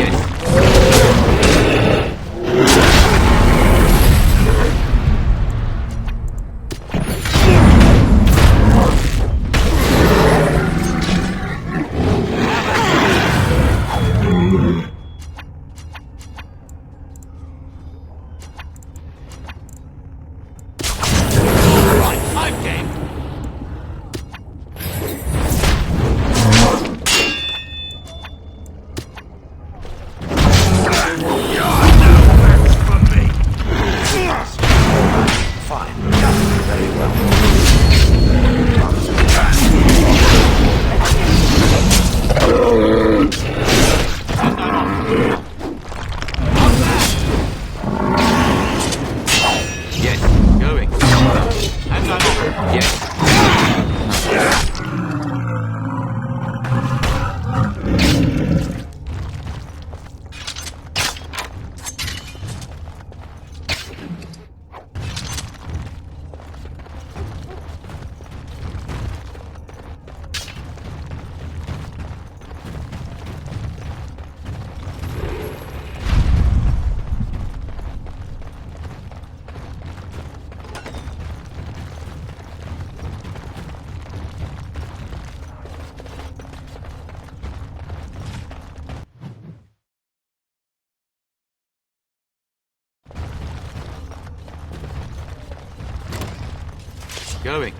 Going.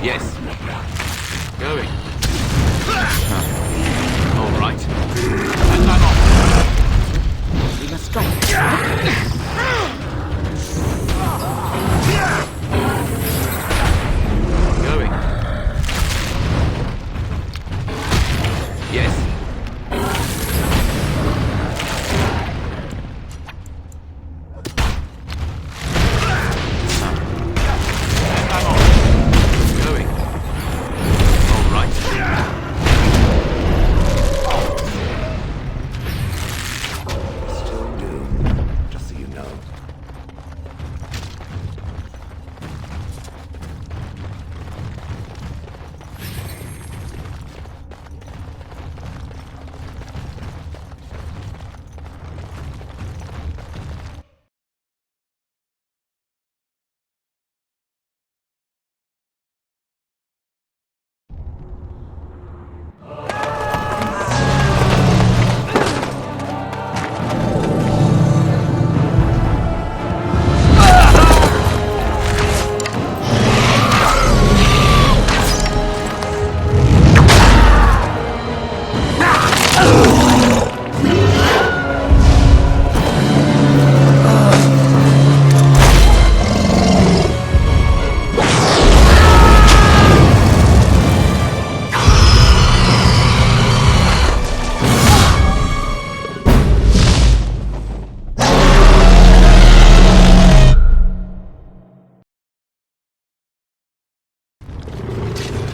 Yes. Going. All right. And I'm off. We must strike. Going. Yes.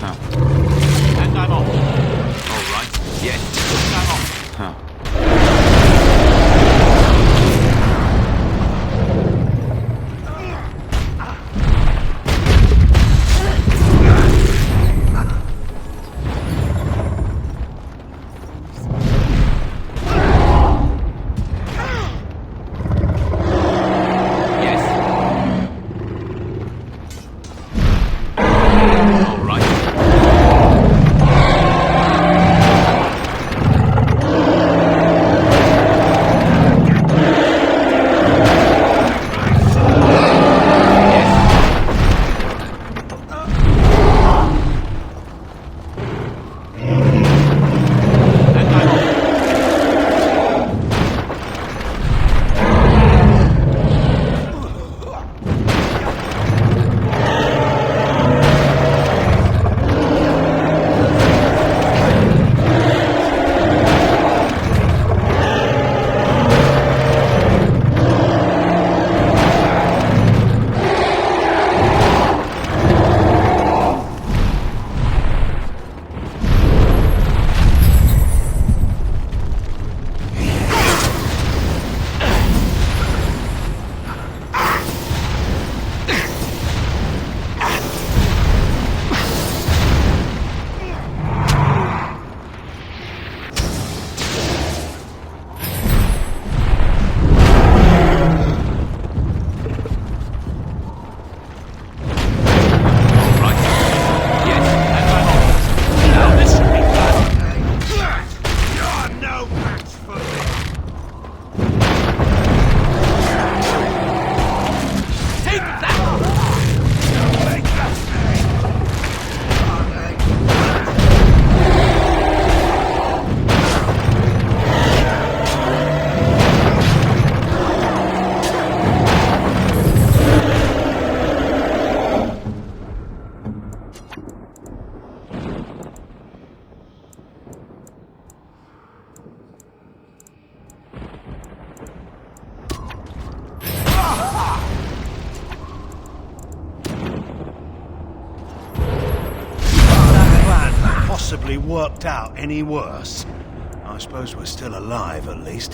And I'm off. All right. Yes. And I'm off. Huh. possibly worked out any worse. I suppose we're still alive, at least.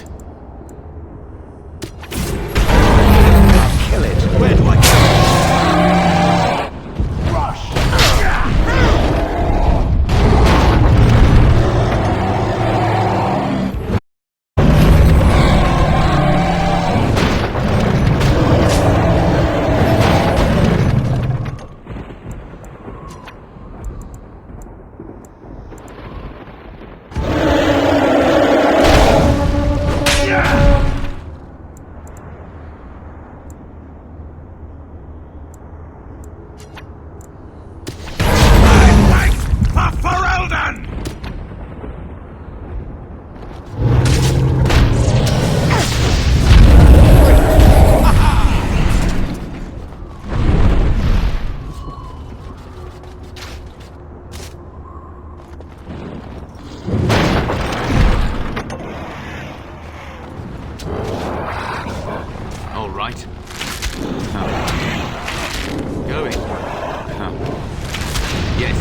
Kill it. Where do I go? Rush! All right. Going. Yes.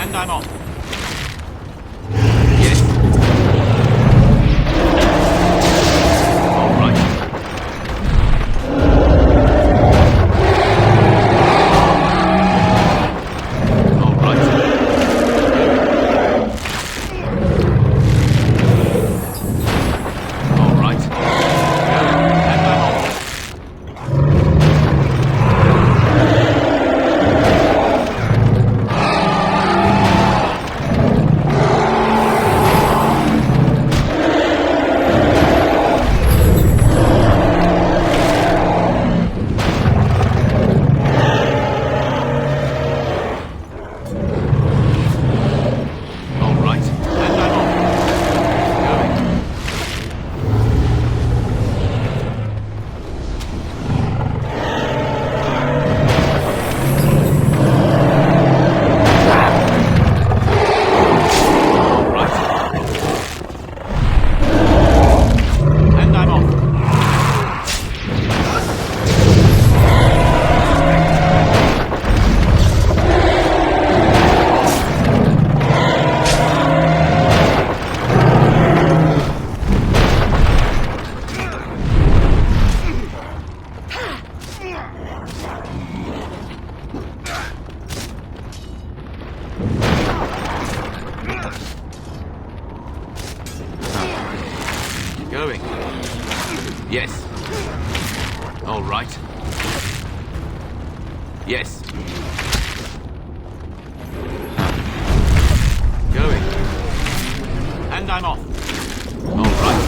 And I'm off. Yes. All right. All right. All right. And I'm off. All right. And I'm off. Going. All right. And I'm off. Going. Yes. All right. Yes. Going. And I'm off. All right.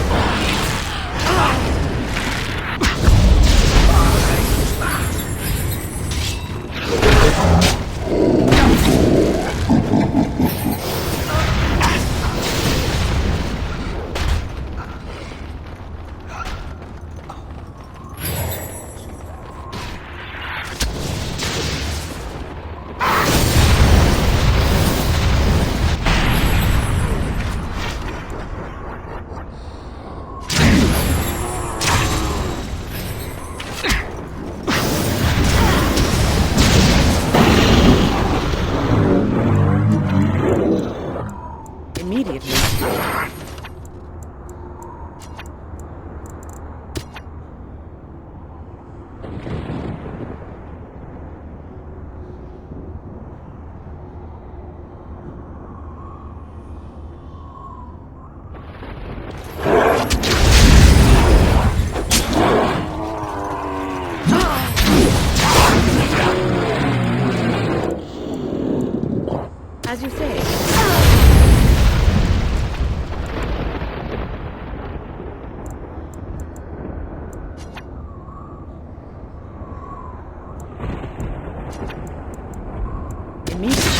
Immediately. As you say. Immediately.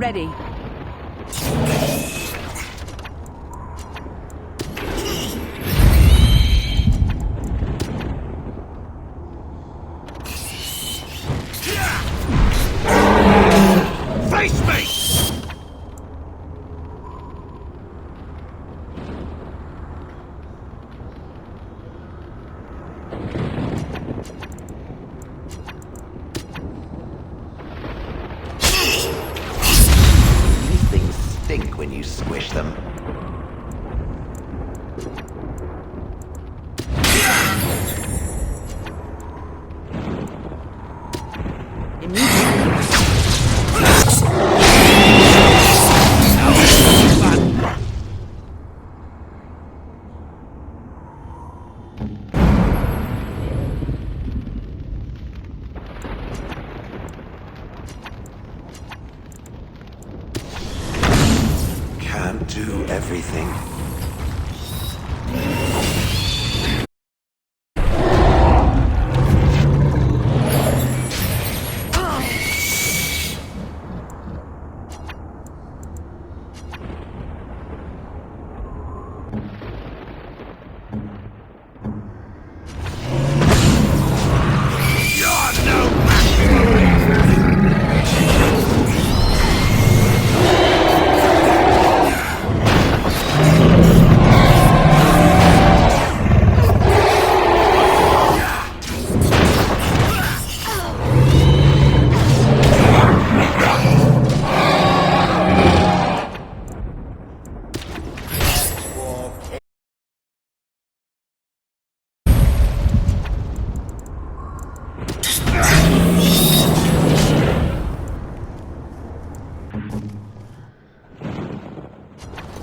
ready. Face me! These things stink when you squish them. Can't do everything.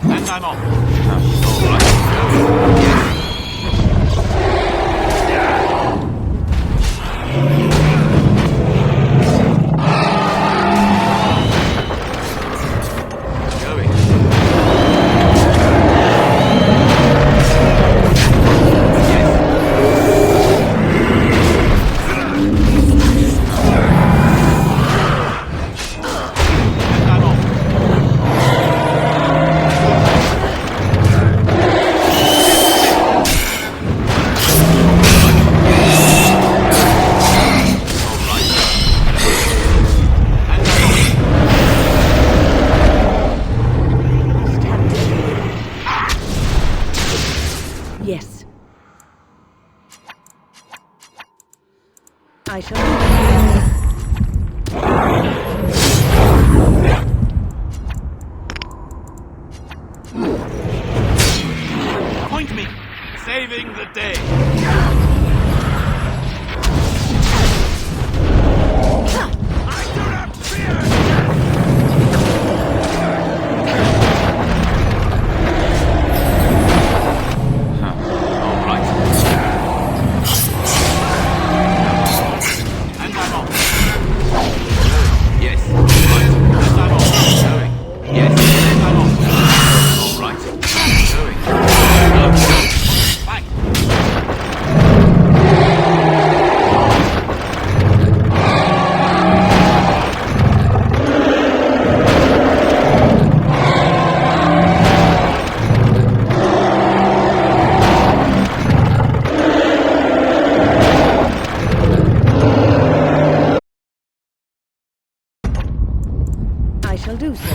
And I'm off. All right. Yes. I shall. Point me. Saving the day. I shall do so.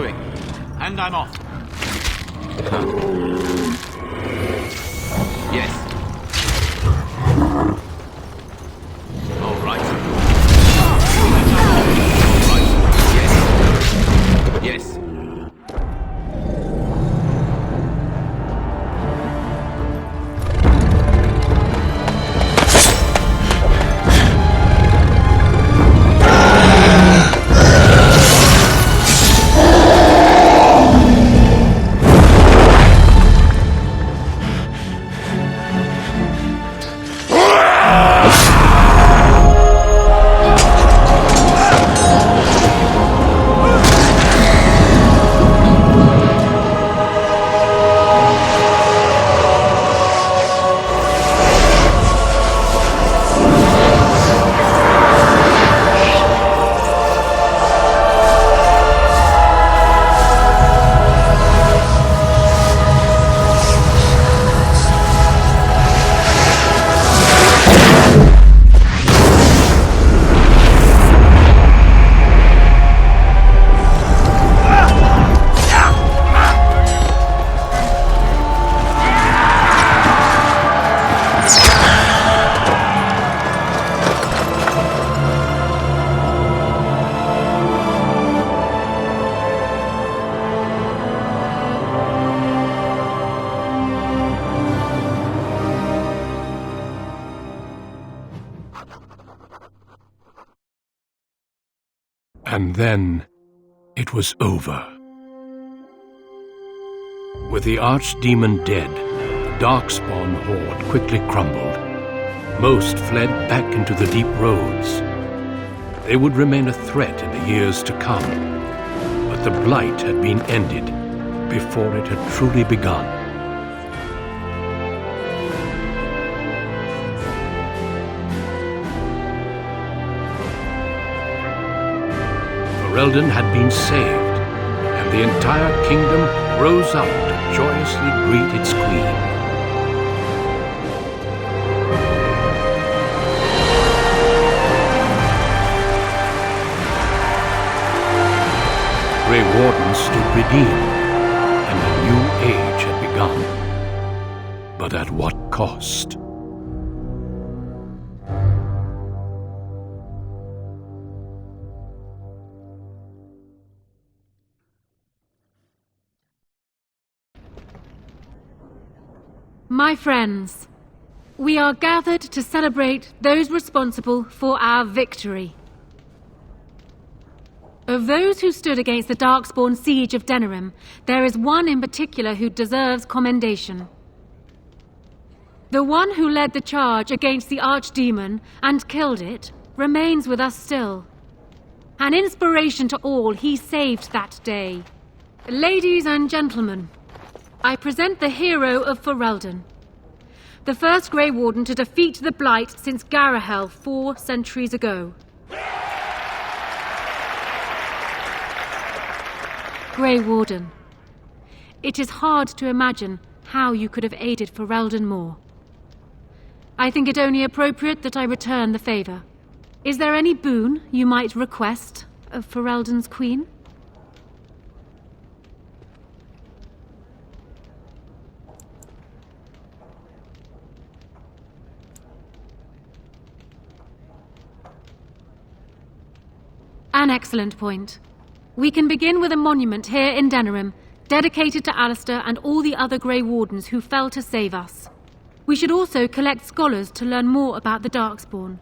Going. And I'm off. Yes. All right. All right. Yes. Yes. And then it was over. With the archdemon dead, the Darkspawn horde quickly crumbled. Most fled back into the deep roads. They would remain a threat in the years to come, but the blight had been ended before it had truly begun. Ferelden had been saved, and the entire kingdom rose up to joyously greet its queen. Grey Warden stood redeemed, and a new age had begun. But at what cost? My friends, we are gathered to celebrate those responsible for our victory. Of those who stood against the Darkspawn siege of Denerim, there is one in particular who deserves commendation. The one who led the charge against the Archdemon and killed it remains with us still. An inspiration to all he saved that day. Ladies and gentlemen, I present the hero of Ferelden, the first Grey Warden to defeat the Blight since Garahel 4 centuries ago. Grey Warden, it is hard to imagine how you could have aided Ferelden more. I think it only appropriate that I return the favor. Is there any boon you might request of Ferelden's queen? An excellent point. We can begin with a monument here in Denerim, dedicated to Alistair and all the other Grey Wardens who fell to save us. We should also collect scholars to learn more about the Darkspawn.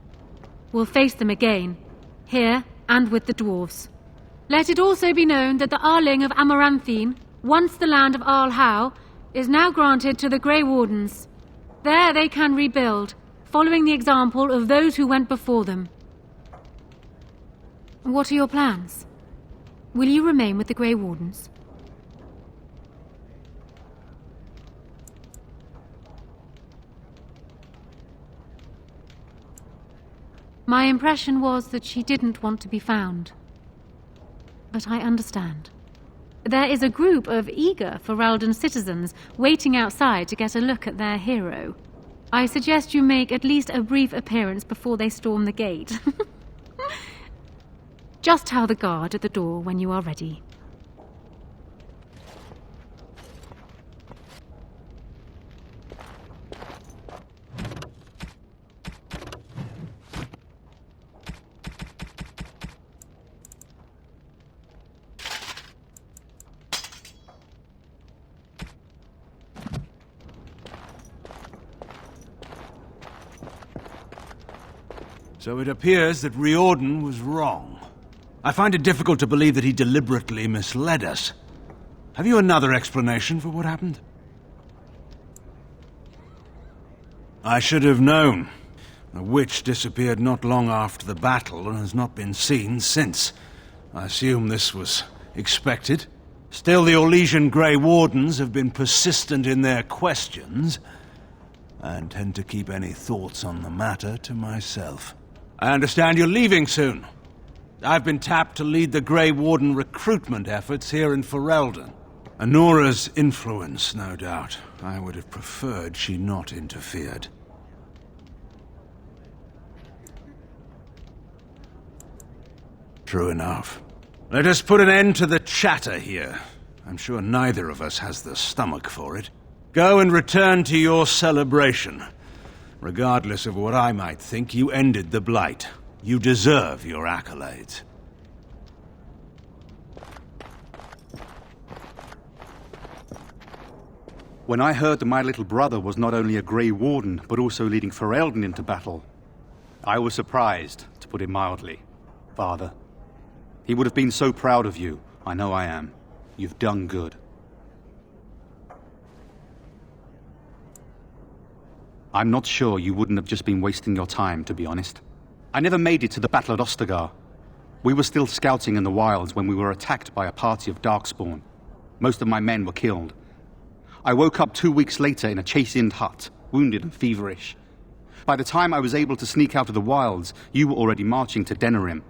We'll face them again, here and with the dwarves. Let it also be known that the Arling of Amaranthine, once the land of Arl Howe, is now granted to the Grey Wardens. There they can rebuild, following the example of those who went before them. What are your plans? Will you remain with the Grey Wardens? My impression was that she didn't want to be found. But I understand. There is a group of eager Ferelden citizens waiting outside to get a look at their hero. I suggest you make at least a brief appearance before they storm the gate. Just tell the guard at the door when you are ready. So it appears that Riordan was wrong. I find it difficult to believe that he deliberately misled us. Have you another explanation for what happened? I should have known. The witch disappeared not long after the battle and has not been seen since. I assume this was expected. Still, the Orlesian Grey Wardens have been persistent in their questions. I intend to keep any thoughts on the matter to myself. I understand you're leaving soon. I've been tapped to lead the Grey Warden recruitment efforts here in Ferelden. Anora's influence, no doubt. I would have preferred she not interfered. True enough. Let us put an end to the chatter here. I'm sure neither of us has the stomach for it. Go and return to your celebration. Regardless of what I might think, you ended the Blight. You deserve your accolades. When I heard that my little brother was not only a Grey Warden, but also leading Ferelden into battle, I was surprised, to put it mildly. Father, he would have been so proud of you. I know I am. You've done good. I'm not sure you wouldn't have just been wasting your time, to be honest. I never made it to the battle at Ostagar. We were still scouting in the wilds when we were attacked by a party of Darkspawn. Most of my men were killed. I woke up 2 weeks later in a chastened hut, wounded and feverish. By the time I was able to sneak out of the wilds, you were already marching to Denerim.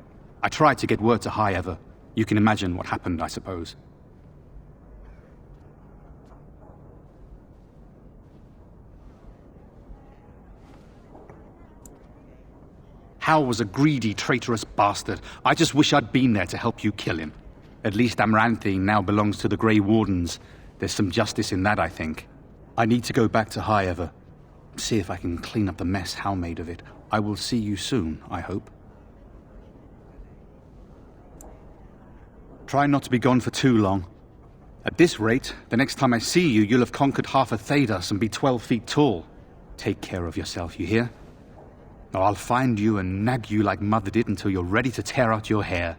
I tried to get word to High Ever. You can imagine what happened, I suppose. Hal was a greedy, traitorous bastard. I just wish I'd been there to help you kill him. At least Amaranthine now belongs to the Grey Wardens. There's some justice in that, I think. I need to go back to High Ever. See if I can clean up the mess Hal made of it. I will see you soon, I hope. Try not to be gone for too long. At this rate, the next time I see you, you'll have conquered half of Thedas and be 12 feet tall. Take care of yourself, you hear? Or I'll find you and nag you like Mother did until you're ready to tear out your hair.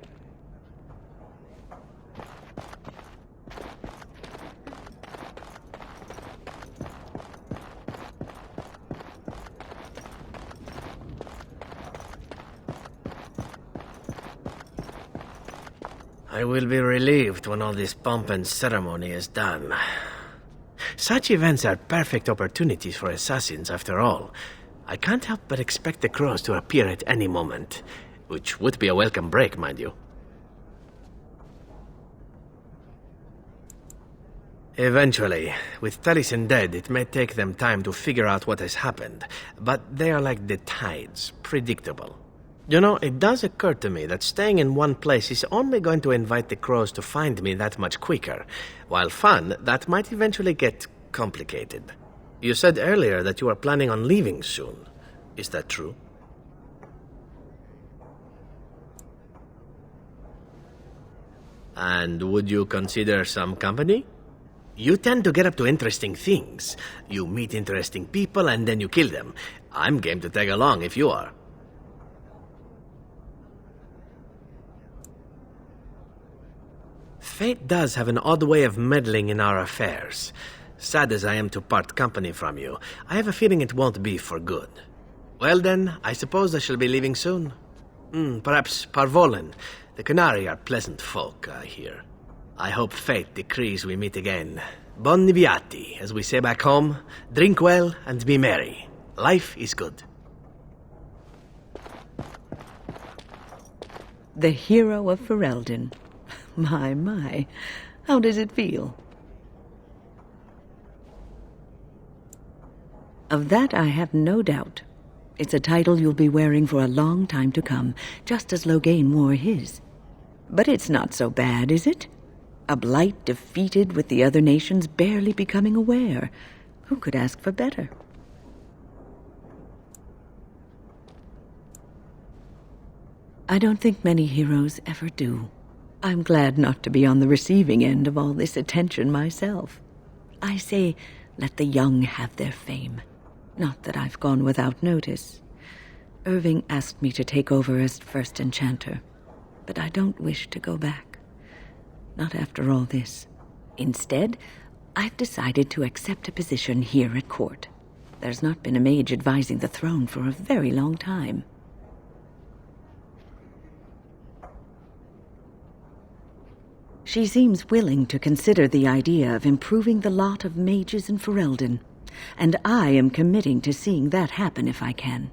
I will be relieved when all this pomp and ceremony is done. Such events are perfect opportunities for assassins, after all. I can't help but expect the crows to appear at any moment, which would be a welcome break, mind you. Eventually, with Taliesin dead, it may take them time to figure out what has happened, but they are like the tides, predictable. You know, it does occur to me that staying in one place is only going to invite the crows to find me that much quicker, while fun, that might eventually get complicated. You said earlier that you are planning on leaving soon. Is that true? And would you consider some company? You tend to get up to interesting things. You meet interesting people and then you kill them. I'm game to tag along if you are. Fate does have an odd way of meddling in our affairs. Sad as I am to part company from you, I have a feeling it won't be for good. Well then, I suppose I shall be leaving soon. Perhaps Parvolen. The Canary are pleasant folk, I hear. I hope fate decrees we meet again. Bon niviati, as we say back home. Drink well and be merry. Life is good. The hero of Ferelden. My. How does it feel? Of that I have no doubt. It's a title you'll be wearing for a long time to come, just as Loghain wore his. But it's not so bad, is it? A blight defeated with the other nations barely becoming aware. Who could ask for better? I don't think many heroes ever do. I'm glad not to be on the receiving end of all this attention myself. I say, let the young have their fame. Not that I've gone without notice. Irving asked me to take over as first enchanter, but I don't wish to go back. Not after all this. Instead, I've decided to accept a position here at court. There's not been a mage advising the throne for a very long time. She seems willing to consider the idea of improving the lot of mages in Ferelden, and I am committing to seeing that happen if I can.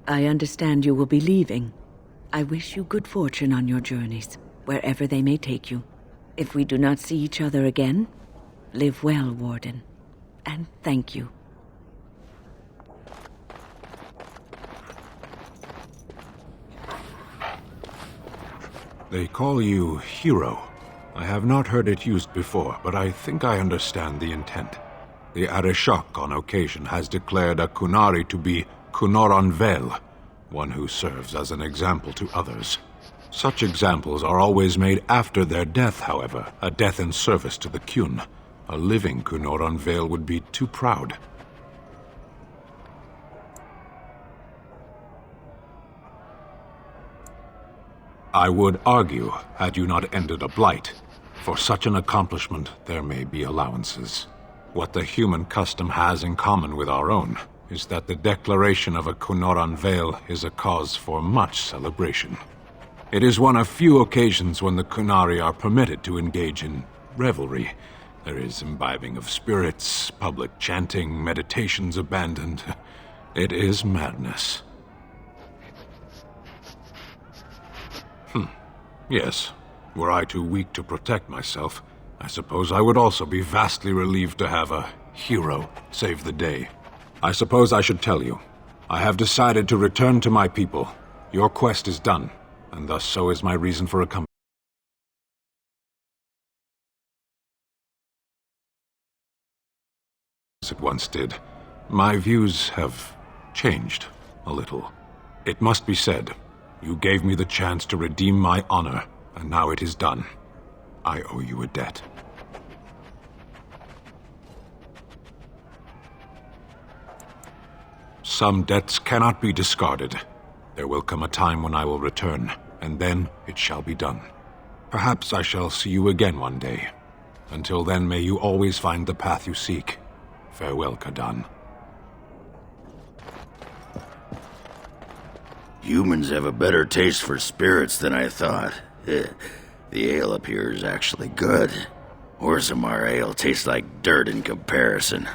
I understand you will be leaving. I wish you good fortune on your journeys, wherever they may take you. If we do not see each other again, live well, Warden, and thank you. They call you hero. I have not heard it used before, but I think I understand the intent. The Arishok on occasion has declared a Kunari to be Kunoran Vel, one who serves as an example to others. Such examples are always made after their death, however, a death in service to the Kyun. A living Kunoran Vel would be too proud. I would argue, had you not ended a blight, for such an accomplishment there may be allowances. What the human custom has in common with our own is that the declaration of a Kunoran Vel is a cause for much celebration. It is one of few occasions when the Kunari are permitted to engage in revelry. There is imbibing of spirits, public chanting, meditations abandoned. It is madness. Yes. Were I too weak to protect myself, I suppose I would also be vastly relieved to have a hero save the day. I suppose I should tell you. I have decided to return to my people. Your quest is done, and thus so is my reason for accompanying. As it once did. My views have changed a little. It must be said, you gave me the chance to redeem my honor, and now it is done. I owe you a debt. Some debts cannot be discarded. There will come a time when I will return, and then it shall be done. Perhaps I shall see you again one day. Until then, may you always find the path you seek. Farewell, Kadan. Humans have a better taste for spirits than I thought. The ale up here is actually good. Orzammar ale tastes like dirt in comparison.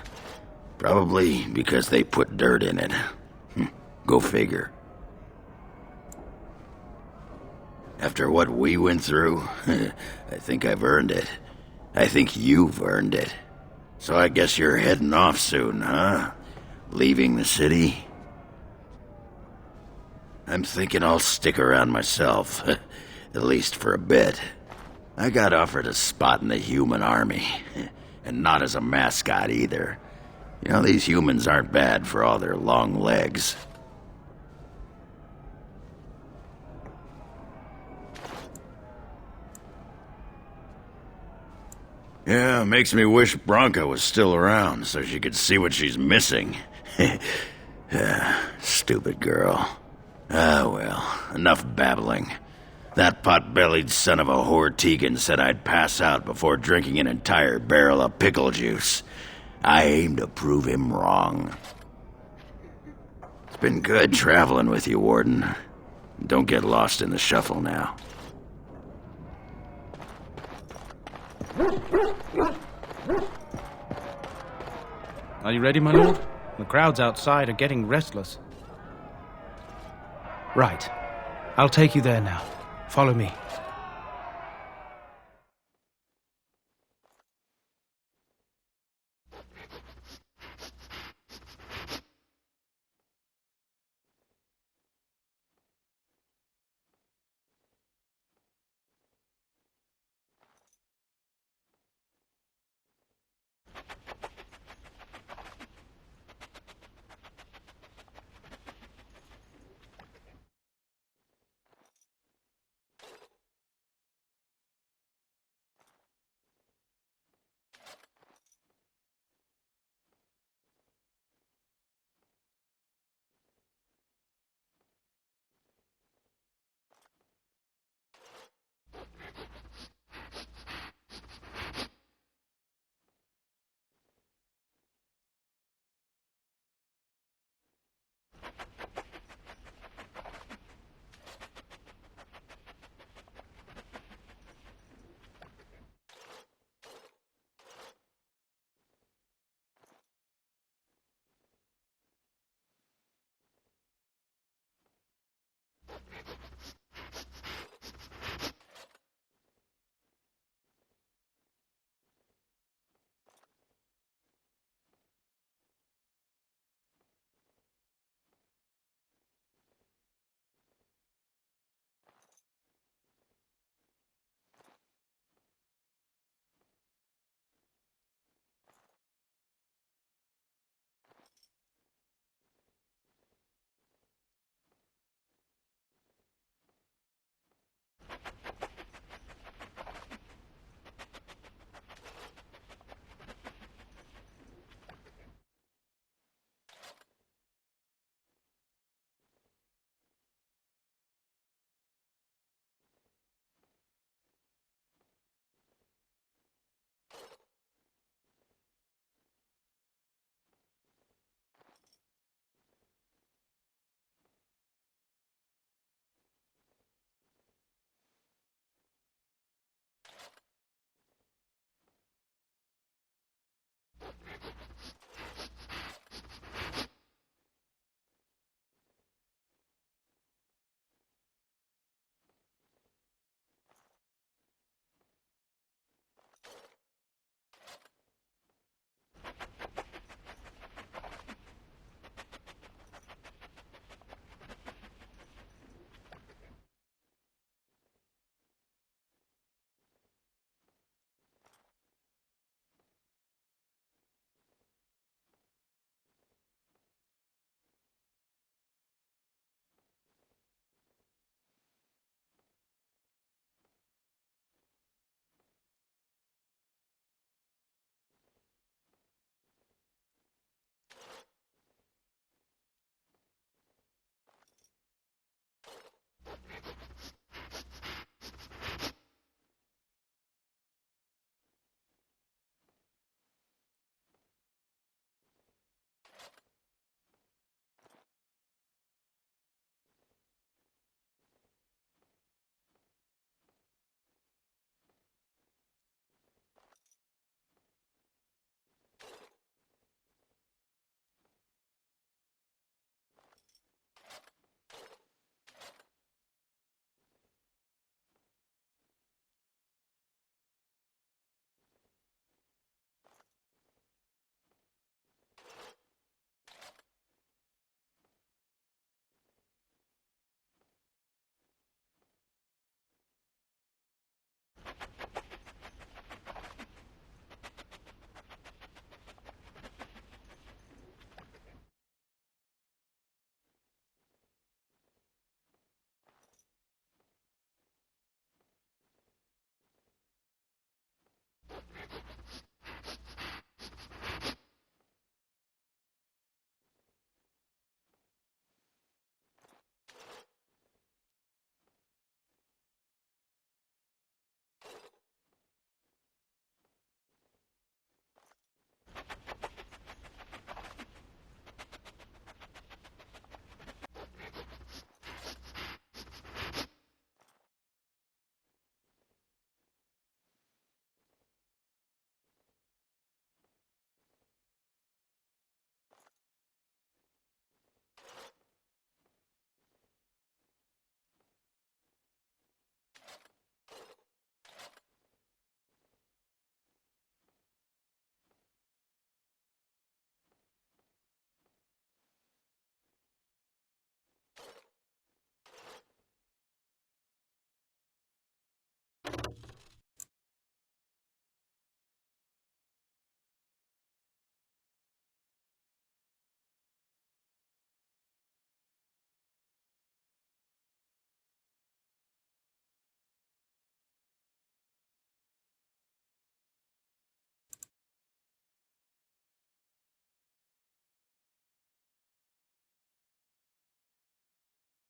Probably because they put dirt in it. Go figure. After what we went through, I think I've earned it. I think you've earned it. So I guess you're heading off soon, huh? Leaving the city? I'm thinking I'll stick around myself, at least for a bit. I got offered a spot in the human army, and not as a mascot either. You know, these humans aren't bad for all their long legs. Yeah, makes me wish Bronca was still around so she could see what she's missing. Stupid girl. Ah, well, enough babbling. That pot-bellied son of a whore Tegan said I'd pass out before drinking an entire barrel of pickle juice. I aim to prove him wrong. It's been good traveling with you, Warden. Don't get lost in the shuffle now. Are you ready, my lord? The crowds outside are getting restless. Right. I'll take you there now. Follow me.